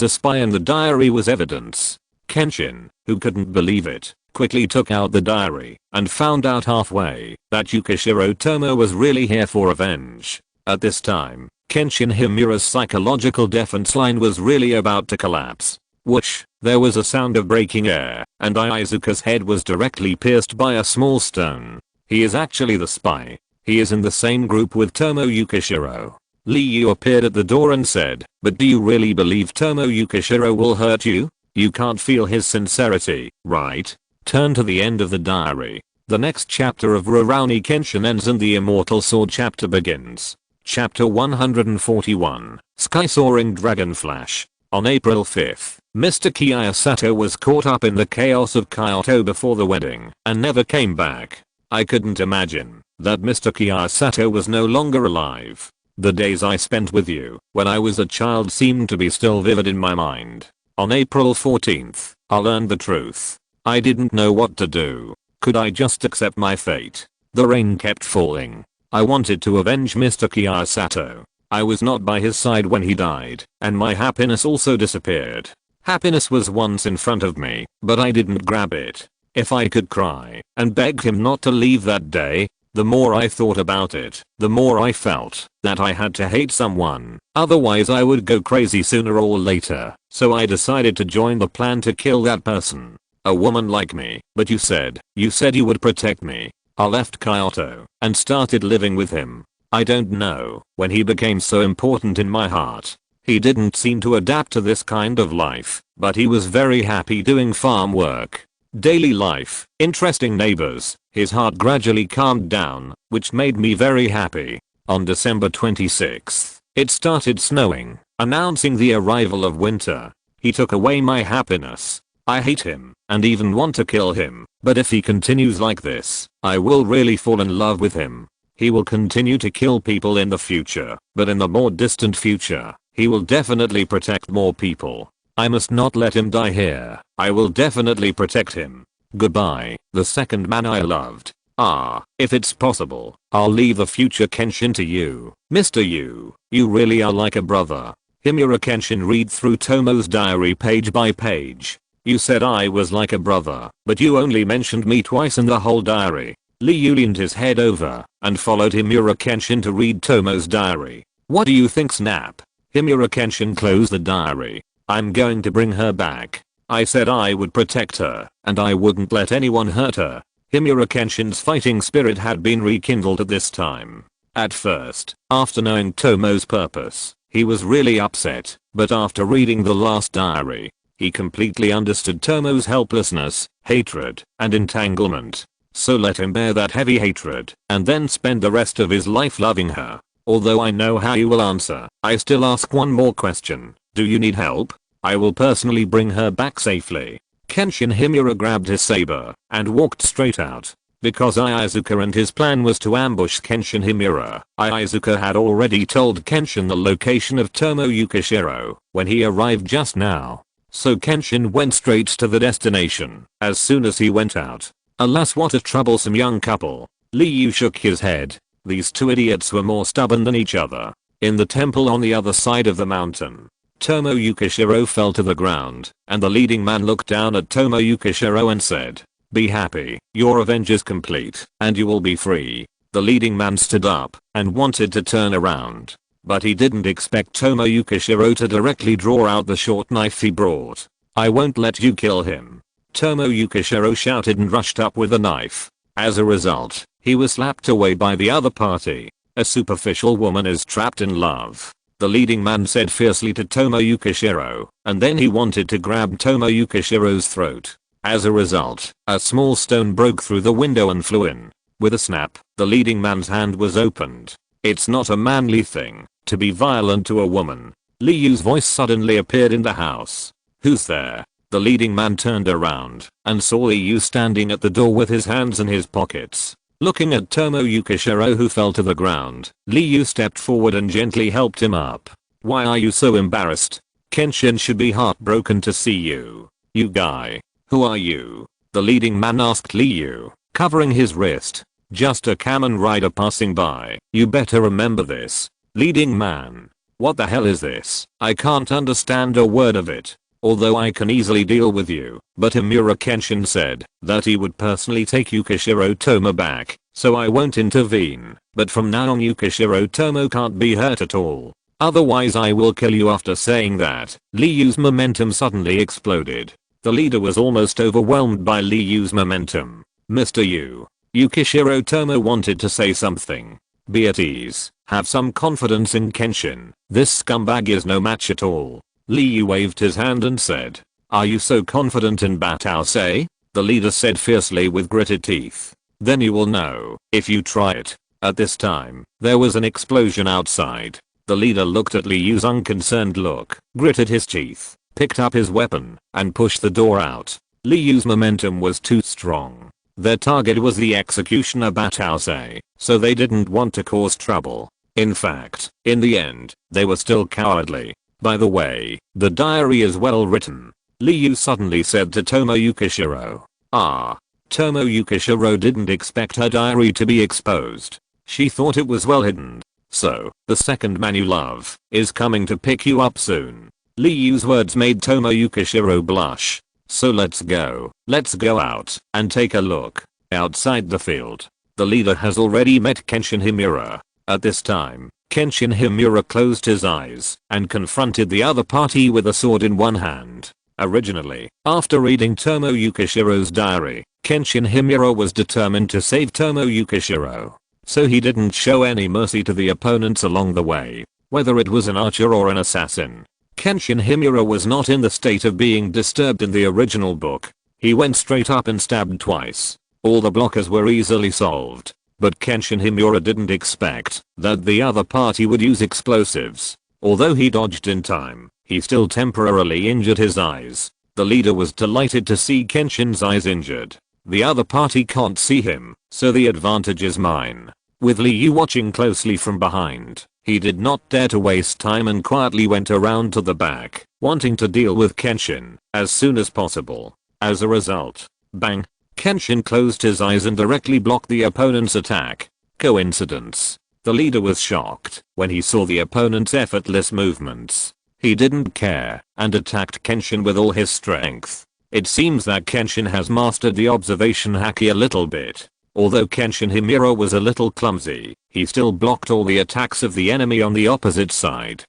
a spy and the diary was evidence. Kenshin, who couldn't believe it, quickly took out the diary and found out halfway that Yukishiro Tomo was really here for revenge. At this time, Kenshin Himura's psychological defense line was really about to collapse. Whoosh, there was a sound of breaking air, and Aizuka's head was directly pierced by a small stone. He is actually the spy. He is in the same group with Tomo Yukishiro. Liu appeared at the door and said, "But do you really believe Tomo Yukishiro will hurt you? You can't feel his sincerity, right?" Turn to the end of the diary. The next chapter of Rurouni Kenshin ends and the Immortal Sword chapter begins. Chapter 141, Sky Soaring Dragon Flash. On April 5th, Mr. Kiyosato was caught up in the chaos of Kyoto before the wedding and never came back. I couldn't imagine that Mr. Kiyosato was no longer alive. The days I spent with you when I was a child seemed to be still vivid in my mind. On April 14th, I learned the truth. I didn't know what to do. Could I just accept my fate? The rain kept falling. I wanted to avenge Mr. Kiyosato. I was not by his side when he died, and my happiness also disappeared. Happiness was once in front of me, but I didn't grab it. If I could cry and beg him not to leave that day, the more I thought about it, the more I felt that I had to hate someone, otherwise I would go crazy sooner or later. So I decided to join the plan to kill that person. A woman like me, but you said you would protect me. I left Kyoto and started living with him. I don't know when he became so important in my heart. He didn't seem to adapt to this kind of life, but he was very happy doing farm work. Daily life, interesting neighbors. His heart gradually calmed down, which made me very happy. On December 26th, it started snowing, announcing the arrival of winter. He took away my happiness. I hate him and even want to kill him, but if he continues like this, I will really fall in love with him. He will continue to kill people in the future, but in the more distant future, he will definitely protect more people. I must not let him die here. I will definitely protect him. Goodbye, the second man I loved. If it's possible, I'll leave the future Kenshin to you. Mr. Yu, you really are like a brother. Himura Kenshin read through Tomo's diary page by page. You said I was like a brother, but you only mentioned me twice in the whole diary. Liu leaned his head over and followed Himura Kenshin to read Tomo's diary. What do you think, Snap? Himura Kenshin closed the diary. I'm going to bring her back. I said I would protect her, and I wouldn't let anyone hurt her. Himura Kenshin's fighting spirit had been rekindled at this time. At first, after knowing Tomo's purpose, he was really upset, but after reading the last diary, he completely understood Tomo's helplessness, hatred, and entanglement. So let him bear that heavy hatred, and then spend the rest of his life loving her. Although I know how you will answer, I still ask one more question. Do you need help? I will personally bring her back safely. Kenshin Himura grabbed his saber and walked straight out. Because Aizuka and his plan was to ambush Kenshin Himura, Aizuka had already told Kenshin the location of Tomo Yukishiro when he arrived just now. So Kenshin went straight to the destination as soon as he went out. Alas, what a troublesome young couple. Liu shook his head. These two idiots were more stubborn than each other. In the temple on the other side of the mountain, Tomo Yukishiro fell to the ground, and the leading man looked down at Tomo Yukishiro and said, "Be happy, your revenge is complete, and you will be free." The leading man stood up and wanted to turn around, but he didn't expect Tomo Yukishiro to directly draw out the short knife he brought. "I won't let you kill him." Tomo Yukishiro shouted and rushed up with the knife. As a result, he was slapped away by the other party. A superficial woman is trapped in love, the leading man said fiercely to Tomo Yukishiro, and then he wanted to grab Tomo Yukishiro's throat. As a result, a small stone broke through the window and flew in. With a snap, the leading man's hand was opened. It's not a manly thing to be violent to a woman. Liyu's voice suddenly appeared in the house. Who's there? The leading man turned around and saw Liyu standing at the door with his hands in his pockets. Looking at Tomo Yukishiro, who fell to the ground, Liyu stepped forward and gently helped him up. Why are you so embarrassed? Kenshin should be heartbroken to see you. You guy. Who are you? The leading man asked Liyu, covering his wrist. Just a Kamen rider passing by. You better remember this. Leading man. What the hell is this? I can't understand a word of it. Although I can easily deal with you, but Himura Kenshin said that he would personally take Yukishiro Tomo back, so I won't intervene. But from now on Yukishiro Tomo can't be hurt at all. Otherwise I will kill you. After saying that, Liyu's momentum suddenly exploded. The leader was almost overwhelmed by Liyu's momentum. Mr. Yukishiro Tomo wanted to say something. Be at ease. Have some confidence in Kenshin. This scumbag is no match at all. Liyu waved his hand and said, are you so confident in Batausei? The leader said fiercely with gritted teeth. Then you will know, if you try it. At this time, there was an explosion outside. The leader looked at Liyu's unconcerned look, gritted his teeth, picked up his weapon, and pushed the door out. Liyu's momentum was too strong. Their target was the executioner Batausei, so they didn't want to cause trouble. In fact, in the end, they were still cowardly. By the way, the diary is well written. Liyu suddenly said to Tomo Yukishiro. Tomo Yukishiro didn't expect her diary to be exposed. She thought it was well hidden. So, the second man you love is coming to pick you up soon. Liyu's words made Tomo Yukishiro blush. So let's go out and take a look. Outside the field, the leader has already met Kenshin Himura. At this time, Kenshin Himura closed his eyes and confronted the other party with a sword in one hand. Originally, after reading Tomo Yukishiro's diary, Kenshin Himura was determined to save Tomo Yukishiro. So he didn't show any mercy to the opponents along the way, whether it was an archer or an assassin. Kenshin Himura was not in the state of being disturbed in the original book. He went straight up and stabbed twice. All the blockers were easily solved. But Kenshin Himura didn't expect that the other party would use explosives. Although he dodged in time, he still temporarily injured his eyes. The leader was delighted to see Kenshin's eyes injured. The other party can't see him, so the advantage is mine. With Liyu watching closely from behind, he did not dare to waste time and quietly went around to the back, wanting to deal with Kenshin as soon as possible. As a result, bang! Kenshin closed his eyes and directly blocked the opponent's attack. Coincidence? The leader was shocked when he saw the opponent's effortless movements. He didn't care and attacked Kenshin with all his strength. It seems that Kenshin has mastered the observation haki a little bit. Although Kenshin Himura was a little clumsy, he still blocked all the attacks of the enemy on the opposite side.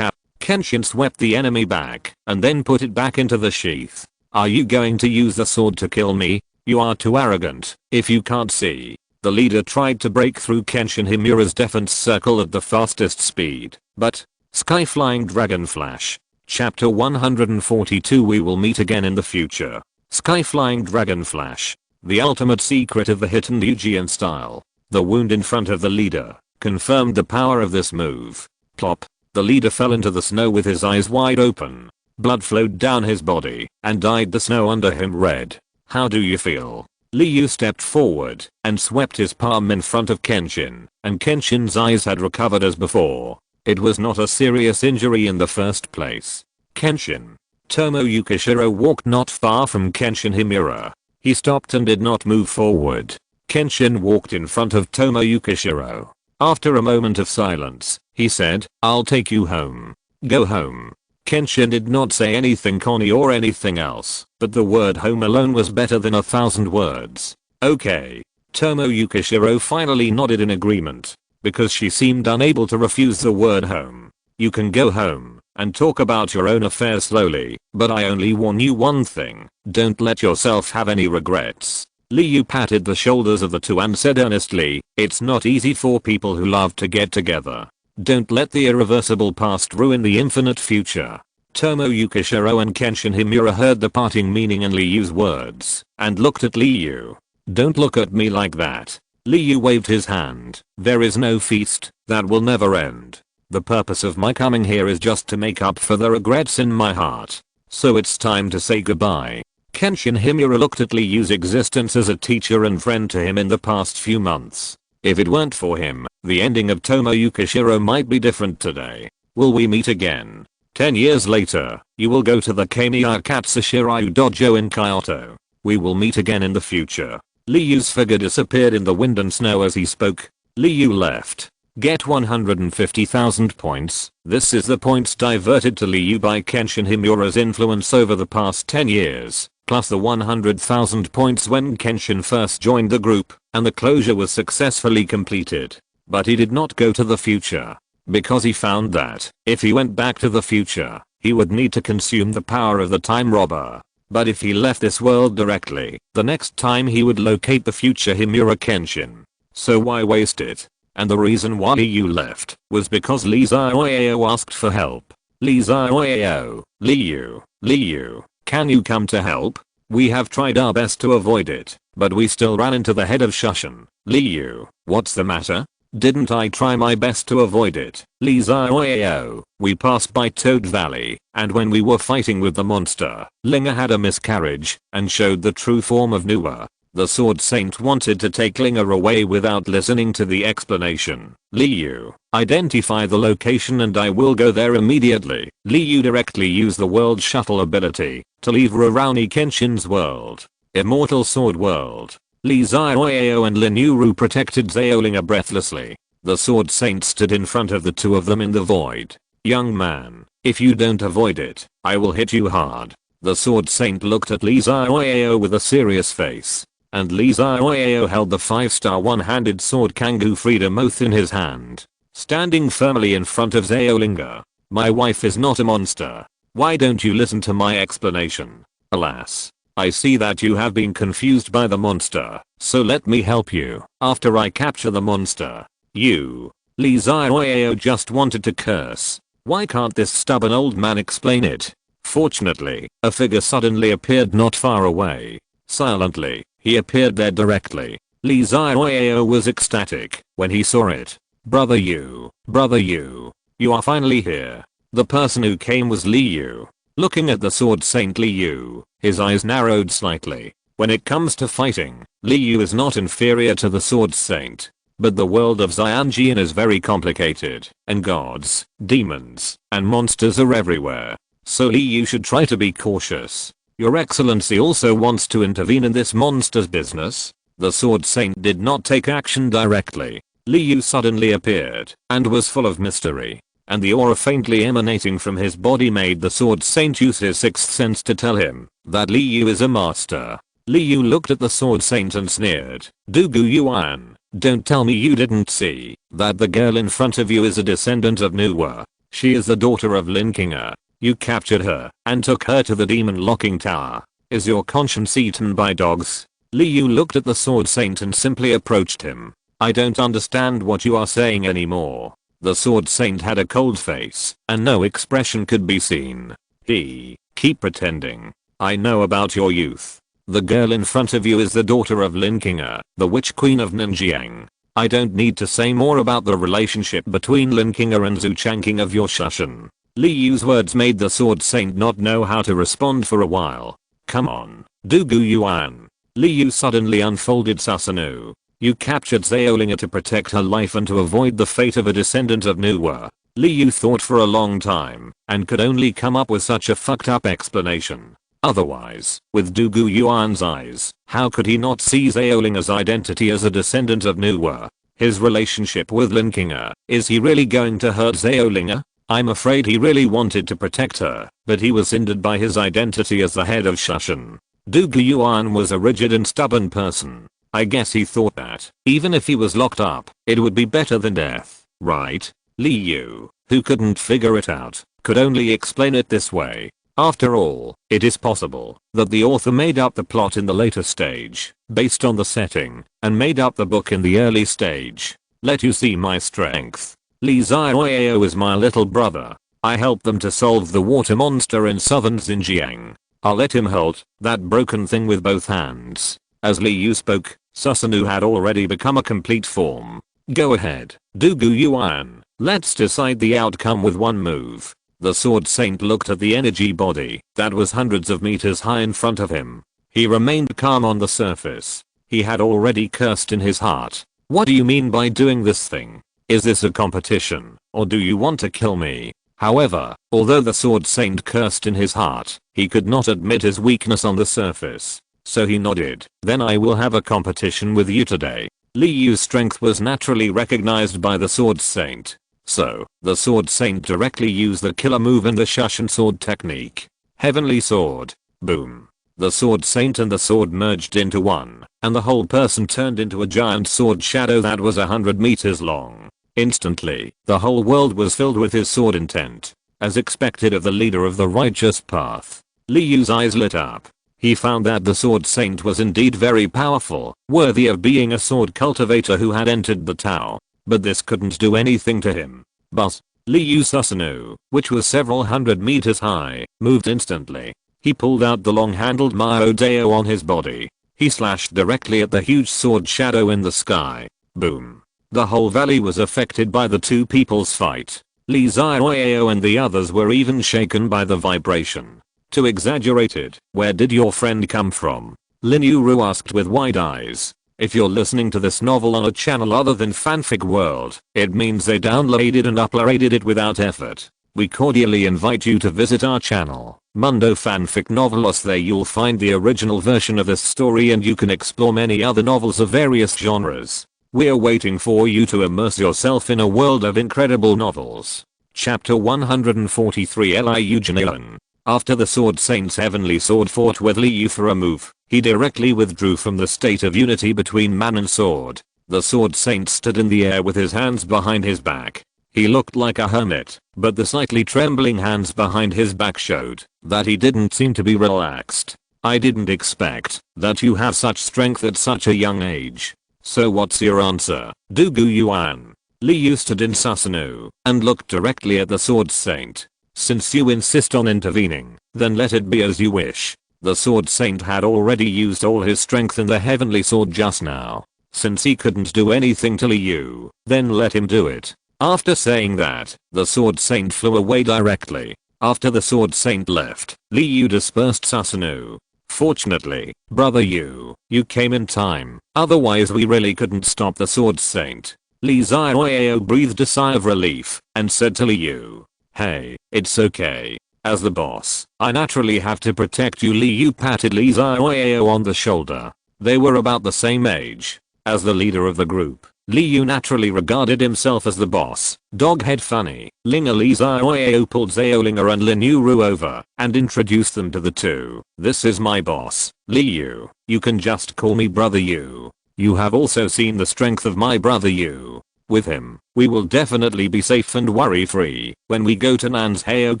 Kenshin swept the enemy back and then put it back into the sheath. Are you going to use the sword to kill me? You are too arrogant, if you can't see. The leader tried to break through Kenshin Himura's defense circle at the fastest speed, but Sky-Flying Dragon Flash. Chapter 142. We will meet again in the future. Sky-Flying Dragon Flash. The ultimate secret of the hidden Ujian style. The wound in front of the leader confirmed the power of this move. Plop. The leader fell into the snow with his eyes wide open. Blood flowed down his body and dyed the snow under him red. How do you feel? Liyu stepped forward and swept his palm in front of Kenshin, and Kenshin's eyes had recovered as before. It was not a serious injury in the first place. Kenshin. Tomo Yukishiro walked not far from Kenshin Himura. He stopped and did not move forward. Kenshin walked in front of Tomo Yukishiro. After a moment of silence, he said, I'll take you home. Go home. Kenshin did not say anything corny or anything else, but the word home alone was better than 1,000 words. Okay. Tomo Yukishiro finally nodded in agreement, because she seemed unable to refuse the word home. You can go home and talk about your own affairs slowly, but I only warn you one thing, don't let yourself have any regrets. Liyu patted the shoulders of the two and said earnestly, it's not easy for people who love to get together. Don't let the irreversible past ruin the infinite future. Tomo Yukishiro and Kenshin Himura heard the parting meaning in Liyu's words and looked at Liyu. Don't look at me like that. Liyu waved his hand. There is no feast that will never end. The purpose of my coming here is just to make up for the regrets in my heart. So it's time to say goodbye. Kenshin Himura looked at Liyu's existence as a teacher and friend to him in the past few months. If it weren't for him, the ending of Tomoyuka Shiro might be different today. Will we meet again? 10 years later, you will go to the Kamiya Katsushiryu Dojo in Kyoto. We will meet again in the future. Liyu's figure disappeared in the wind and snow as he spoke. Liyu left. Get 150,000 points. This is the points diverted to Liyu by Kenshin Himura's influence over the past 10 years, plus the 100,000 points when Kenshin first joined the group, and the closure was successfully completed. But he did not go to the future, because he found that, if he went back to the future, he would need to consume the power of the time robber. But if he left this world directly, the next time he would locate the future Himura Kenshin. So why waste it? And the reason why Liyu left was because Lee Zioyao asked for help. Lee Zioyao, Liyu, can you come to help? We have tried our best to avoid it, but we still ran into the head of Shushin. Liyu, what's the matter? Didn't I try my best to avoid it? Lee Zioyao, we passed by Toad Valley, and when we were fighting with the monster, Linga had a miscarriage, and showed the true form of Nuwa. The Sword Saint wanted to take Linga away without listening to the explanation. Liyu, identify the location and I will go there immediately. Liyu directly used the world shuttle ability to leave Rurouni Kenshin's world. Immortal Sword World. Lee Zioyao and Linuru protected Zaolinga breathlessly. The Sword Saint stood in front of the two of them in the void. Young man, if you don't avoid it, I will hit you hard. The Sword Saint looked at Lee Zioyao with a serious face. And Lee Zioyao held the 5-star one-handed sword Kangu Freedom Oath in his hand. Standing firmly in front of Zaolinga. My wife is not a monster. Why don't you listen to my explanation? Alas. I see that you have been confused by the monster, so let me help you. After I capture the monster, you. Lee Zioyao just wanted to curse. Why can't this stubborn old man explain it? Fortunately, a figure suddenly appeared not far away. Silently, he appeared there directly. Lee Zioyao was ecstatic when he saw it. Brother you are finally here. The person who came was Liyu. Looking at the Sword Saint Liyu, his eyes narrowed slightly. When it comes to fighting, Liyu is not inferior to the Sword Saint. But the world of Xianjian is very complicated, and gods, demons, and monsters are everywhere. So Liyu should try to be cautious. Your Excellency also wants to intervene in this monster's business? The Sword Saint did not take action directly. Liyu suddenly appeared, and was full of mystery. And the aura faintly emanating from his body made the Sword Saint use his sixth sense to tell him that Liyu is a master. Liyu looked at the Sword Saint and sneered. Dugu Yuan, don't tell me you didn't see that the girl in front of you is a descendant of Nuwa. She is the daughter of Linkinger. You captured her and took her to the demon locking tower. Is your conscience eaten by dogs? Liyu looked at the Sword Saint and simply approached him. I don't understand what you are saying anymore. The Sword Saint had a cold face, and no expression could be seen. Keep pretending. I know about your youth. The girl in front of you is the daughter of Linkinger, the Witch Queen of Ninjiang. I don't need to say more about the relationship between Linkinger and Zuchangking of your Shushin. Liyu's words made the Sword Saint not know how to respond for a while. Come on, Dugu Yuan. Liyu suddenly unfolded Susanoo. You captured Zaolinga to protect her life and to avoid the fate of a descendant of Nuwa. Liyu thought for a long time, and could only come up with such a fucked up explanation. Otherwise, with Dugu Yuan's eyes, how could he not see Zaolinga's identity as a descendant of Nuwa? His relationship with Linkinger, is he really going to hurt Zaolinga? I'm afraid he really wanted to protect her, but he was hindered by his identity as the head of Shushin. Dugu Yuan was a rigid and stubborn person. I guess he thought that, even if he was locked up, it would be better than death, right? Liyu, who couldn't figure it out, could only explain it this way. After all, it is possible that the author made up the plot in the later stage, based on the setting, and made up the book in the early stage. Let you see my strength. Lee Zioyao is my little brother. I helped them to solve the water monster in southern Xinjiang. I'll let him hold that broken thing with both hands. As Liyu spoke, Susanoo had already become a complete form. Go ahead, Dugu Yuan. Let's decide the outcome with one move. The Sword Saint looked at the energy body that was hundreds of meters high in front of him. He remained calm on the surface. He had already cursed in his heart. What do you mean by doing this thing? Is this a competition, or do you want to kill me? However, although the Sword Saint cursed in his heart, he could not admit his weakness on the surface. So he nodded. Then I will have a competition with you today. Li Yu's strength was naturally recognized by the Sword Saint. So, the Sword Saint directly used the killer move in the Shushan Sword technique. Heavenly Sword. Boom. The Sword Saint and the sword merged into one, and the whole person turned into a giant sword shadow that was 100 meters long. Instantly, the whole world was filled with his sword intent. As expected of the leader of the righteous path, Li Yu's eyes lit up. He found that the Sword Saint was indeed very powerful, worthy of being a sword cultivator who had entered the Tao. But this couldn't do anything to him. But Li Yu's Susanoo, which was several hundred meters high, moved instantly. He pulled out the long-handled Maodao on his body. He slashed directly at the huge sword shadow in the sky. Boom. The whole valley was affected by the two people's fight. Li Xiaoyao and the others were even shaken by the vibration. Too exaggerated. Where did your friend come from? Lin Yuru asked with wide eyes. If you're listening to this novel on a channel other than Fanfic World, it means they downloaded and uploaded it without effort. We cordially invite you to visit our channel, Mundo Fanfic Novelos. There you'll find the original version of this story and you can explore many other novels of various genres. We're waiting for you to immerse yourself in a world of incredible novels. Chapter 143 Liu Jinilan. After the Sword Saint's heavenly sword fought with Li Yu for a move, he directly withdrew from the state of unity between man and sword. The Sword Saint stood in the air with his hands behind his back. He looked like a hermit, but the slightly trembling hands behind his back showed that he didn't seem to be relaxed. I didn't expect that you have such strength at such a young age. So what's your answer, Dugu Yuan? Li Yu stood in Susanoo and looked directly at the Sword Saint. Since you insist on intervening, then let it be as you wish. The Sword Saint had already used all his strength in the heavenly sword just now. Since he couldn't do anything to Li Yu, then let him do it. After saying that, the Sword Saint flew away directly. After the Sword Saint left, Li Yu dispersed Susanoo. Fortunately, brother Yu, you came in time, otherwise we really couldn't stop the Sword Saint. Li Xiaoyao breathed a sigh of relief and said to Li Yu, hey, it's okay. As the boss, I naturally have to protect you. Li Yu patted Li Xiaoyao on the shoulder. They were about the same age. As the leader of the group, Li Yu naturally regarded himself as the boss. Doghead funny. Li Xiaoyao pulled Xiaolinga and Lin Yuru over and introduced them to the two. This is my boss, Li Yu. You can just call me brother Yu. You have also seen the strength of my brother Yu. With him, we will definitely be safe and worry-free when we go to Nanzhao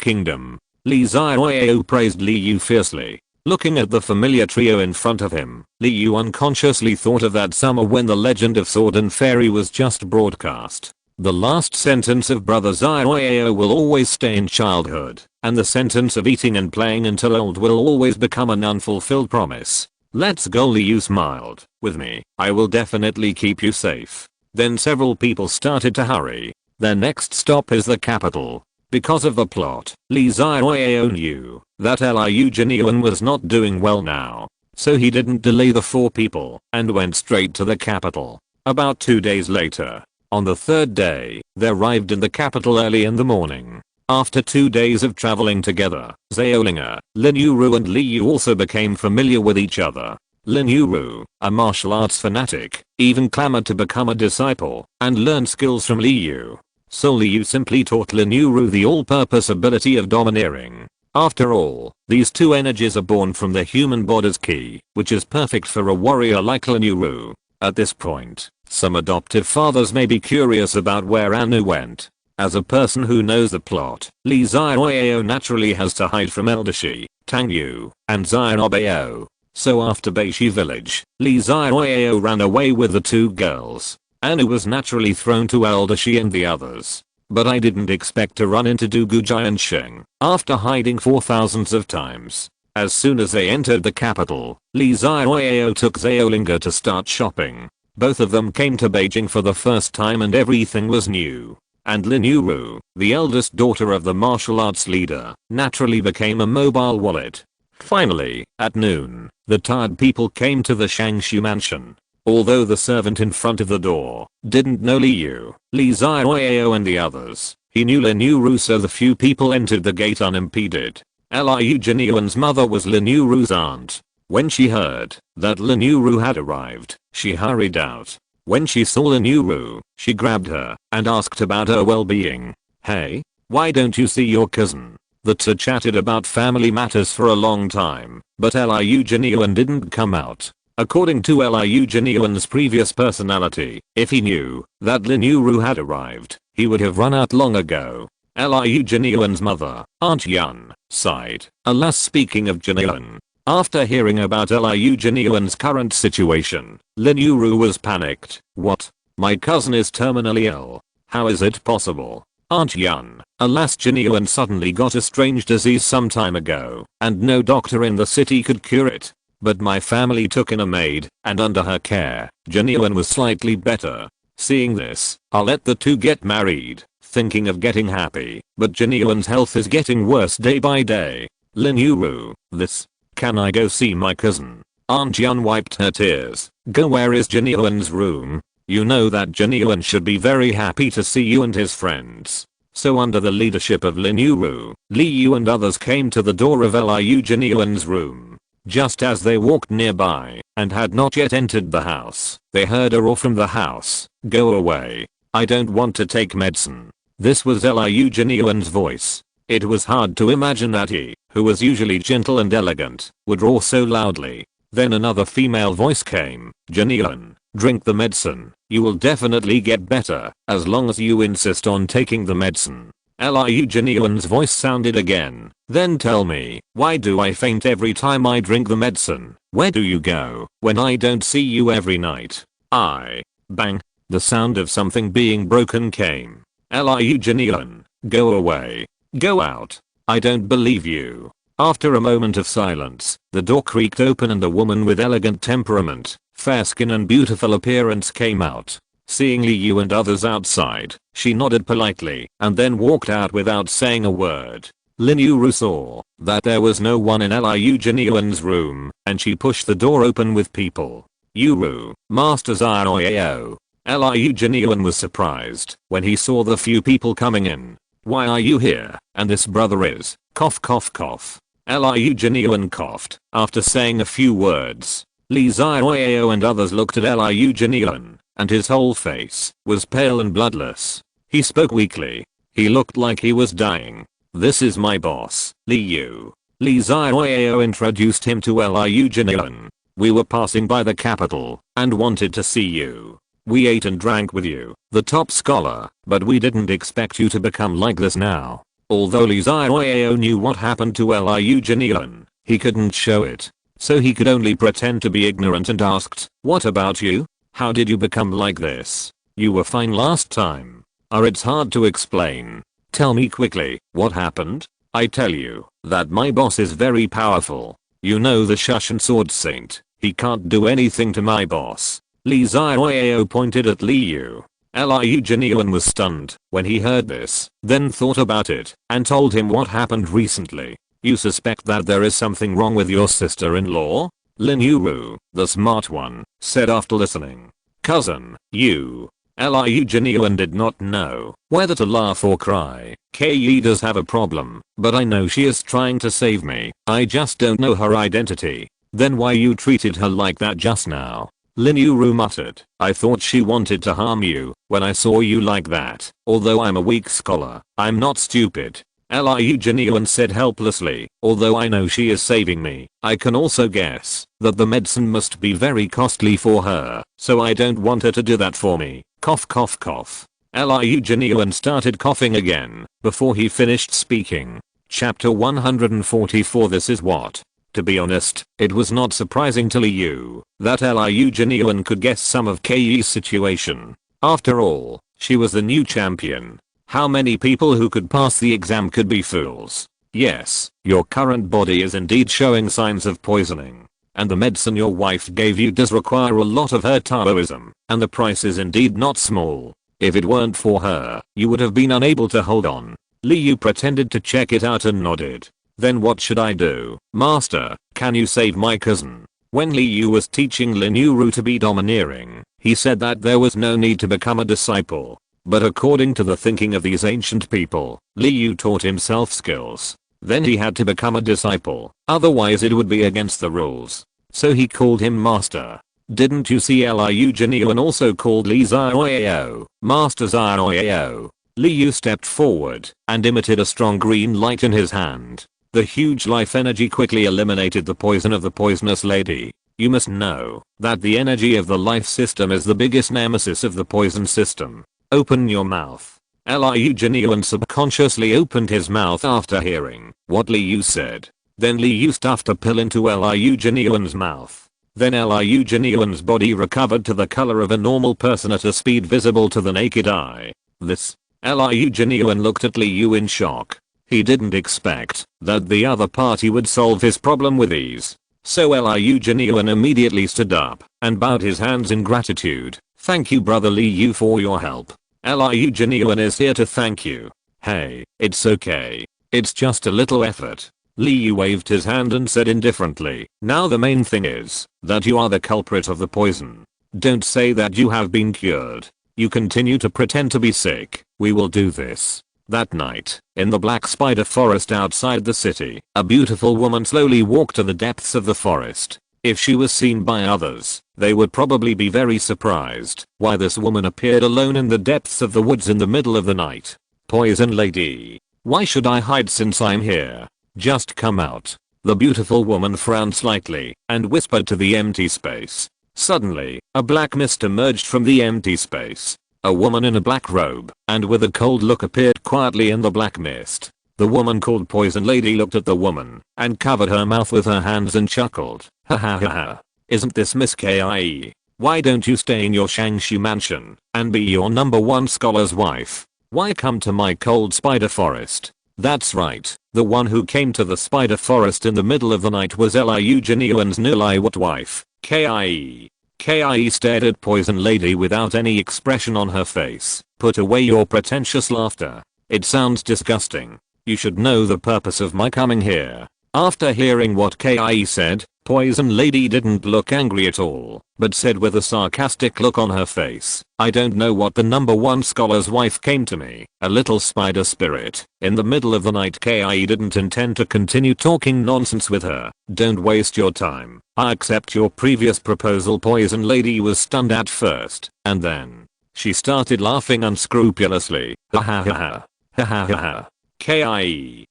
Kingdom. Li Xiaoyao praised Li Yu fiercely. Looking at the familiar trio in front of him, Li Yu unconsciously thought of that summer when the legend of Sword and Fairy was just broadcast. The last sentence of Brother Xiaoyao will always stay in childhood, and the sentence of eating and playing until old will always become an unfulfilled promise. Let's go. Li Yu smiled. With me, I will definitely keep you safe. Then several people started to hurry. Their next stop is the capital. Because of the plot, Li Xiaoyao knew that Liu Jiniuan was not doing well now. So he didn't delay the four people and went straight to the capital. About 2 days later, on the third day, they arrived in the capital early in the morning. After 2 days of traveling together, Xiaolinga, Lin Yuru and Li Yu also became familiar with each other. Lin Yuru, a martial arts fanatic, even clamored to become a disciple and learn skills from Li Yu. So Li Yu simply taught Lin Yuru the all-purpose ability of domineering. After all, these two energies are born from the human body's ki, which is perfect for a warrior like Lin Yuru. At this point, some adoptive fathers may be curious about where Anu went. As a person who knows the plot, Li Xiaoyao naturally has to hide from Eldershi, Tangyu, and Xiaobao. So after Beishi village, Li Xiaoyao ran away with the two girls. Anu was naturally thrown to Eldershi and the others. But I didn't expect to run into Dugu Jiansheng after hiding for thousands of times. As soon as they entered the capital, Li Xiaoyao took Xiaolinga to start shopping. Both of them came to Beijing for the first time and everything was new. and Lin Yuru, the eldest daughter of the martial arts leader, naturally became a mobile wallet. Finally, at noon, the tired people came to the Shangshu mansion. Although the servant in front of the door didn't know Liu, Li Zioyao and the others, he knew Lin Yuru, so the few people entered the gate unimpeded. Liu Jinyuan's mother was Lin Yuru's aunt. When she heard that Lin Yuru had arrived, she hurried out. When she saw Lin Yuru, she grabbed her and asked about her well-being. "Hey, why don't you see your cousin?" The two chatted about family matters for a long time, but Liu Jinyuan didn't come out. According to Liu Jinyuan's previous personality, if he knew that Lin Yuru had arrived, he would have run out long ago. Liu Jinyuan's mother, Aunt Yun, sighed. Alas, speaking of Jinyuan. After hearing about Liu Jinyuan's current situation, Lin Yuru was panicked. "What? My cousin is terminally ill. How is it possible?" Aunt Yun, alas, Jinyuan suddenly got a strange disease some time ago, and no doctor in the city could cure it. But my family took in a maid, and under her care, Jinyuan was slightly better. Seeing this, I'll let the two get married, thinking of getting happy, but Jinyuan's health is getting worse day by day. Lin Yuru, this. Can I go see my cousin? Aunt Yun wiped her tears. Go, where is Jinyuan's room? You know that Jinyuan should be very happy to see you and his friends. So under the leadership of Lin Yuru, Liu and others came to the door of Liu Jinyuan's room. Just as they walked nearby and had not yet entered the house, they heard a roar from the house. Go away. I don't want to take medicine. This was Liu Jinyuan's voice. It was hard to imagine that he, who was usually gentle and elegant, would roar so loudly. Then another female voice came. Jinyuan, drink the medicine. You will definitely get better, as long as you insist on taking the medicine. Liu Jinyuan's voice sounded again. Then tell me, why do I faint every time I drink the medicine? Where do you go when I don't see you every night? Bang. The sound of something being broken came. Liu Jinyuan, go away. Go out. I don't believe you. After a moment of silence, the door creaked open and a woman with elegant temperament, fair skin and beautiful appearance came out. Seeing Liu and others outside, she nodded politely and then walked out without saying a word. Lin Yuru saw that there was no one in Liu Jinyuan's room, and she pushed the door open with people. Yuru, Master Zioyao. Liu Jinyuan was surprised when he saw the few people coming in. Why are you here? And this brother is, cough cough cough. Liu Jinyuan coughed after saying a few words. Li Zioyao and others looked at Liu Jinyuan, and his whole face was pale and bloodless. He spoke weakly. He looked like he was dying. This is my boss, Liu. Li Zioyao introduced him to Liu Jinyuan. We were passing by the capital and wanted to see you. We ate and drank with you, the top scholar, but we didn't expect you to become like this now. Although Li Zioyao knew what happened to Liu Jinyuan, he couldn't show it. So he could only pretend to be ignorant and asked, what about you? How did you become like this? You were fine last time. It's hard to explain. Tell me quickly, what happened? I tell you that my boss is very powerful. You know the Shushan Sword Saint. He can't do anything to my boss. Li Zioyao pointed at Liu. Liu Jinyuan was stunned when he heard this, then thought about it and told him what happened recently. You suspect that there is something wrong with your sister-in-law? Lin Yuru, the smart one, said after listening. Cousin, you. Liu Jinyuan did not know whether to laugh or cry. Kei does have a problem, but I know she is trying to save me. I just don't know her identity. Then why you treated her like that just now? Lin Yuru muttered. I thought she wanted to harm you when I saw you like that. Although I'm a weak scholar, I'm not stupid. Liu Jinyuan said helplessly. Although I know she is saving me, I can also guess that the medicine must be very costly for her, so I don't want her to do that for me. Cough cough cough. Liu Jinyuan started coughing again before he finished speaking. Chapter 144. This is what. To be honest, it was not surprising to Liu that Liu Jinyuan could guess some of Kei's situation. After all, she was the new champion. How many people who could pass the exam could be fools? Yes, your current body is indeed showing signs of poisoning. And the medicine your wife gave you does require a lot of her Taoism, and the price is indeed not small. If it weren't for her, you would have been unable to hold on. Liu pretended to check it out and nodded. Then what should I do? Master, can you save my cousin? When Liu was teaching Linuru to be domineering, he said that there was no need to become a disciple. But according to the thinking of these ancient people, Liu taught himself skills. Then he had to become a disciple, otherwise it would be against the rules. So he called him master. Didn't you see Liu Genuine also called Li Zioyao, Master Zioyao? Liu stepped forward and emitted a strong green light in his hand. The huge life energy quickly eliminated the poison of the poisonous lady. You must know that the energy of the life system is the biggest nemesis of the poison system. Open your mouth. Liu Genuine subconsciously opened his mouth after hearing what Liu said. Then Liu stuffed a pill into Liu Genuine's mouth. Then Liu Genuine's body recovered to the color of a normal person at a speed visible to the naked eye. Liu Genuine looked at Liu in shock. He didn't expect that the other party would solve his problem with ease. So Liu Genuine immediately stood up and bowed his hands in gratitude. Thank you brother Liu for your help. Liu Genuine is here to thank you. Hey, it's okay. It's just a little effort. Liu waved his hand and said indifferently, now the main thing is that you are the culprit of the poison. Don't say that you have been cured. You continue to pretend to be sick. We will do this. That night, in the black spider forest outside the city, a beautiful woman slowly walked to the depths of the forest. If she was seen by others, they would probably be very surprised why this woman appeared alone in the depths of the woods in the middle of the night. Poison lady. Why should I hide since I'm here? Just come out. The beautiful woman frowned slightly and whispered to the empty space. Suddenly, a black mist emerged from the empty space. A woman in a black robe and with a cold look appeared quietly in the black mist. The woman called Poison Lady looked at the woman and covered her mouth with her hands and chuckled. Ha ha ha ha. Isn't this Miss Kie? Why don't you stay in your Shangshi mansion and be your #1 scholar's wife? Why come to my cold spider forest? That's right, the one who came to the spider forest in the middle of the night was Liu Genuine's Niliwat wife, Kie. Kie stared at Poison Lady without any expression on her face. Put away your pretentious laughter. It sounds disgusting. You should know the purpose of my coming here. After hearing what Kie said, Poison Lady didn't look angry at all, but said with a sarcastic look on her face, I don't know what the #1 scholar's wife came to me, a little spider spirit. In the middle of the night Kie didn't intend to continue talking nonsense with her. Don't waste your time. I accept your previous proposal. Poison Lady was stunned at first, and then she started laughing unscrupulously. Ha ha ha ha. Ha ha ha ha. Kie.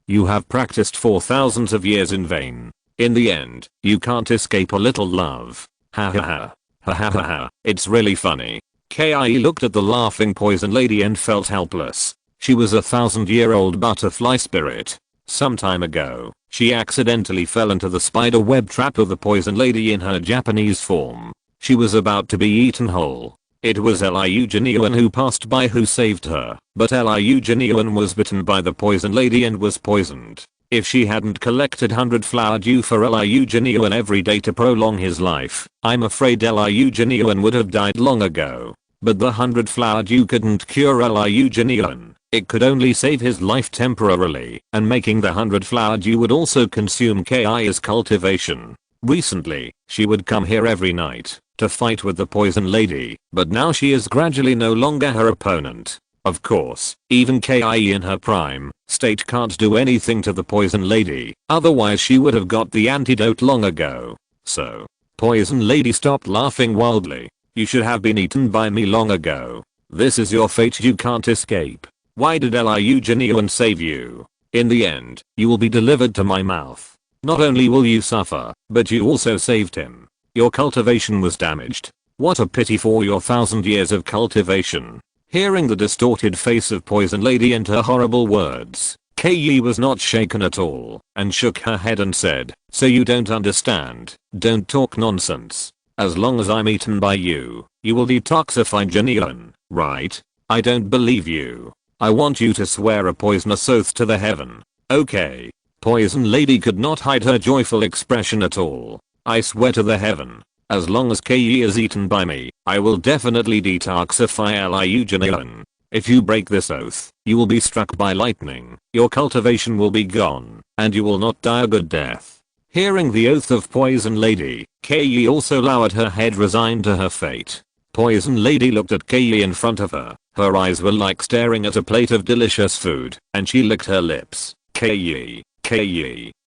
You have practiced for thousands of years in vain. In the end, you can't escape a little love. Ha ha ha. Ha ha ha ha. It's really funny. Kie looked at the laughing Poison Lady and felt helpless. She was a 1,000-year-old butterfly spirit. Some time ago, she accidentally fell into the spider web trap of the Poison Lady in her Japanese form. She was about to be eaten whole. It was Liu Genuine who passed by who saved her, but Liu Genuine was bitten by the Poison Lady and was poisoned. If she hadn't collected 100 flower dew for Liu Genuine every day to prolong his life, I'm afraid Liu Genuine would have died long ago. But the 100 flower dew couldn't cure Liu Genuine. It could only save his life temporarily, and making the 100 flower dew would also consume Ki's cultivation. Recently, she would come here every night to fight with the Poison Lady, but now she is gradually no longer her opponent. Of course, even Ki in her prime state can't do anything to the Poison Lady, otherwise she would have got the antidote long ago. So, Poison Lady stopped laughing wildly. You should have been eaten by me long ago. This is your fate, you can't escape. Why did Liu Genuine save you? In the end, you will be delivered to my mouth. Not only will you suffer, but you also saved him. Your cultivation was damaged. What a pity for your 1,000 years of cultivation. Hearing the distorted face of Poison Lady and her horrible words, Kei was not shaken at all, and shook her head and said, so you don't understand, don't talk nonsense. As long as I'm eaten by you, you will detoxify Genuine, right? I don't believe you. I want you to swear a poisonous oath to the heaven. Okay. Poison Lady could not hide her joyful expression at all. I swear to the heaven. As long as Kei is eaten by me, I will definitely detoxify Liu Jinian. If you break this oath, you will be struck by lightning, your cultivation will be gone, and you will not die a good death. Hearing the oath of Poison Lady, Kei also lowered her head resigned to her fate. Poison Lady looked at Kei in front of her. Her eyes were like staring at a plate of delicious food, and she licked her lips. Kei,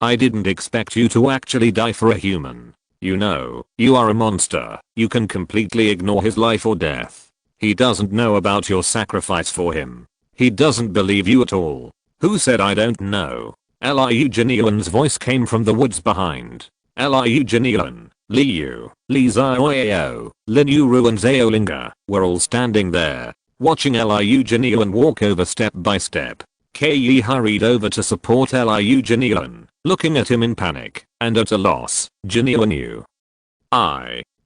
I didn't expect you to actually die for a human. You know, you are a monster. You can completely ignore his life or death. He doesn't know about your sacrifice for him. He doesn't believe you at all. Who said I don't know? Liu Jinian's voice came from the woods behind. Liu Jinian, Liu, Li Xiaoyao, Lin Yuru and Zhaolinga were all standing there, watching Liu Jinian walk over step by step. Kei hurried over to support Liu Jinian, looking at him in panic and at a loss. Jinian knew.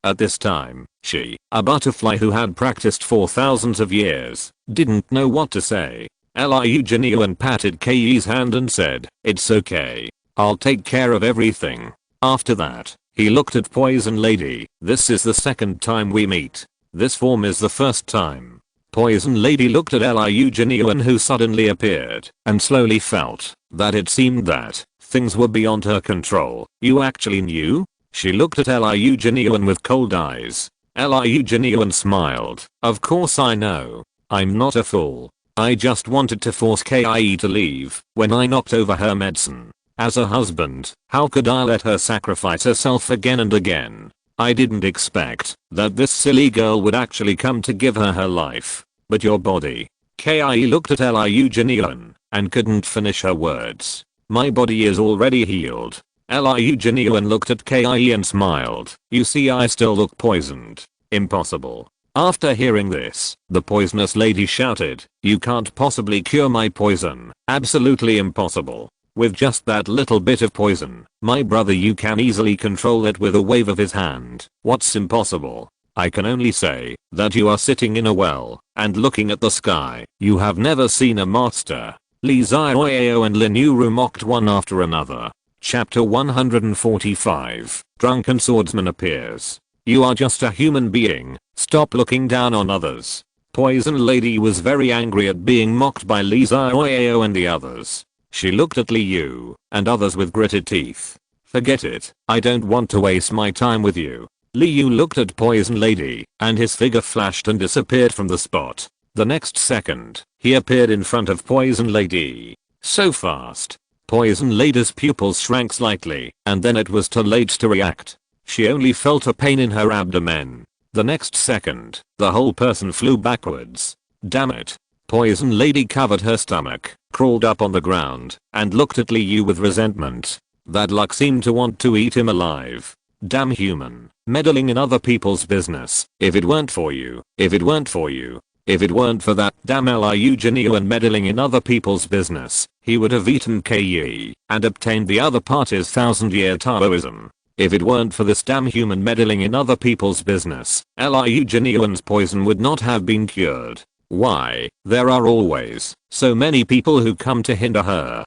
At this time, she, a butterfly who had practiced for thousands of years, didn't know what to say. Liu Jinian patted Kei's hand and said, "It's okay. I'll take care of everything." After that, he looked at Poison Lady. "This is the second time we meet. This form is the first time." Poison Lady looked at Liu Jinian, who suddenly appeared, and slowly felt that it seemed that things were beyond her control. "You actually knew?" She looked at Liu Jinian with cold eyes. Liu Jinian smiled. "Of course I know. I'm not a fool. I just wanted to force Kei to leave when I knocked over her medicine. As a husband, how could I let her sacrifice herself again and again? I didn't expect that this silly girl would actually come to give her life. But your body." Kei looked at Liu Jinian and couldn't finish her words. "My body is already healed." Liu Jinian looked at Kei and smiled. "You see, I still look poisoned." "Impossible." After hearing this, the poisonous lady shouted, "You can't possibly cure my poison. Absolutely impossible. With just that little bit of poison, my brother, you can easily control it with a wave of his hand. What's impossible? I can only say that you are sitting in a well and looking at the sky. You have never seen a master." Li Xiaoyao and Lin Yuru mocked one after another. Chapter 145. Drunken Swordsman appears. "You are just a human being. Stop looking down on others." Poison Lady was very angry at being mocked by Li Xiaoyao and the others. She looked at Liu and others with gritted teeth. "Forget it. I don't want to waste my time with you." Liu looked at Poison Lady and his figure flashed and disappeared from the spot. The next second, he appeared in front of Poison Lady. So fast. Poison Lady's pupils shrank slightly, and then it was too late to react. She only felt a pain in her abdomen. The next second, the whole person flew backwards. Damn it. Poison Lady covered her stomach, crawled up on the ground, and looked at Liu with resentment. That luck seemed to want to eat him alive. "Damn human, meddling in other people's business. If it weren't for you, if it weren't for you, if it weren't for that damn Liu Jinian meddling in other people's business, he would have eaten Kei and obtained the other party's 1,000-year Taoism. If it weren't for this damn human meddling in other people's business, Liu Jinian's poison would not have been cured. Why, there are always so many people who come to hinder her."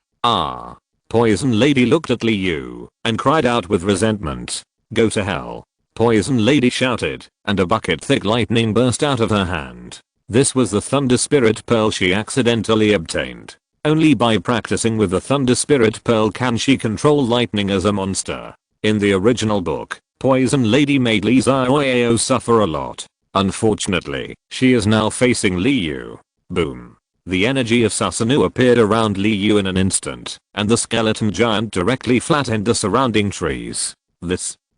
Poison Lady looked at Liu and cried out with resentment. "Go to hell." Poison Lady shouted, and a bucket-thick lightning burst out of her hand. This was the Thunder Spirit Pearl she accidentally obtained. Only by practicing with the Thunder Spirit Pearl can she control lightning as a monster. In the original book, Poison Lady made Li Xiaoyao suffer a lot. Unfortunately, she is now facing Liu. Boom. The energy of Susanoo appeared around Liu in an instant, and the skeleton giant directly flattened the surrounding trees.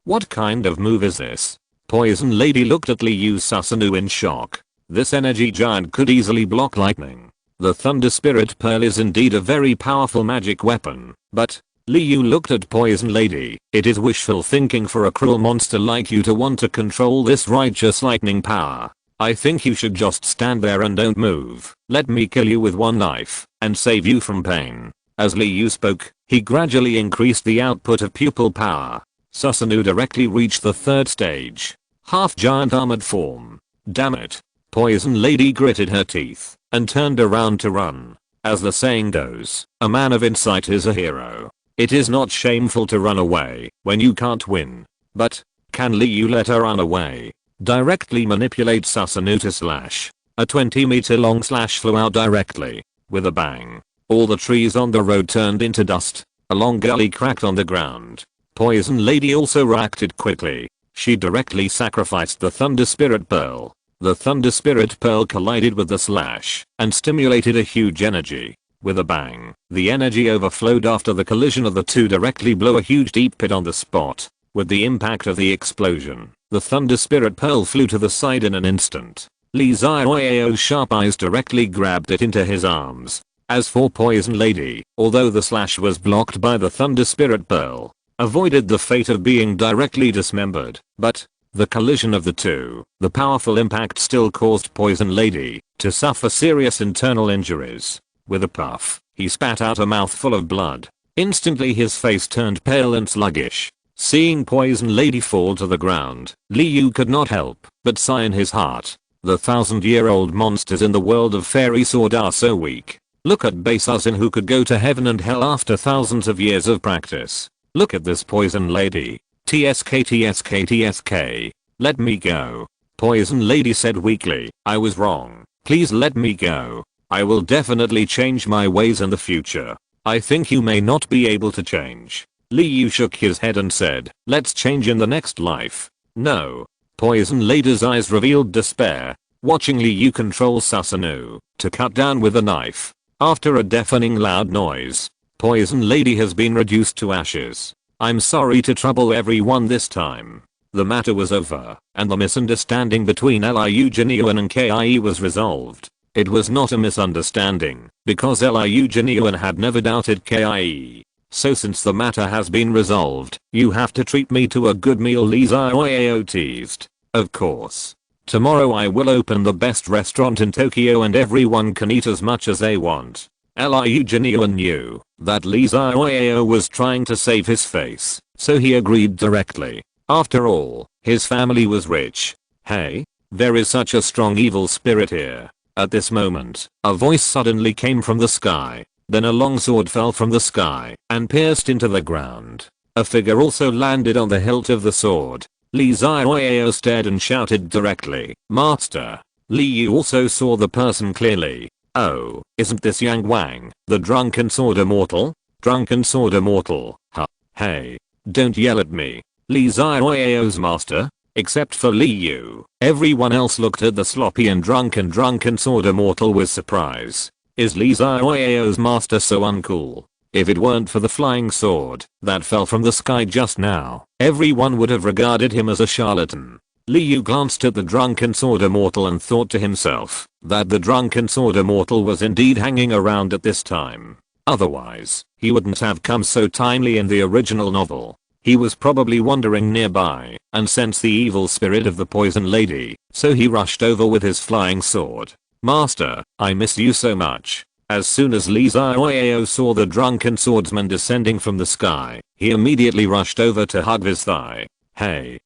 What kind of move is this? Poison Lady looked at Liu's Susanoo in shock. This energy giant could easily block lightning. The Thunder Spirit Pearl is indeed a very powerful magic weapon, but Liu looked at Poison Lady. "It is wishful thinking for a cruel monster like you to want to control this righteous lightning power. I think you should just stand there and don't move. Let me kill you with one knife and save you from pain." As Liu spoke, he gradually increased the output of pupil power. Susanoo directly reached the third stage. Half-giant armored form. Damn it. Poison Lady gritted her teeth and turned around to run. As the saying goes, a man of insight is a hero. It is not shameful to run away when you can't win. But Can Liu let her run away? Directly manipulate Susanoo to slash. A 20-meter long slash flew out directly. With a bang. All the trees on the road turned into dust. A long gully cracked on the ground. Poison Lady also reacted quickly. She directly sacrificed the Thunder Spirit Pearl. The Thunder Spirit Pearl collided with the slash and stimulated a huge energy. With a bang, the energy overflowed after the collision of the two directly blew a huge deep pit on the spot. With the impact of the explosion, the Thunder Spirit Pearl flew to the side in an instant. Lee Zioyao's sharp eyes directly grabbed it into his arms. As for Poison Lady, although the slash was blocked by the Thunder Spirit Pearl, avoided the fate of being directly dismembered, but the collision of the two, the powerful impact still caused Poison Lady to suffer serious internal injuries. With a puff, he spat out a mouthful of blood. Instantly his face turned pale and sluggish. Seeing Poison Lady fall to the ground, Liu could not help but sigh in his heart. The 1,000-year-old monsters in the world of Fairy Sword are so weak. Look at Basasin who could go to heaven and hell after thousands of years of practice. Look at this Poison Lady. TSK TSK TSK. Let me go. Poison Lady said weakly. I was wrong. Please let me go. I will definitely change my ways in the future. I think you may not be able to change. Liu shook his head and said, let's change in the next life. No. Poison Lady's eyes revealed despair, watching Liu control Susanoo to cut down with a knife. After a deafening loud noise, Poison Lady has been reduced to ashes. I'm sorry to trouble everyone this time. The matter was over, and the misunderstanding between Liu Genuine and Kie was resolved. It was not a misunderstanding, because Liu Genuine had never doubted Kie. So since the matter has been resolved, you have to treat me to a good meal, Lee Zioyao teased. Of course. Tomorrow I will open the best restaurant in Tokyo and everyone can eat as much as they want. Liu Genuine knew that Lee Zioyao was trying to save his face, so he agreed directly. After all, his family was rich. Hey, there is such a strong evil spirit here. At this moment, a voice suddenly came from the sky. Then a long sword fell from the sky and pierced into the ground. A figure also landed on the hilt of the sword. Lee Zioyao stared and shouted directly, Master. Liu also saw the person clearly. Oh, isn't this Yang Wang, the drunken sword immortal? Drunken sword immortal, huh? Hey, don't yell at me. Lee Zioyao's master? Except for Liu, everyone else looked at the sloppy and drunken sword immortal with surprise. Is Lee Zioyao's master so uncool? If it weren't for the flying sword that fell from the sky just now, everyone would have regarded him as a charlatan. Liu glanced at the drunken sword immortal and thought to himself that the drunken sword immortal was indeed hanging around at this time. Otherwise, he wouldn't have come so timely in the original novel. He was probably wandering nearby and sensed the evil spirit of the Poison Lady, so he rushed over with his flying sword. Master, I miss you so much. As soon as Lee Zioyao saw the drunken swordsman descending from the sky, he immediately rushed over to hug his thigh. Hey,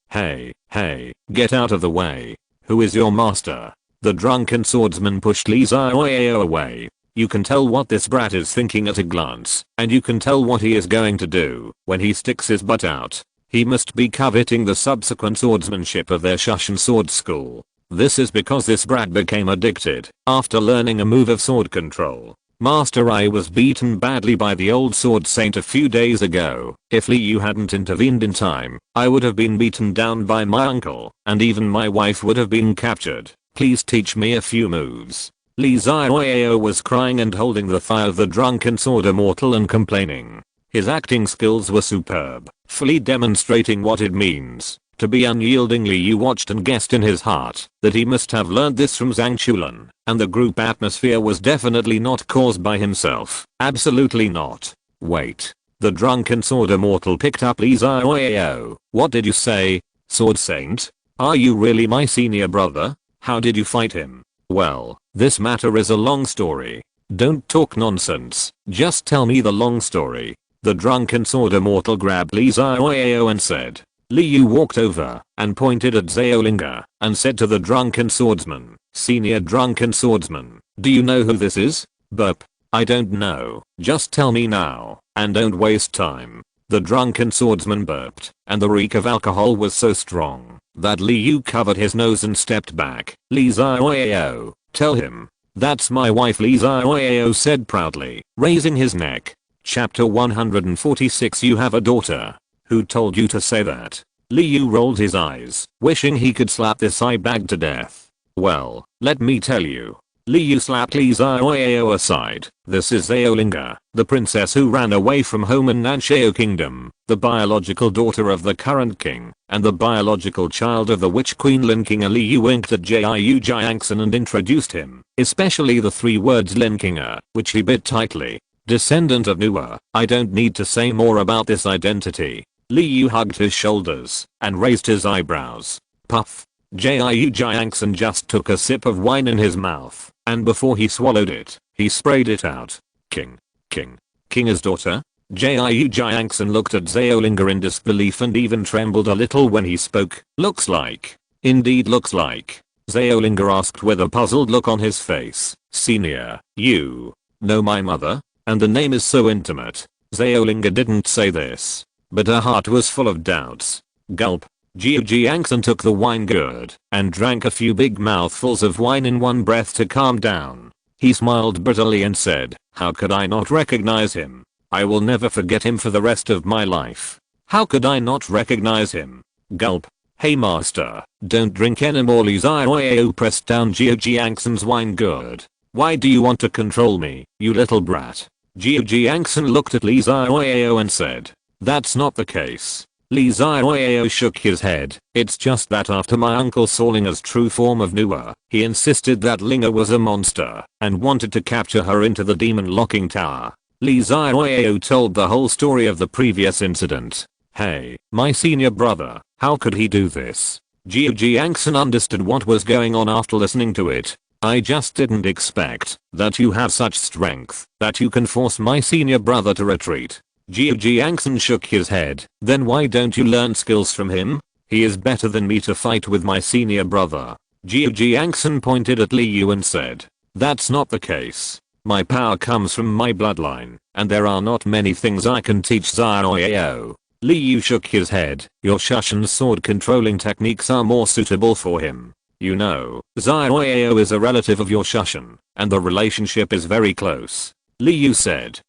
get out of the way. Who is your master? The drunken swordsman pushed Lee Zioyao away. You can tell what this brat is thinking at a glance, and you can tell what he is going to do when he sticks his butt out. He must be coveting the subsequent swordsmanship of their Shushan sword school. This is because this brat became addicted after learning a move of sword control. Master, I was beaten badly by the old sword saint a few days ago. If Liu hadn't intervened in time, I would have been beaten down by my uncle, and even my wife would have been captured. Please teach me a few moves. Lee Zioyao was crying and holding the thigh of the drunken sword immortal and complaining. His acting skills were superb, fully demonstrating what it means to be unyielding. Liu watched and guessed in his heart that he must have learned this from Zhang Chulan, and the group atmosphere was definitely not caused by himself. Absolutely not. Wait. The drunken sword immortal picked up Lee Zioyao. What did you say? Sword Saint? Are you really my senior brother? How did you fight him? Well, this matter is a long story. Don't talk nonsense. Just tell me the long story. The drunken sword immortal grabbed Lee Zioyao and said. Liu walked over and pointed at Zhaolinga and said to the drunken swordsman, Senior drunken swordsman, do you know who this is? Burp. I don't know. Just tell me now, and don't waste time. The drunken swordsman burped, and the reek of alcohol was so strong that Liu covered his nose and stepped back. Li Xiaoyao, tell him. That's my wife, Li Xiaoyao said proudly, raising his neck. Chapter 146. You have a daughter. Who told you to say that? Liu rolled his eyes, wishing he could slap this eye bag to death. Well, let me tell you. Liu slapped Li Xiaoyao aside. This is Xiaolinga, the princess who ran away from home in Nanshao Kingdom, the biological daughter of the current king, and the biological child of the witch queen Lin King. Liu winked at Jiu Jiangsun and introduced him, especially the three words Lin Kinga, which he bit tightly. Descendant of Nua, I don't need to say more about this identity. Liu hugged his shoulders and raised his eyebrows. Puff. Jiu Jiangsun just took a sip of wine in his mouth, and before he swallowed it, he sprayed it out. King's daughter? Jiu Jiangsun looked at Xiaolinga in disbelief and even trembled a little when he spoke. Looks like. Indeed looks like. Xiaolinga asked with a puzzled look on his face. Senior, you know my mother? And the name is so intimate. Xiaolinga didn't say this, but her heart was full of doubts. Gulp. Jiu Jiangsun took the wine gourd and drank a few big mouthfuls of wine in one breath to calm down. He smiled bitterly and said, how could I not recognize him? I will never forget him for the rest of my life. How could I not recognize him? Gulp. Hey master, don't drink anymore. Li Xiaoyao pressed down Jiu Jiangsun's wine gourd. Why do you want to control me, you little brat? Jiu Jiangsun looked at Li Xiaoyao and said, that's not the case. Li Xiaoyao shook his head. It's just that after my uncle saw Linga's true form of Nua, he insisted that Linga was a monster and wanted to capture her into the demon locking tower. Li Xiaoyao told the whole story of the previous incident. Hey, my senior brother, how could he do this? Jiu Jiangsun understood what was going on after listening to it. I just didn't expect that you have such strength that you can force my senior brother to retreat. Jiu Jiangsun shook his head. Then why don't you learn skills from him? He is better than me to fight with my senior brother. Jiu Jiangsun pointed at Liu and said, that's not the case. My power comes from my bloodline, and there are not many things I can teach Xiaoyao. Liu shook his head. Your Shushan's sword controlling techniques are more suitable for him. You know, Xiaoyao is a relative of your Shushan, and the relationship is very close. Liu said.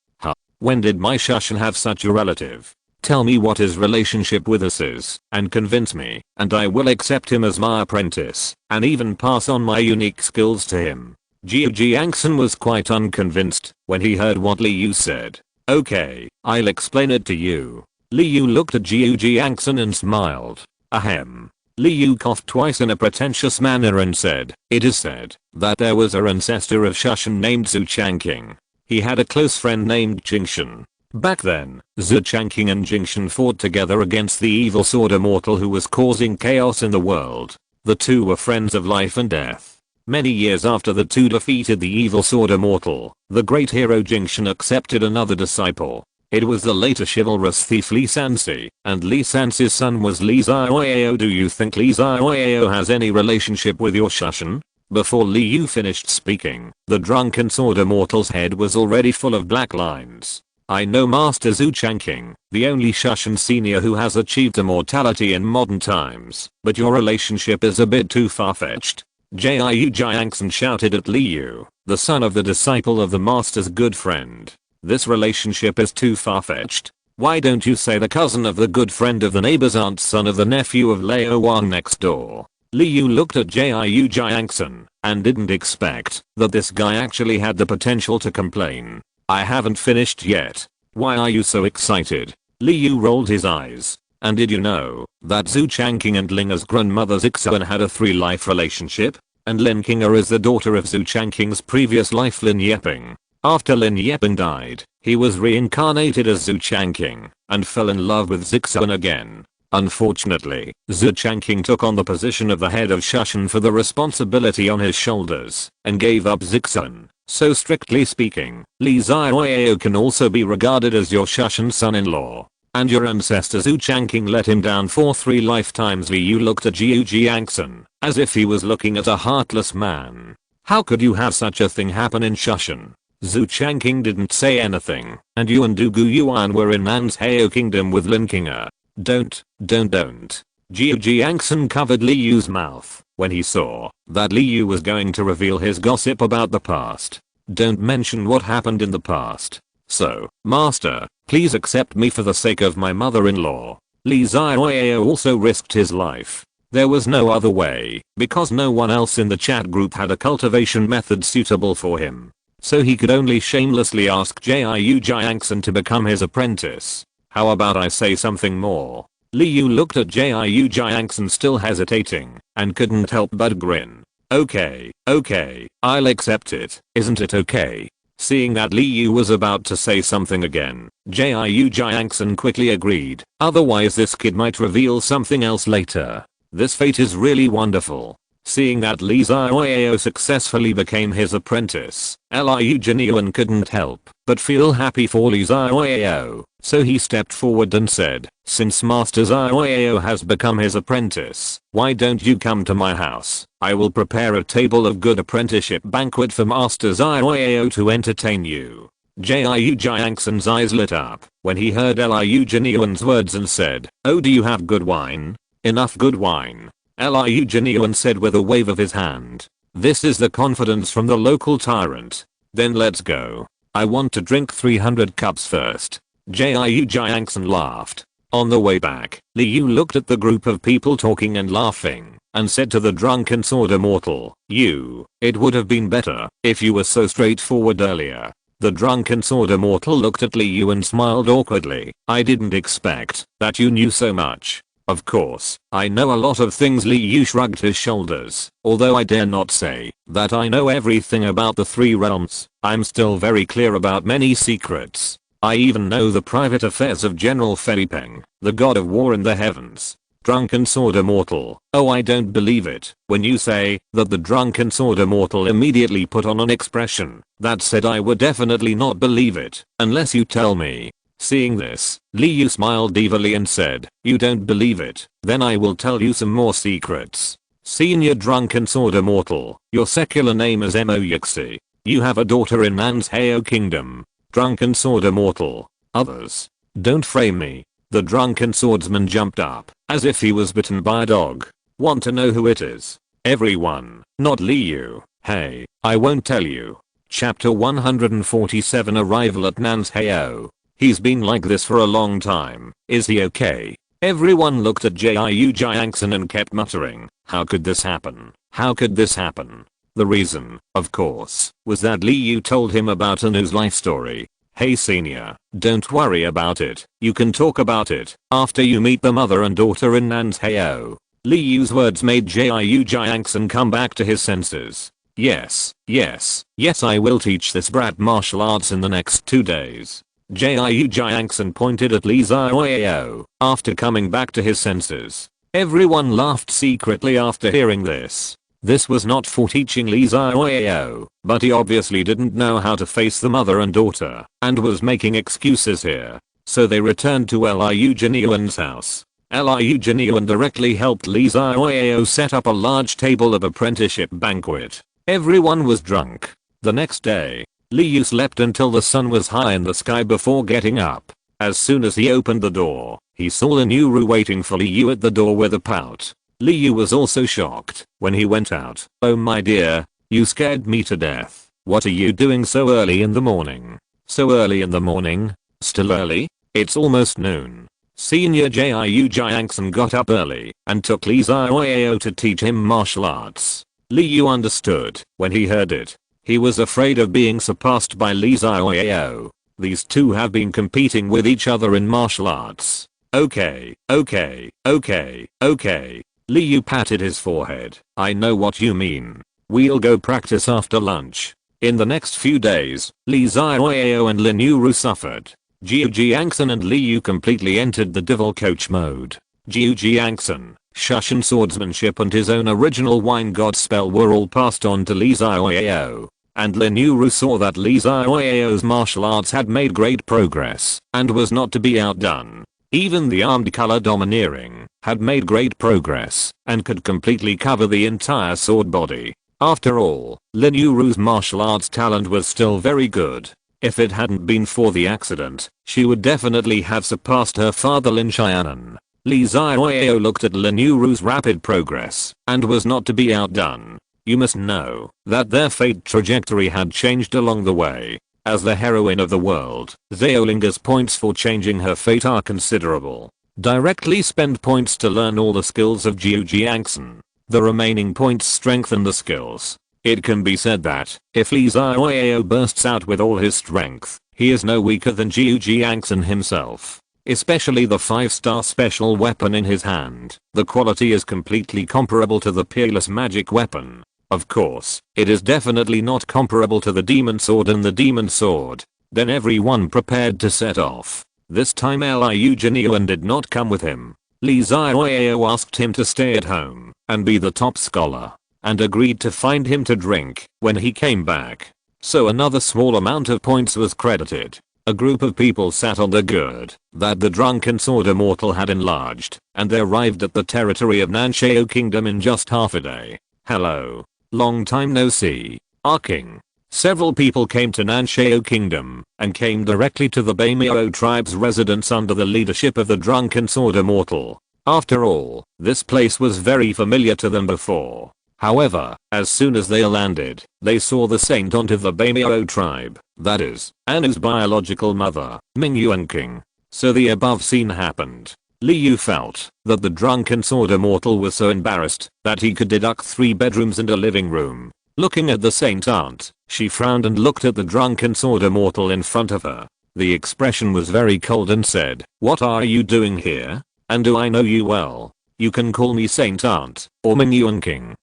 When did my Shushan have such a relative? Tell me what his relationship with us is, and convince me, and I will accept him as my apprentice, and even pass on my unique skills to him. Jiu Jiangsun was quite unconvinced when he heard what Liu said. Okay, I'll explain it to you. Liu looked at Jiu Jiangsun and smiled. Ahem. Liu coughed twice in a pretentious manner and said, it is said that there was an ancestor of Shushan named Zhu Changqing. He had a close friend named Jingshan. Back then, Zhu Changqing and Jingshan fought together against the evil sword immortal who was causing chaos in the world. The two were friends of life and death. Many years after the two defeated the evil sword immortal, the great hero Jingshan accepted another disciple. It was the later chivalrous thief Li Sansi, and Li Sansi's son was Li Xiaoyao. Do you think Li Xiaoyao has any relationship with your Shushan? Before Liu finished speaking, the drunken sword immortal's head was already full of black lines. I know Master Zhu Changqing, the only Shushan senior who has achieved immortality in modern times, but your relationship is a bit too far-fetched. Jiu Jiangsun shouted at Liu, the son of the disciple of the master's good friend. This relationship is too far-fetched. Why don't you say the cousin of the good friend of the neighbor's aunt's son of the nephew of Lao Wang next door? Liu looked at Jiu Jiangsun and didn't expect that this guy actually had the potential to complain. I haven't finished yet. Why are you so excited? Liu rolled his eyes. And did you know that Zhu Changqing and Linga's grandmother Zixuan had a 3-life relationship? And Lin Kinga is the daughter of Zhu Changqing's previous life Lin Yeping. After Lin Yeping died, he was reincarnated as Zhu Changqing and fell in love with Zixuan again. Unfortunately, Zhu Changqing took on the position of the head of Shushan for the responsibility on his shoulders and gave up Zixuan. So strictly speaking, Li Xiaoyao can also be regarded as your Shushan son-in-law. And your ancestor Zhu Changqing let him down for 3 lifetimes. Liu looked at Jiu Jiangsun as if he was looking at a heartless man. How could you have such a thing happen in Shushan? Zhu Changqing didn't say anything, and Yuan Dugu Yuan were in Nan's Heo kingdom with Lin Qinger. Don't. Jiu Jiangsun covered Li Yu's mouth when he saw that Li Yu was going to reveal his gossip about the past. Don't mention what happened in the past. So, master, please accept me for the sake of my mother-in-law. Li Xiaoyao also risked his life. There was no other way, because no one else in the chat group had a cultivation method suitable for him. So he could only shamelessly ask Jiu Jiangsun to become his apprentice. How about I say something more? Li Yu looked at Jiu Jiangsun still hesitating, and couldn't help but grin. Okay, I'll accept it, isn't it okay? Seeing that Li Yu was about to say something again, Jiu Jiangsun quickly agreed, otherwise this kid might reveal something else later. This fate is really wonderful. Seeing that Li Xiaoyao successfully became his apprentice, Liu Jinyuan couldn't help but feel happy for Li Xiaoyao, so he stepped forward and said, since Master Xiaoyao has become his apprentice, why don't you come to my house? I will prepare a table of good apprenticeship banquet for Master Xiaoyao to entertain you. Jiu Jiangsun's eyes lit up when he heard Liu Jinyuan's words and said, oh, do you have good wine? Enough good wine. Liu Jinyuan said with a wave of his hand. This is the confidence from the local tyrant. Then let's go. I want to drink 300 cups first. Jiu Jiangsun laughed. On the way back, Li Yu looked at the group of people talking and laughing, and said to the drunken sword immortal, it would have been better if you were so straightforward earlier. The drunken sword immortal looked at Li Yu and smiled awkwardly. I didn't expect that you knew so much. Of course, I know a lot of things. Li Yu shrugged his shoulders. Although I dare not say that I know everything about the three realms, I'm still very clear about many secrets. I even know the private affairs of General Felipeng, the god of war in the heavens. Drunken sword immortal. Oh, I don't believe it. When you say that, the drunken sword immortal immediately put on an expression that said I would definitely not believe it unless you tell me. Seeing this, Li Yu smiled evilly and said, you don't believe it, then I will tell you some more secrets. Senior drunken sword immortal, your secular name is Moyuxi. You have a daughter in Nan's Heo kingdom. Drunken sword immortal. Others. Don't frame me. The drunken swordsman jumped up, as if he was bitten by a dog. Want to know who it is? Everyone, not Li Yu. Hey, I won't tell you. Chapter 147 Arrival at Nan's Heo. He's been like this for a long time. Is he okay? Everyone looked at Jiu Jiangsun and kept muttering, how could this happen? How could this happen? The reason, of course, was that Li Yu told him about Anu's life story. Hey senior, don't worry about it. You can talk about it after you meet the mother and daughter in Nan's Heo. Li Yu's words made Jiu Jiangsun come back to his senses. Yes, I will teach this brat martial arts in the next 2 days. Jiu Jiangsun pointed at Li Xiaoyao after coming back to his senses. Everyone laughed secretly after hearing this. This was not for teaching Li Xiaoyao, but he obviously didn't know how to face the mother and daughter, and was making excuses here. So they returned to Liu Jinyuan's house. Liu Jinyuan directly helped Li Xiaoyao set up a large table of apprenticeship banquet. Everyone was drunk. The next day, Li Yu slept until the sun was high in the sky before getting up. As soon as he opened the door, he saw Lin Yuru waiting for Li Yu at the door with a pout. Li Yu was also shocked when he went out. Oh my dear, you scared me to death. What are you doing so early in the morning? So early in the morning? Still early? It's almost noon. Senior Jiu Jiangsun got up early and took Li Xiaoyao to teach him martial arts. Li Yu understood when he heard it. He was afraid of being surpassed by Li Xiaoyao. These two have been competing with each other in martial arts. Okay. Li Yu patted his forehead. I know what you mean. We'll go practice after lunch. In the next few days, Li Xiaoyao and Lin Yuru suffered. Jiu Jiangsun and Li Yu completely entered the devil coach mode. Jiu Jiangsun, Shushan swordsmanship and his own original wine god spell were all passed on to Li Xiaoyao. And Lin Yuru saw that Li Xiaoyao's martial arts had made great progress and was not to be outdone. Even the armed color domineering had made great progress and could completely cover the entire sword body. After all, Lin Yuru's martial arts talent was still very good. If it hadn't been for the accident, she would definitely have surpassed her father Lin Xiaonan. Li Xiaoyao looked at Lin Yuru's rapid progress and was not to be outdone. You must know that their fate trajectory had changed along the way. As the heroine of the world, Xiaolinga's points for changing her fate are considerable. Directly spend points to learn all the skills of Jiu Jiangsun. The remaining points strengthen the skills. It can be said that, if Li Xiaoyao bursts out with all his strength, he is no weaker than Jiu Jiangsun himself. Especially the 5-star special weapon in his hand. The quality is completely comparable to the peerless magic weapon. Of course, it is definitely not comparable to the demon sword and the demon sword. Then everyone prepared to set off. This time Liu Jinyuan did not come with him. Li Xiaoyao asked him to stay at home and be the top scholar, and agreed to find him to drink when he came back. So another small amount of points was credited. A group of people sat on the gourd that the drunken sword immortal had enlarged, and they arrived at the territory of Nanshao Kingdom in just half a day. Hello. Long time no see. Our king. Several people came to Nanshao Kingdom and came directly to the Beimiao tribe's residence under the leadership of the drunken sword immortal. After all, this place was very familiar to them before. However, as soon as they landed, they saw the saint aunt of the Beimiao tribe, that is, Anu's biological mother, Mingyuan King. So the above scene happened. Liu felt that the drunken sword immortal was so embarrassed that he could deduct 3 bedrooms and a living room. Looking at the saint aunt, she frowned and looked at the drunken sword immortal in front of her. The expression was very cold and said, "What are you doing here? And do I know you well? You can call me Saint Aunt or Mingyuan King."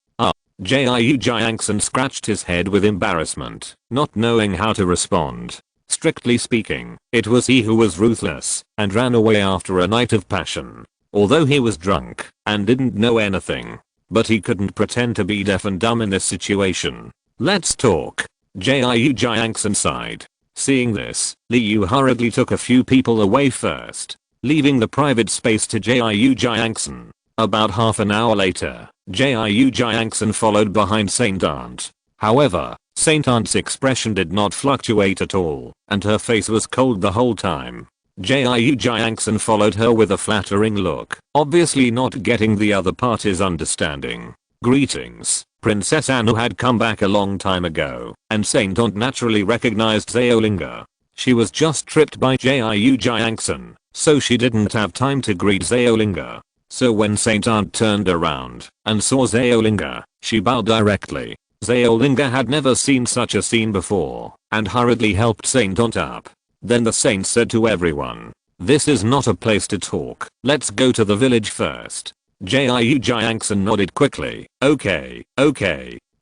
Jiu Jiangsun scratched his head with embarrassment, not knowing how to respond. Strictly speaking, it was he who was ruthless and ran away after a night of passion. Although he was drunk and didn't know anything, but he couldn't pretend to be deaf and dumb in this situation. Let's talk. Jiu Jiangsun sighed. Seeing this, Liu hurriedly took a few people away first, leaving the private space to Jiu Jiangsun. About half an hour later, Jiu Jiangsun followed behind Saint Aunt. However, Saint Aunt's expression did not fluctuate at all, and her face was cold the whole time. Jiu Jiangsun followed her with a flattering look, obviously not getting the other party's understanding. Greetings. Princess Anu had come back a long time ago, and Saint Aunt naturally recognized Xiaolinga. She was just tripped by Jiu Jiangsun, so she didn't have time to greet Xiaolinga. So when Saint Aunt turned around and saw Xiaolinga, she bowed directly. Xiaolinga had never seen such a scene before, and hurriedly helped Saint Aunt up. Then the saint said to everyone, "This is not a place to talk, let's go to the village first." Jiu Jiangsun nodded quickly, okay.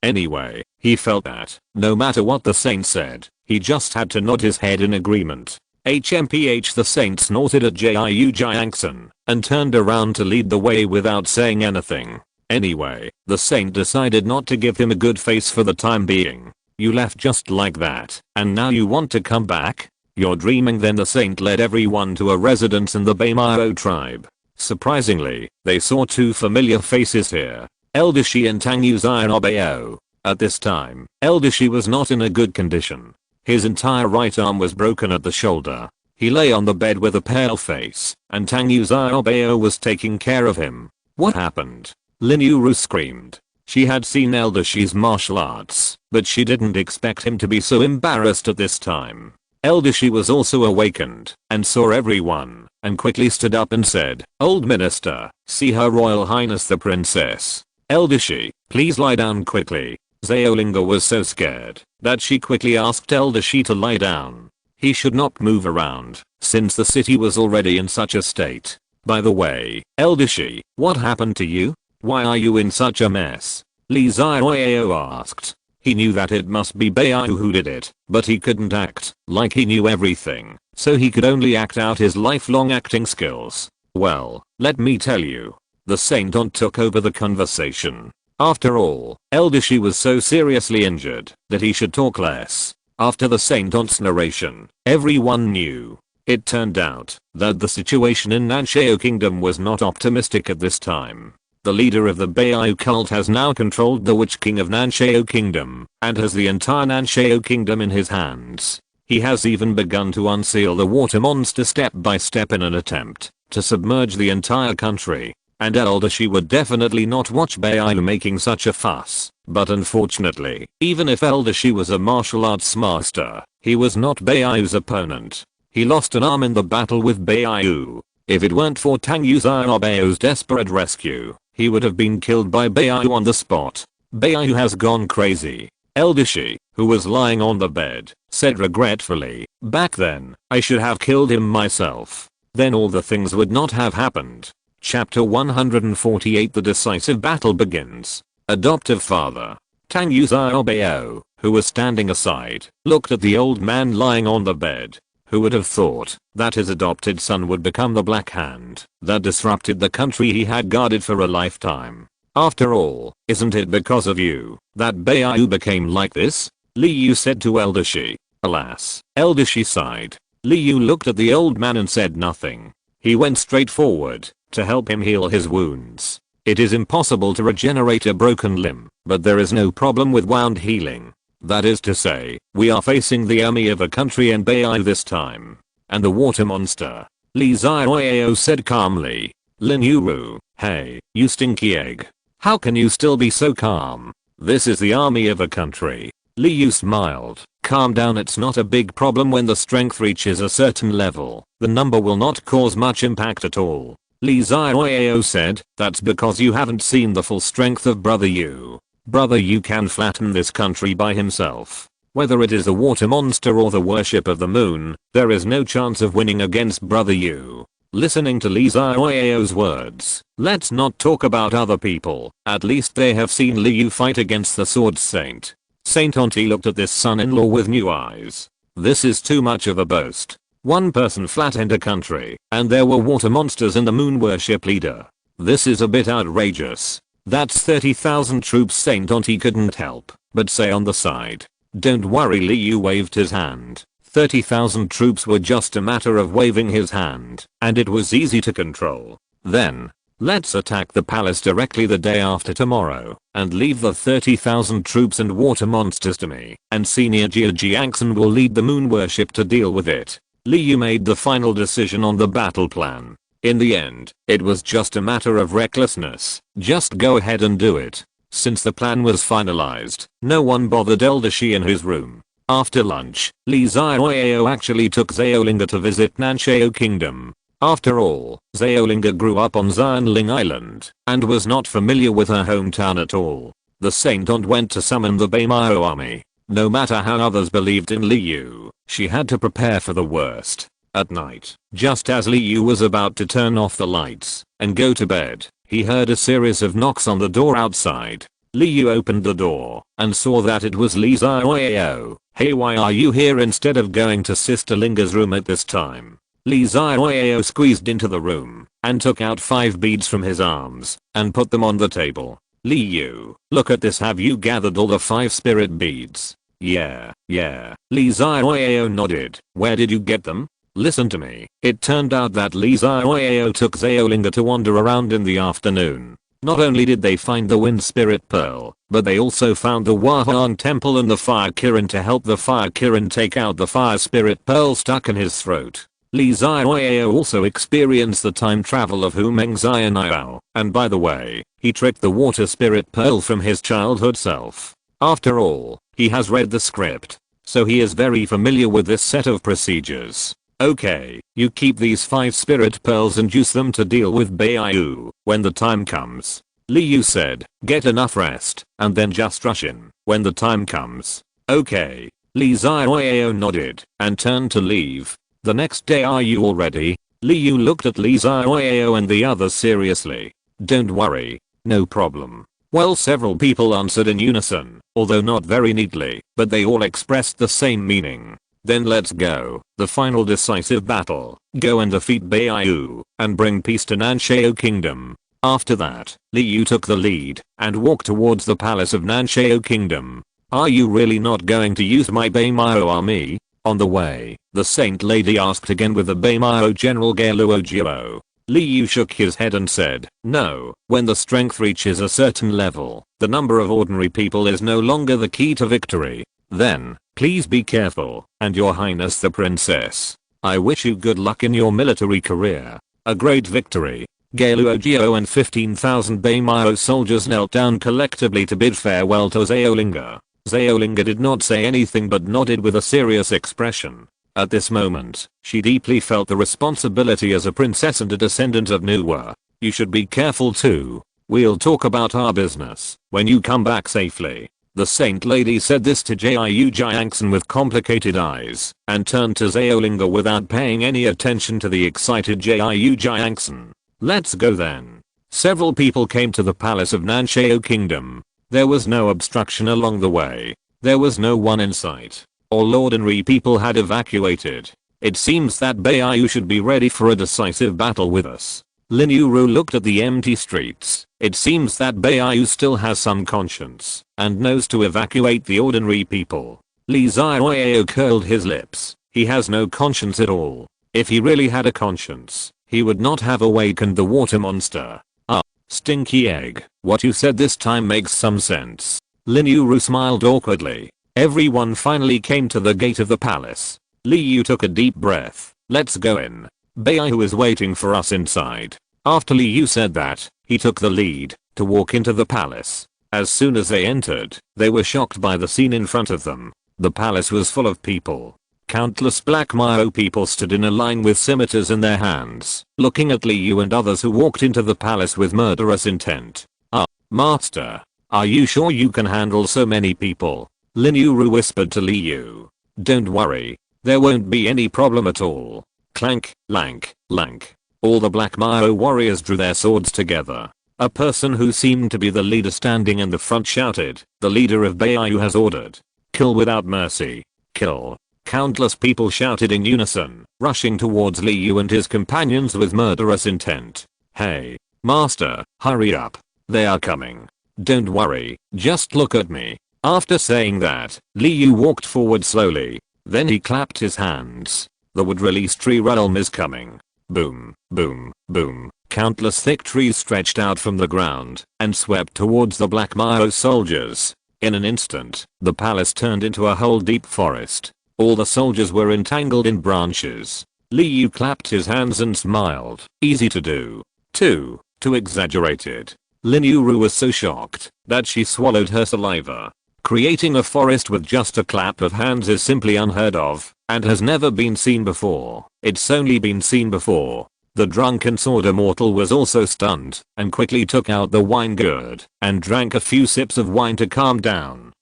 Anyway, he felt that, no matter what the saint said, he just had to nod his head in agreement. HMPH the saint snorted at Jiu Jiangsun and turned around to lead the way without saying anything. Anyway, the saint decided not to give him a good face for the time being. "You left just like that, and now you want to come back? You're dreaming." Then the saint led everyone to a residence in the Beimiao tribe. Surprisingly, they saw 2 familiar faces here, Elder Shi and Tangyu Xiaobao. At this time, Elder Shi was not in a good condition. His entire right arm was broken at the shoulder. He lay on the bed with a pale face, and Tangyu Xiaobao was taking care of him. What happened? Lin Yuru screamed. She had seen Elder Shi's martial arts, but she didn't expect him to be so embarrassed at this time. Elder Shi was also awakened and saw everyone and quickly stood up and said, "Old Minister, see Her Royal Highness the Princess." "Elder Shi, please lie down quickly." Xiaolinga was so scared that she quickly asked Elder Shi to lie down. He should not move around since the city was already in such a state. "By the way, Elder Shi, what happened to you? Why are you in such a mess?" Li Xiaoyao asked. He knew that it must be Beiyu who did it, but he couldn't act like he knew everything, so he could only act out his lifelong acting skills. "Well, let me tell you." The saint aunt took over the conversation. After all, Elder Shi was so seriously injured that he should talk less. After the saint aunt's narration, everyone knew. It turned out that the situation in Nanshao Kingdom was not optimistic at this time. The leader of the Beiyu cult has now controlled the Witch King of Nanshio Kingdom and has the entire Nanshio Kingdom in his hands. He has even begun to unseal the water monster step by step in an attempt to submerge the entire country. And Eldashi would definitely not watch Beiyu making such a fuss. But unfortunately, even if Eldashi was a martial arts master, he was not Beiyu's opponent. He lost an arm in the battle with Beiyu. If it weren't for Tang Uzayabeo's desperate rescue, he would have been killed by Beiyu on the spot. Beiyu has gone crazy. Eldashi, who was lying on the bed, said regretfully, "Back then, I should have killed him myself. Then all the things would not have happened." Chapter 148. The decisive battle begins. Adoptive father. Tang Uzayabeo, who was standing aside, looked at the old man lying on the bed. Who would have thought that his adopted son would become the Black Hand that disrupted the country he had guarded for a lifetime? After all, isn't it because of you that Beiyu became like this? Liu said to Eldashi. Alas, Eldashi sighed. Liu looked at the old man and said nothing. He went straight forward to help him heal his wounds. It is impossible to regenerate a broken limb, but there is no problem with wound healing. That is to say, we are facing the army of a country and Beiyu this time. And the water monster. Li Zioyeo said calmly. Lin Yuru, hey, you stinky egg. How can you still be so calm? This is the army of a country. Liu smiled. Calm down, it's not a big problem when the strength reaches a certain level. The number will not cause much impact at all. Li Zioyeo said, that's because you haven't seen the full strength of Brother Yu. Brother Yu can flatten this country by himself. Whether it is the water monster or the worship of the moon, there is no chance of winning against Brother Yu. Listening to Li Zioyeo's words, let's not talk about other people. At least they have seen Liu fight against the Sword Saint. Saint Auntie looked at this son-in-law with new eyes. This is too much of a boast. One person flattened a country, and there were water monsters and the moon worship leader. This is a bit outrageous. That's 30,000 troops. Saint Auntie couldn't help but say on the side. Don't worry, Liu waved his hand. 30,000 troops were just a matter of waving his hand, and it was easy to control. Then, let's attack the palace directly the day after tomorrow, and leave the 30,000 troops and water monsters to me, and Senior Jia Jiangxin will lead the moon worship to deal with it. Liu made the final decision on the battle plan. In the end, it was just a matter of recklessness. Just go ahead and do it. Since the plan was finalized, no one bothered Eldashi in his room. After lunch, Li Zioyeo actually took Xiaolinga to visit Nanshio Kingdom. After all, Xiaolinga grew up on Xianling Island and was not familiar with her hometown at all. The Saint Aunt went to summon the Beiyu army. No matter how others believed in Liu, she had to prepare for the worst. At night, just as Liu was about to turn off the lights and go to bed, he heard a series of knocks on the door outside. Liu opened the door and saw that it was Li Zioyeo. Hey, why are you here instead of going to Sister Linga's room at this time? Li Zioyeo squeezed into the room and took out 5 beads from his arms and put them on the table. Liu, look at this, have you gathered all the 5 spirit beads? Yeah. Li Zioyeo nodded. Where did you get them? Listen to me. It turned out that Li Zioyeo took Xiaolinga to wander around in the afternoon. Not only did they find the Wind Spirit Pearl, but they also found the Wahang Temple and the Fire Kirin to help the Fire Kirin take out the Fire Spirit Pearl stuck in his throat. Li Zioyeo also experienced the time travel of Hu Meng Xianyao, and by the way, he tricked the Water Spirit Pearl from his childhood self. After all, he has read the script, so he is very familiar with this set of procedures. Okay, you keep these 5 spirit pearls and use them to deal with Beiyu when the time comes. Liu said, get enough rest, and then just rush in when the time comes. Okay. Li Zioyeo nodded and turned to leave. The next day, are you all ready? Liu looked at Li Zioyeo and the others seriously. Don't worry. No problem. Well, several people answered in unison, although not very neatly, but they all expressed the same meaning. Then let's go. The final decisive battle. Go and defeat Beiyu and bring peace to Nanshio Kingdom. After that, Liu took the lead and walked towards the palace of Nanshio Kingdom. Are you really not going to use my Beiyu army? On the way, the Saint Lady asked again with the Beiyu General Geluo Jiro. Liu shook his head and said, no, when the strength reaches a certain level, the number of ordinary people is no longer the key to victory. Then, please be careful, and your highness the princess. I wish you good luck in your military career. A great victory. Galuogio and 15,000 Beimayo soldiers knelt down collectively to bid farewell to Zeolinga. Zeolinga did not say anything but nodded with a serious expression. At this moment, she deeply felt the responsibility as a princess and a descendant of Nuwa. You should be careful too. We'll talk about our business when you come back safely. The saint lady said this to Jiu Jiangxin with complicated eyes and turned to Zeolinga without paying any attention to the excited Jiu Jiangxin. Let's go then. Several people came to the palace of Nanshao Kingdom. There was no obstruction along the way. There was no one in sight. All ordinary people had evacuated. It seems that Beiyu should be ready for a decisive battle with us. Lin Yuru looked at the empty streets. It seems that Beiyu still has some conscience and knows to evacuate the ordinary people. Li Xiaoyao curled his lips. He has no conscience at all. If he really had a conscience, he would not have awakened the water monster. Ah, stinky egg. What you said this time makes some sense. Lin Yuru smiled awkwardly. Everyone finally came to the gate of the palace. Liu took a deep breath. Let's go in. Beiyu is waiting for us inside. After Liu said that, he took the lead to walk into the palace. As soon as they entered, they were shocked by the scene in front of them. The palace was full of people. Countless Black Mao people stood in a line with scimitars in their hands, looking at Liu and others who walked into the palace with murderous intent. Ah, master. Are you sure you can handle so many people? Lin Yuru whispered to Liu. Don't worry. There won't be any problem at all. Clank, lank, lank. All the Black Mao warriors drew their swords together. A person who seemed to be the leader standing in the front shouted, the leader of Beiyu has ordered. Kill without mercy. Kill. Countless people shouted in unison, rushing towards Liu and his companions with murderous intent. Hey, master, hurry up. They are coming. Don't worry, just look at me. After saying that, Liu walked forward slowly. Then he clapped his hands. The wood-release tree realm is coming. Boom, boom, boom. Countless thick trees stretched out from the ground and swept towards the Black Mao soldiers. In an instant, the palace turned into a whole deep forest. All the soldiers were entangled in branches. Liu clapped his hands and smiled. Easy to do. Too exaggerated. Lin Yuru was so shocked that she swallowed her saliva. Creating a forest with just a clap of hands is simply unheard of and has never been seen before. It's only been seen before. The drunken sword immortal was also stunned and quickly took out the wine gourd and drank a few sips of wine to calm down.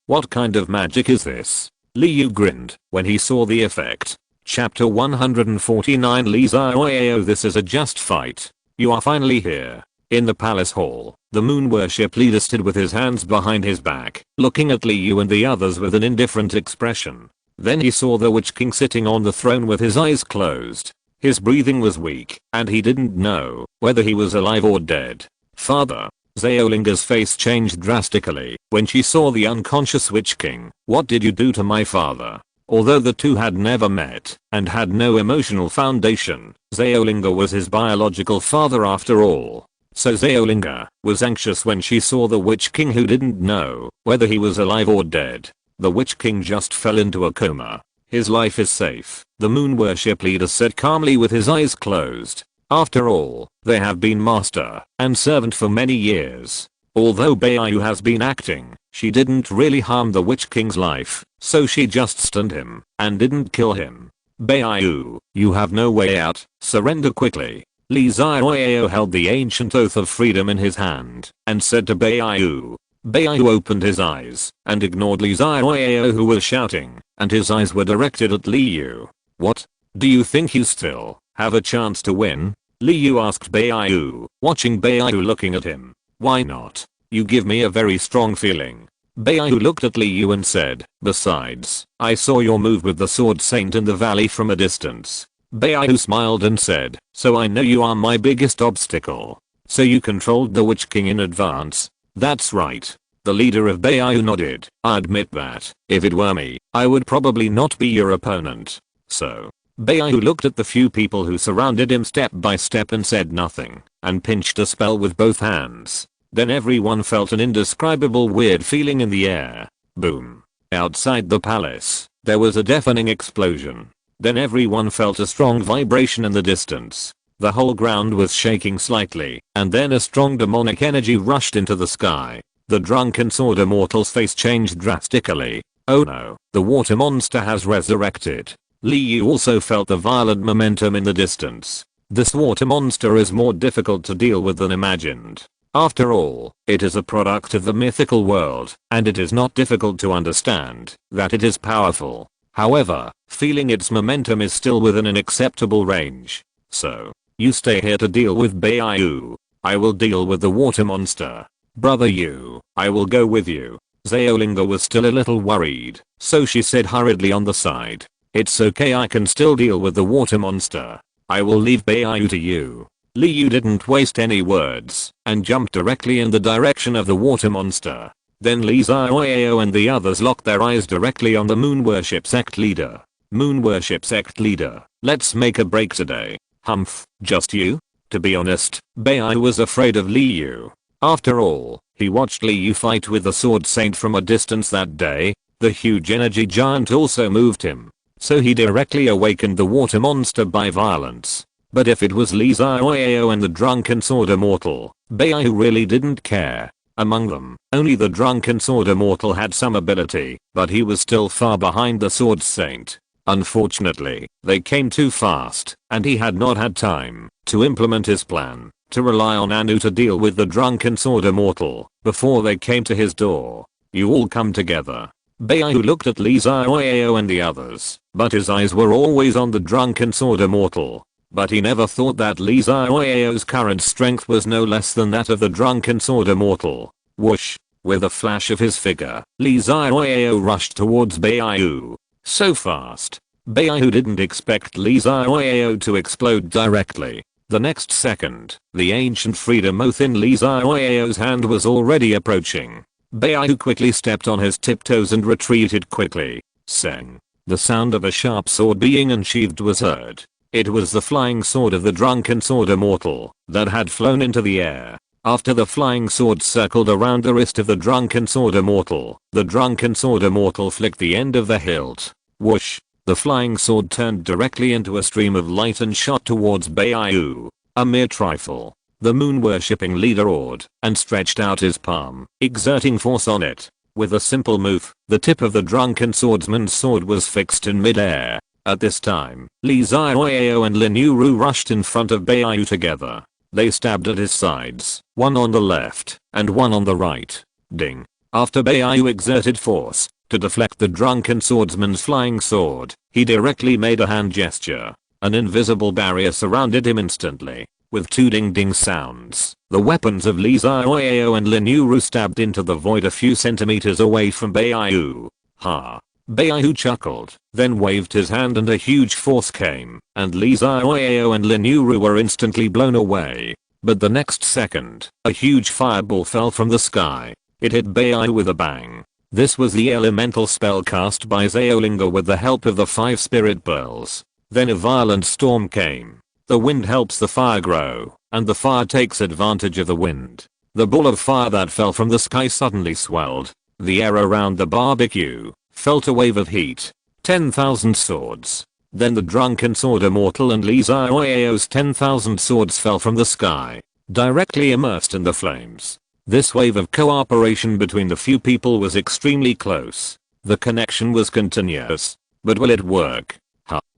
What kind of magic is this? Liu grinned when he saw the effect. Chapter 149 Li Xiaoyao. This is a just fight. You are finally here. In the palace hall, the moon worship leader stood with his hands behind his back, looking at Liu and the others with an indifferent expression. Then he saw the Witch King sitting on the throne with his eyes closed. His breathing was weak, and he didn't know whether he was alive or dead. Father. Zeolinga's face changed drastically when she saw the unconscious Witch King. What did you do to my father? Although the two had never met and had no emotional foundation, Zeolinga was his biological father after all. So Zeolinga was anxious when she saw the Witch King, who didn't know whether he was alive or dead. The Witch King just fell into a coma. His life is safe, the moon worship leader said calmly with his eyes closed. After all, they have been master and servant for many years. Although Beiyu has been acting, she didn't really harm the Witch King's life, so she just stunned him and didn't kill him. Beiyu, you have no way out, surrender quickly. Li Xiaoyao held the ancient oath of freedom in his hand and said to Beiyu. Beiyu opened his eyes and ignored Li Xiaoyao, who was shouting, and his eyes were directed at Liu. What? Do you think you still have a chance to win? Liu asked Beiyu, watching Beiyu looking at him. Why not? You give me a very strong feeling. Beiyu looked at Liu and said, besides, I saw your move with the sword saint in the valley from a distance. Beiyu smiled and said, so I know you are my biggest obstacle. So you controlled the Witch King in advance? That's right. The leader of Beiyu nodded. I admit that, if it were me, I would probably not be your opponent. So, Beiyu looked at the few people who surrounded him step by step and said nothing, and pinched a spell with both hands. Then everyone felt an indescribable weird feeling in the air. Boom. Outside the palace, there was a deafening explosion. Then everyone felt a strong vibration in the distance. The whole ground was shaking slightly, and then a strong demonic energy rushed into the sky. The drunken sword immortal's face changed drastically. Oh no, the water monster has resurrected. Liu also felt the violent momentum in the distance. This water monster is more difficult to deal with than imagined. After all, it is a product of the mythical world, and it is not difficult to understand that it is powerful. However, feeling its momentum is still within an acceptable range. So, you stay here to deal with Beiyu. I will deal with the water monster. Brother Yu, I will go with you. Xiaolinga was still a little worried, so she said hurriedly on the side. It's okay, I can still deal with the water monster. I will leave Beiyu to you. Liu didn't waste any words, and jumped directly in the direction of the water monster. Then Li Xiaoyao and the others locked their eyes directly on the moon worship sect leader. Moon worship sect leader, let's make a break today. Humph, just you? To be honest, Beiyu was afraid of Liu. After all, he watched Liu fight with the sword saint from a distance that day. The huge energy giant also moved him. So he directly awakened the water monster by violence. But if it was Li Xiaoyao and the drunken sword immortal, Beiyu really didn't care. Among them, only the drunken sword immortal had some ability, but he was still far behind the sword saint. Unfortunately, they came too fast, and he had not had time to implement his plan to rely on Anu to deal with the drunken sword immortal before they came to his door. You all come together. Beiyu looked at Li Xiaoyao and the others, but his eyes were always on the drunken sword immortal. But he never thought that Li Xiaoyao's current strength was no less than that of the drunken sword immortal. Whoosh! With a flash of his figure, Li Xiaoyao rushed towards Beiyu. So fast. Beiyu didn't expect Li Xiaoyao to explode directly. The next second, the ancient freedom oath in Li Xiaoyao's hand was already approaching. Beiyu quickly stepped on his tiptoes and retreated quickly. Seng. The sound of a sharp sword being unsheathed was heard. It was the flying sword of the drunken sword immortal that had flown into the air. After the flying sword circled around the wrist of the drunken sword immortal, the drunken sword immortal flicked the end of the hilt. Whoosh! The flying sword turned directly into a stream of light and shot towards Beiyu. A mere trifle. The moon worshipping leader awed and stretched out his palm, exerting force on it. With a simple move, the tip of the drunken swordsman's sword was fixed in mid-air. At this time, Li Xiaoyao and Lin Yuru rushed in front of Beiyu together. They stabbed at his sides, one on the left and one on the right. Ding. After Beiyu exerted force to deflect the drunken swordsman's flying sword, he directly made a hand gesture. An invisible barrier surrounded him instantly. With two ding-ding sounds, the weapons of Li Xiaoyao and Lin Yuru stabbed into the void a few centimeters away from Beiyu. Ha! Beiyu chuckled, then waved his hand and a huge force came, and Li Xiaoyao and Lin Yuru were instantly blown away. But the next second, a huge fireball fell from the sky. It hit Beiyu with a bang. This was the elemental spell cast by Xiaolinga with the help of the 5 spirit pearls. Then a violent storm came. The wind helps the fire grow, and the fire takes advantage of the wind. The ball of fire that fell from the sky suddenly swelled. The air around the barbecue felt a wave of heat. 10,000 swords. Then the drunken sword immortal and Li Xiaoyao's 10,000 swords fell from the sky, directly immersed in the flames. This wave of cooperation between the few people was extremely close. The connection was continuous. But will it work?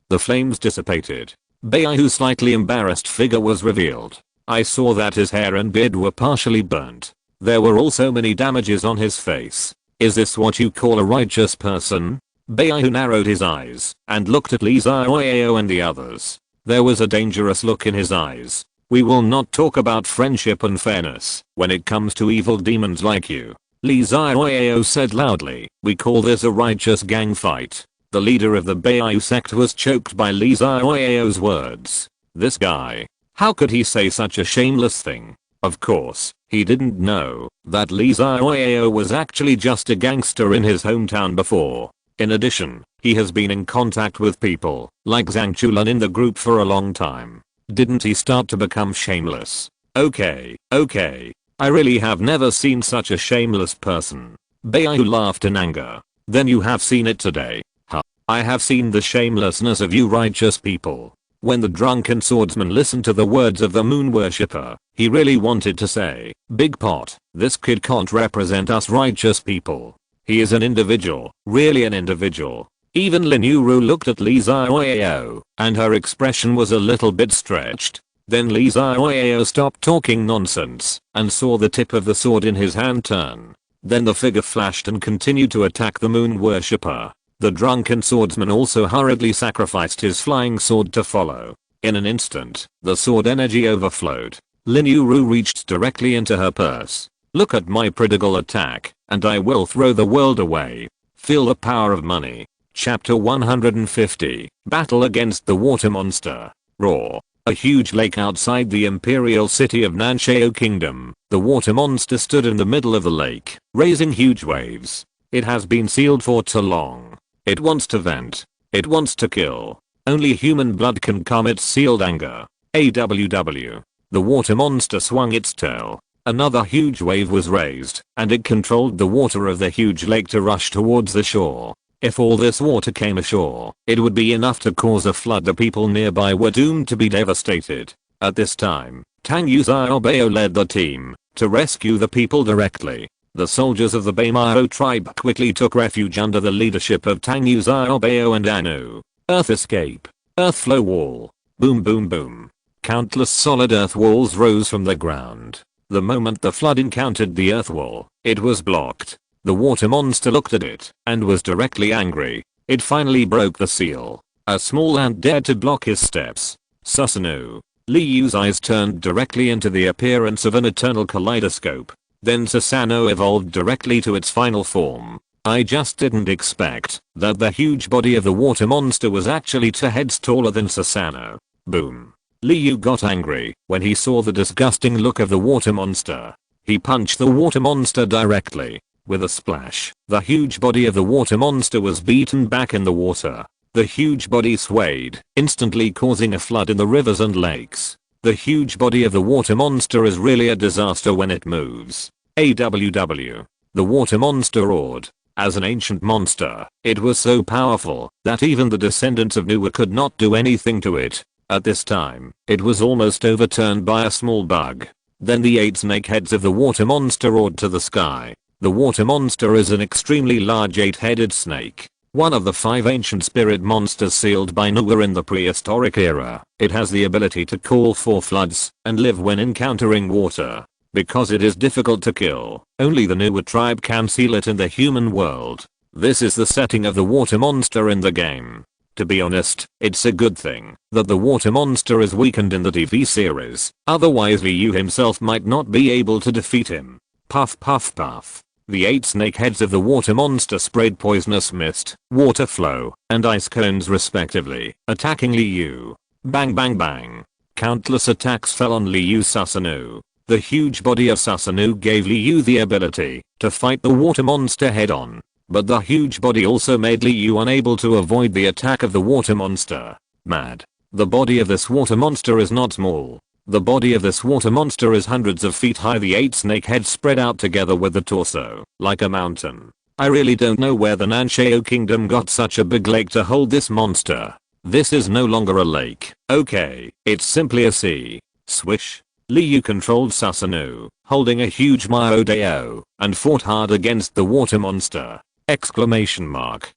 The flames dissipated. Beiyu's slightly embarrassed figure was revealed. I saw that his hair and beard were partially burnt. There were also many damages on his face. Is this what you call a righteous person? Beiyu narrowed his eyes and looked at Li Xiaoyao and the others. There was a dangerous look in his eyes. We will not talk about friendship and fairness when it comes to evil demons like you. Li Xiaoyao said loudly. We call this a righteous gang fight. The leader of the Beiyu sect was choked by Li Xiaoyao's words. This guy. How could he say such a shameless thing? Of course, he didn't know that Li Xiaoyao was actually just a gangster in his hometown before. In addition, he has been in contact with people like Zhang Chulan in the group for a long time. Didn't he start to become shameless? Okay. I really have never seen such a shameless person. Beiyu laughed in anger. Then you have seen it today. Huh. I have seen the shamelessness of you righteous people. When the drunken swordsman listened to the words of the moon worshipper, he really wanted to say, Big Pot, this kid can't represent us righteous people. He is an individual, really an individual. Even Lin Yuru looked at Lee Xiaoyao, and her expression was a little bit stretched. Then Lee Xiaoyao stopped talking nonsense, and saw the tip of the sword in his hand turn. Then the figure flashed and continued to attack the moon worshipper. The drunken swordsman also hurriedly sacrificed his flying sword to follow. In an instant, the sword energy overflowed. Lin Yuru reached directly into her purse. Look at my prodigal attack, and I will throw the world away. Feel the power of money. Chapter 150. Battle against the water monster. Roar. A huge lake outside the imperial city of Nanshao Kingdom. The water monster stood in the middle of the lake, raising huge waves. It has been sealed for too long. It wants to vent. It wants to kill. Only human blood can calm its sealed anger. AWW. The water monster swung its tail. Another huge wave was raised, and it controlled the water of the huge lake to rush towards the shore. If all this water came ashore, it would be enough to cause a flood. The people nearby were doomed to be devastated. At this time, Tang Xiaobao led the team to rescue the people directly. The soldiers of the Beimao tribe quickly took refuge under the leadership of Tang Xiaobao and Anu. Earth escape. Earth flow wall. Boom boom boom. Countless solid earth walls rose from the ground. The moment the flood encountered the earth wall, it was blocked. The water monster looked at it and was directly angry. It finally broke the seal. A small ant dared to block his steps. Susanoo. Liyu's eyes turned directly into the appearance of an eternal kaleidoscope. Then Susanoo evolved directly to its final form. I just didn't expect that the huge body of the water monster was actually 2 heads taller than Susanoo. Boom. Liu got angry when he saw the disgusting look of the water monster. He punched the water monster directly. With a splash, the huge body of the water monster was beaten back in the water. The huge body swayed, instantly causing a flood in the rivers and lakes. The huge body of the water monster is really a disaster when it moves. AWW. The water monster roared. As an ancient monster, it was so powerful that even the descendants of Nuwa could not do anything to it. At this time, it was almost overturned by a small bug. Then the 8 snake heads of the water monster roared to the sky. The water monster is an extremely large 8-headed snake. One of the 5 ancient spirit monsters sealed by Nuwa in the prehistoric era. It has the ability to call for floods and live when encountering water. Because it is difficult to kill, only the Nuwa tribe can seal it in the human world. This is the setting of the water monster in the game. To be honest, it's a good thing that the water monster is weakened in the TV series, otherwise Liu himself might not be able to defeat him. Puff puff puff. The 8 snake heads of the water monster sprayed poisonous mist, water flow, and ice cones respectively, attacking Liu. Bang bang bang. Countless attacks fell on Liu's Susanoo. The huge body of Susanoo gave Liu the ability to fight the water monster head on. But the huge body also made Liu unable to avoid the attack of the water monster. Mad. The body of this water monster is not small. The body of this water monster is hundreds of feet high. The 8 snake heads spread out together with the torso, like a mountain. I really don't know where the Nanshao Kingdom got such a big lake to hold this monster. This is no longer a lake. Okay, it's simply a sea. Swish. Liu controlled Susanoo, holding a huge Myodeo, and fought hard against the water monster. Exclamation mark.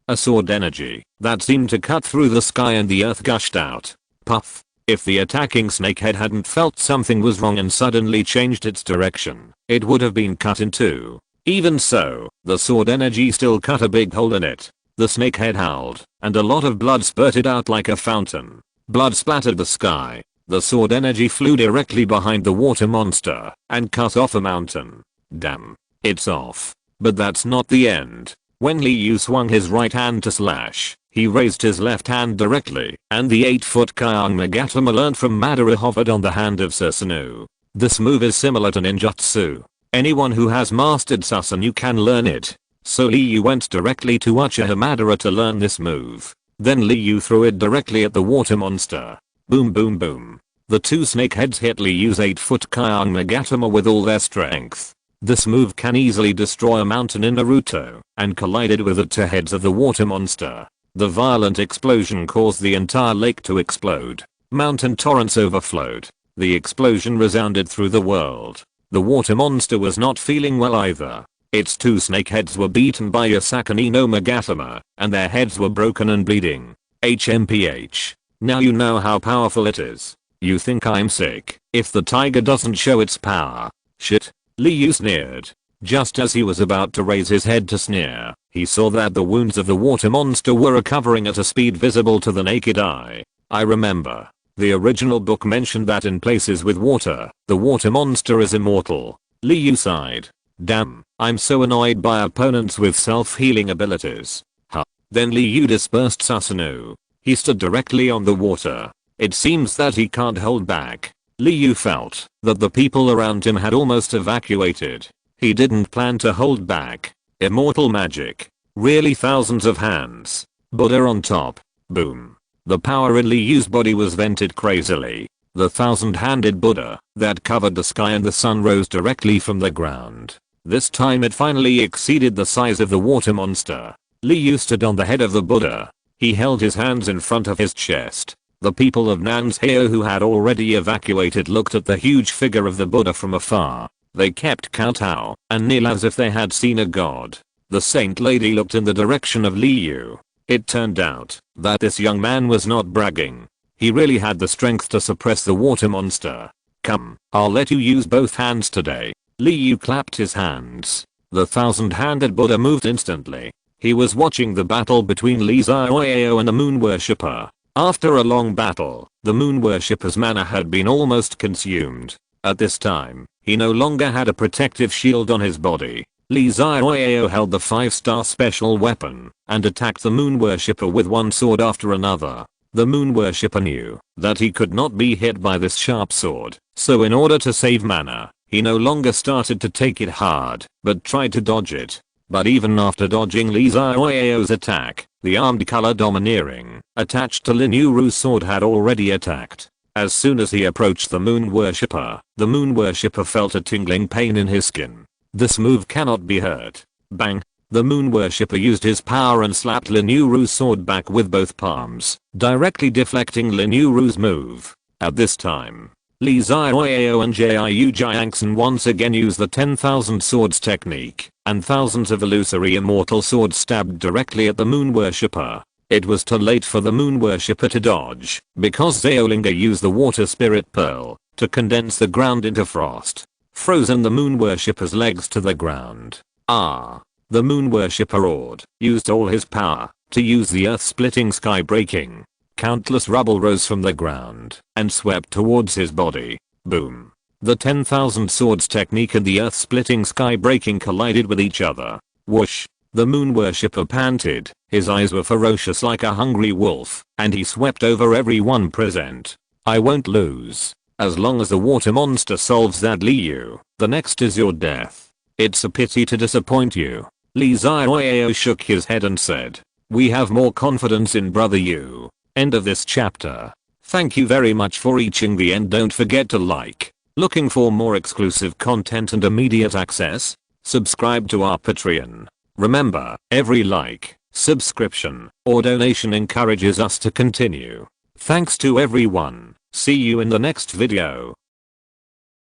A sword energy that seemed to cut through the sky and the earth gushed out. Puff. If the attacking snakehead hadn't felt something was wrong and suddenly changed its direction, it would have been cut in two. Even so, the sword energy still cut a big hole in it. The snakehead howled, and a lot of blood spurted out like a fountain. Blood splattered the sky. The sword energy flew directly behind the water monster and cut off a mountain. Damn. It's off. But that's not the end. When Liu swung his right hand to slash, he raised his left hand directly, and the 8-foot Kyang Magatama learned from Madara hovered on the hand of Susanoo. This move is similar to ninjutsu. Anyone who has mastered Susanoo can learn it. So Liu went directly to Uchiha Madara to learn this move. Then Liu threw it directly at the water monster. Boom boom boom. The two snakeheads hit Liu's 8-foot Kyang Nagatama with all their strength. This move can easily destroy a mountain in Naruto, and collided with the two heads of the water monster. The violent explosion caused the entire lake to explode. Mountain torrents overflowed. The explosion resounded through the world. The water monster was not feeling well either. Its two snakeheads were beaten by Yasakani no Magatama, and their heads were broken and bleeding. HMPH. Now you know how powerful it is. You think I'm sick if the tiger doesn't show its power. Shit. Liu sneered. Just as he was about to raise his head to sneer, he saw that the wounds of the water monster were recovering at a speed visible to the naked eye. I remember. The original book mentioned that in places with water, the water monster is immortal. Liu sighed. Damn, I'm so annoyed by opponents with self-healing abilities. Huh. Then Liu dispersed Susanoo. He stood directly on the water. It seems that he can't hold back. Liu felt that the people around him had almost evacuated. He didn't plan to hold back. Immortal magic. Really thousands of hands. Buddha on top. Boom. The power in Liu's body was vented crazily. The thousand-handed Buddha that covered the sky and the sun rose directly from the ground. This time it finally exceeded the size of the water monster. Liu stood on the head of the Buddha. He held his hands in front of his chest. The people of Nansheo who had already evacuated looked at the huge figure of the Buddha from afar. They kept kowtow and kneel as if they had seen a god. The saint lady looked in the direction of Liu. It turned out that this young man was not bragging. He really had the strength to suppress the water monster. Come, I'll let you use both hands today. Liu clapped his hands. The thousand-handed Buddha moved instantly. He was watching the battle between Li Zioyeo and the moon worshipper. After a long battle, the moon worshipper's mana had been almost consumed. At this time, he no longer had a protective shield on his body. Li Zioyeo held the 5-star special weapon and attacked the moon worshipper with one sword after another. The moon worshipper knew that he could not be hit by this sharp sword, so in order to save mana, he no longer started to take it hard, but tried to dodge it. But even after dodging Li Zioyeo's attack, the armed color domineering, attached to Lin Yuru's sword had already attacked. As soon as he approached the moon worshipper felt a tingling pain in his skin. This move cannot be hurt. Bang. The moon worshipper used his power and slapped Lin Yuru's sword back with both palms, directly deflecting Lin Yuru's move. At this time, Li Zioyeo and Jiu Jiangxin once again used the 10,000 swords technique, and thousands of illusory immortal swords stabbed directly at the moon worshipper. It was too late for the moon worshipper to dodge, because Zaolinga used the water spirit pearl to condense the ground into frost, frozen the moon worshipper's legs to the ground. The moon worshipper roared, used all his power to use the earth-splitting sky-breaking. Countless rubble rose from the ground and swept towards his body. Boom. The 10,000 swords technique and the earth-splitting sky-breaking collided with each other. Whoosh. The moon worshipper panted. His eyes were ferocious like a hungry wolf, and he swept over everyone present. I won't lose. As long as the water monster solves that Liu, the next is your death. It's a pity to disappoint you. Li Zioyeo shook his head and said, we have more confidence in brother Yu. End of this chapter. Thank you very much for reaching the end. Don't forget to like. Looking for more exclusive content and immediate access? Subscribe to our Patreon. Remember, every like, subscription, or donation encourages us to continue. Thanks to everyone. See you in the next video.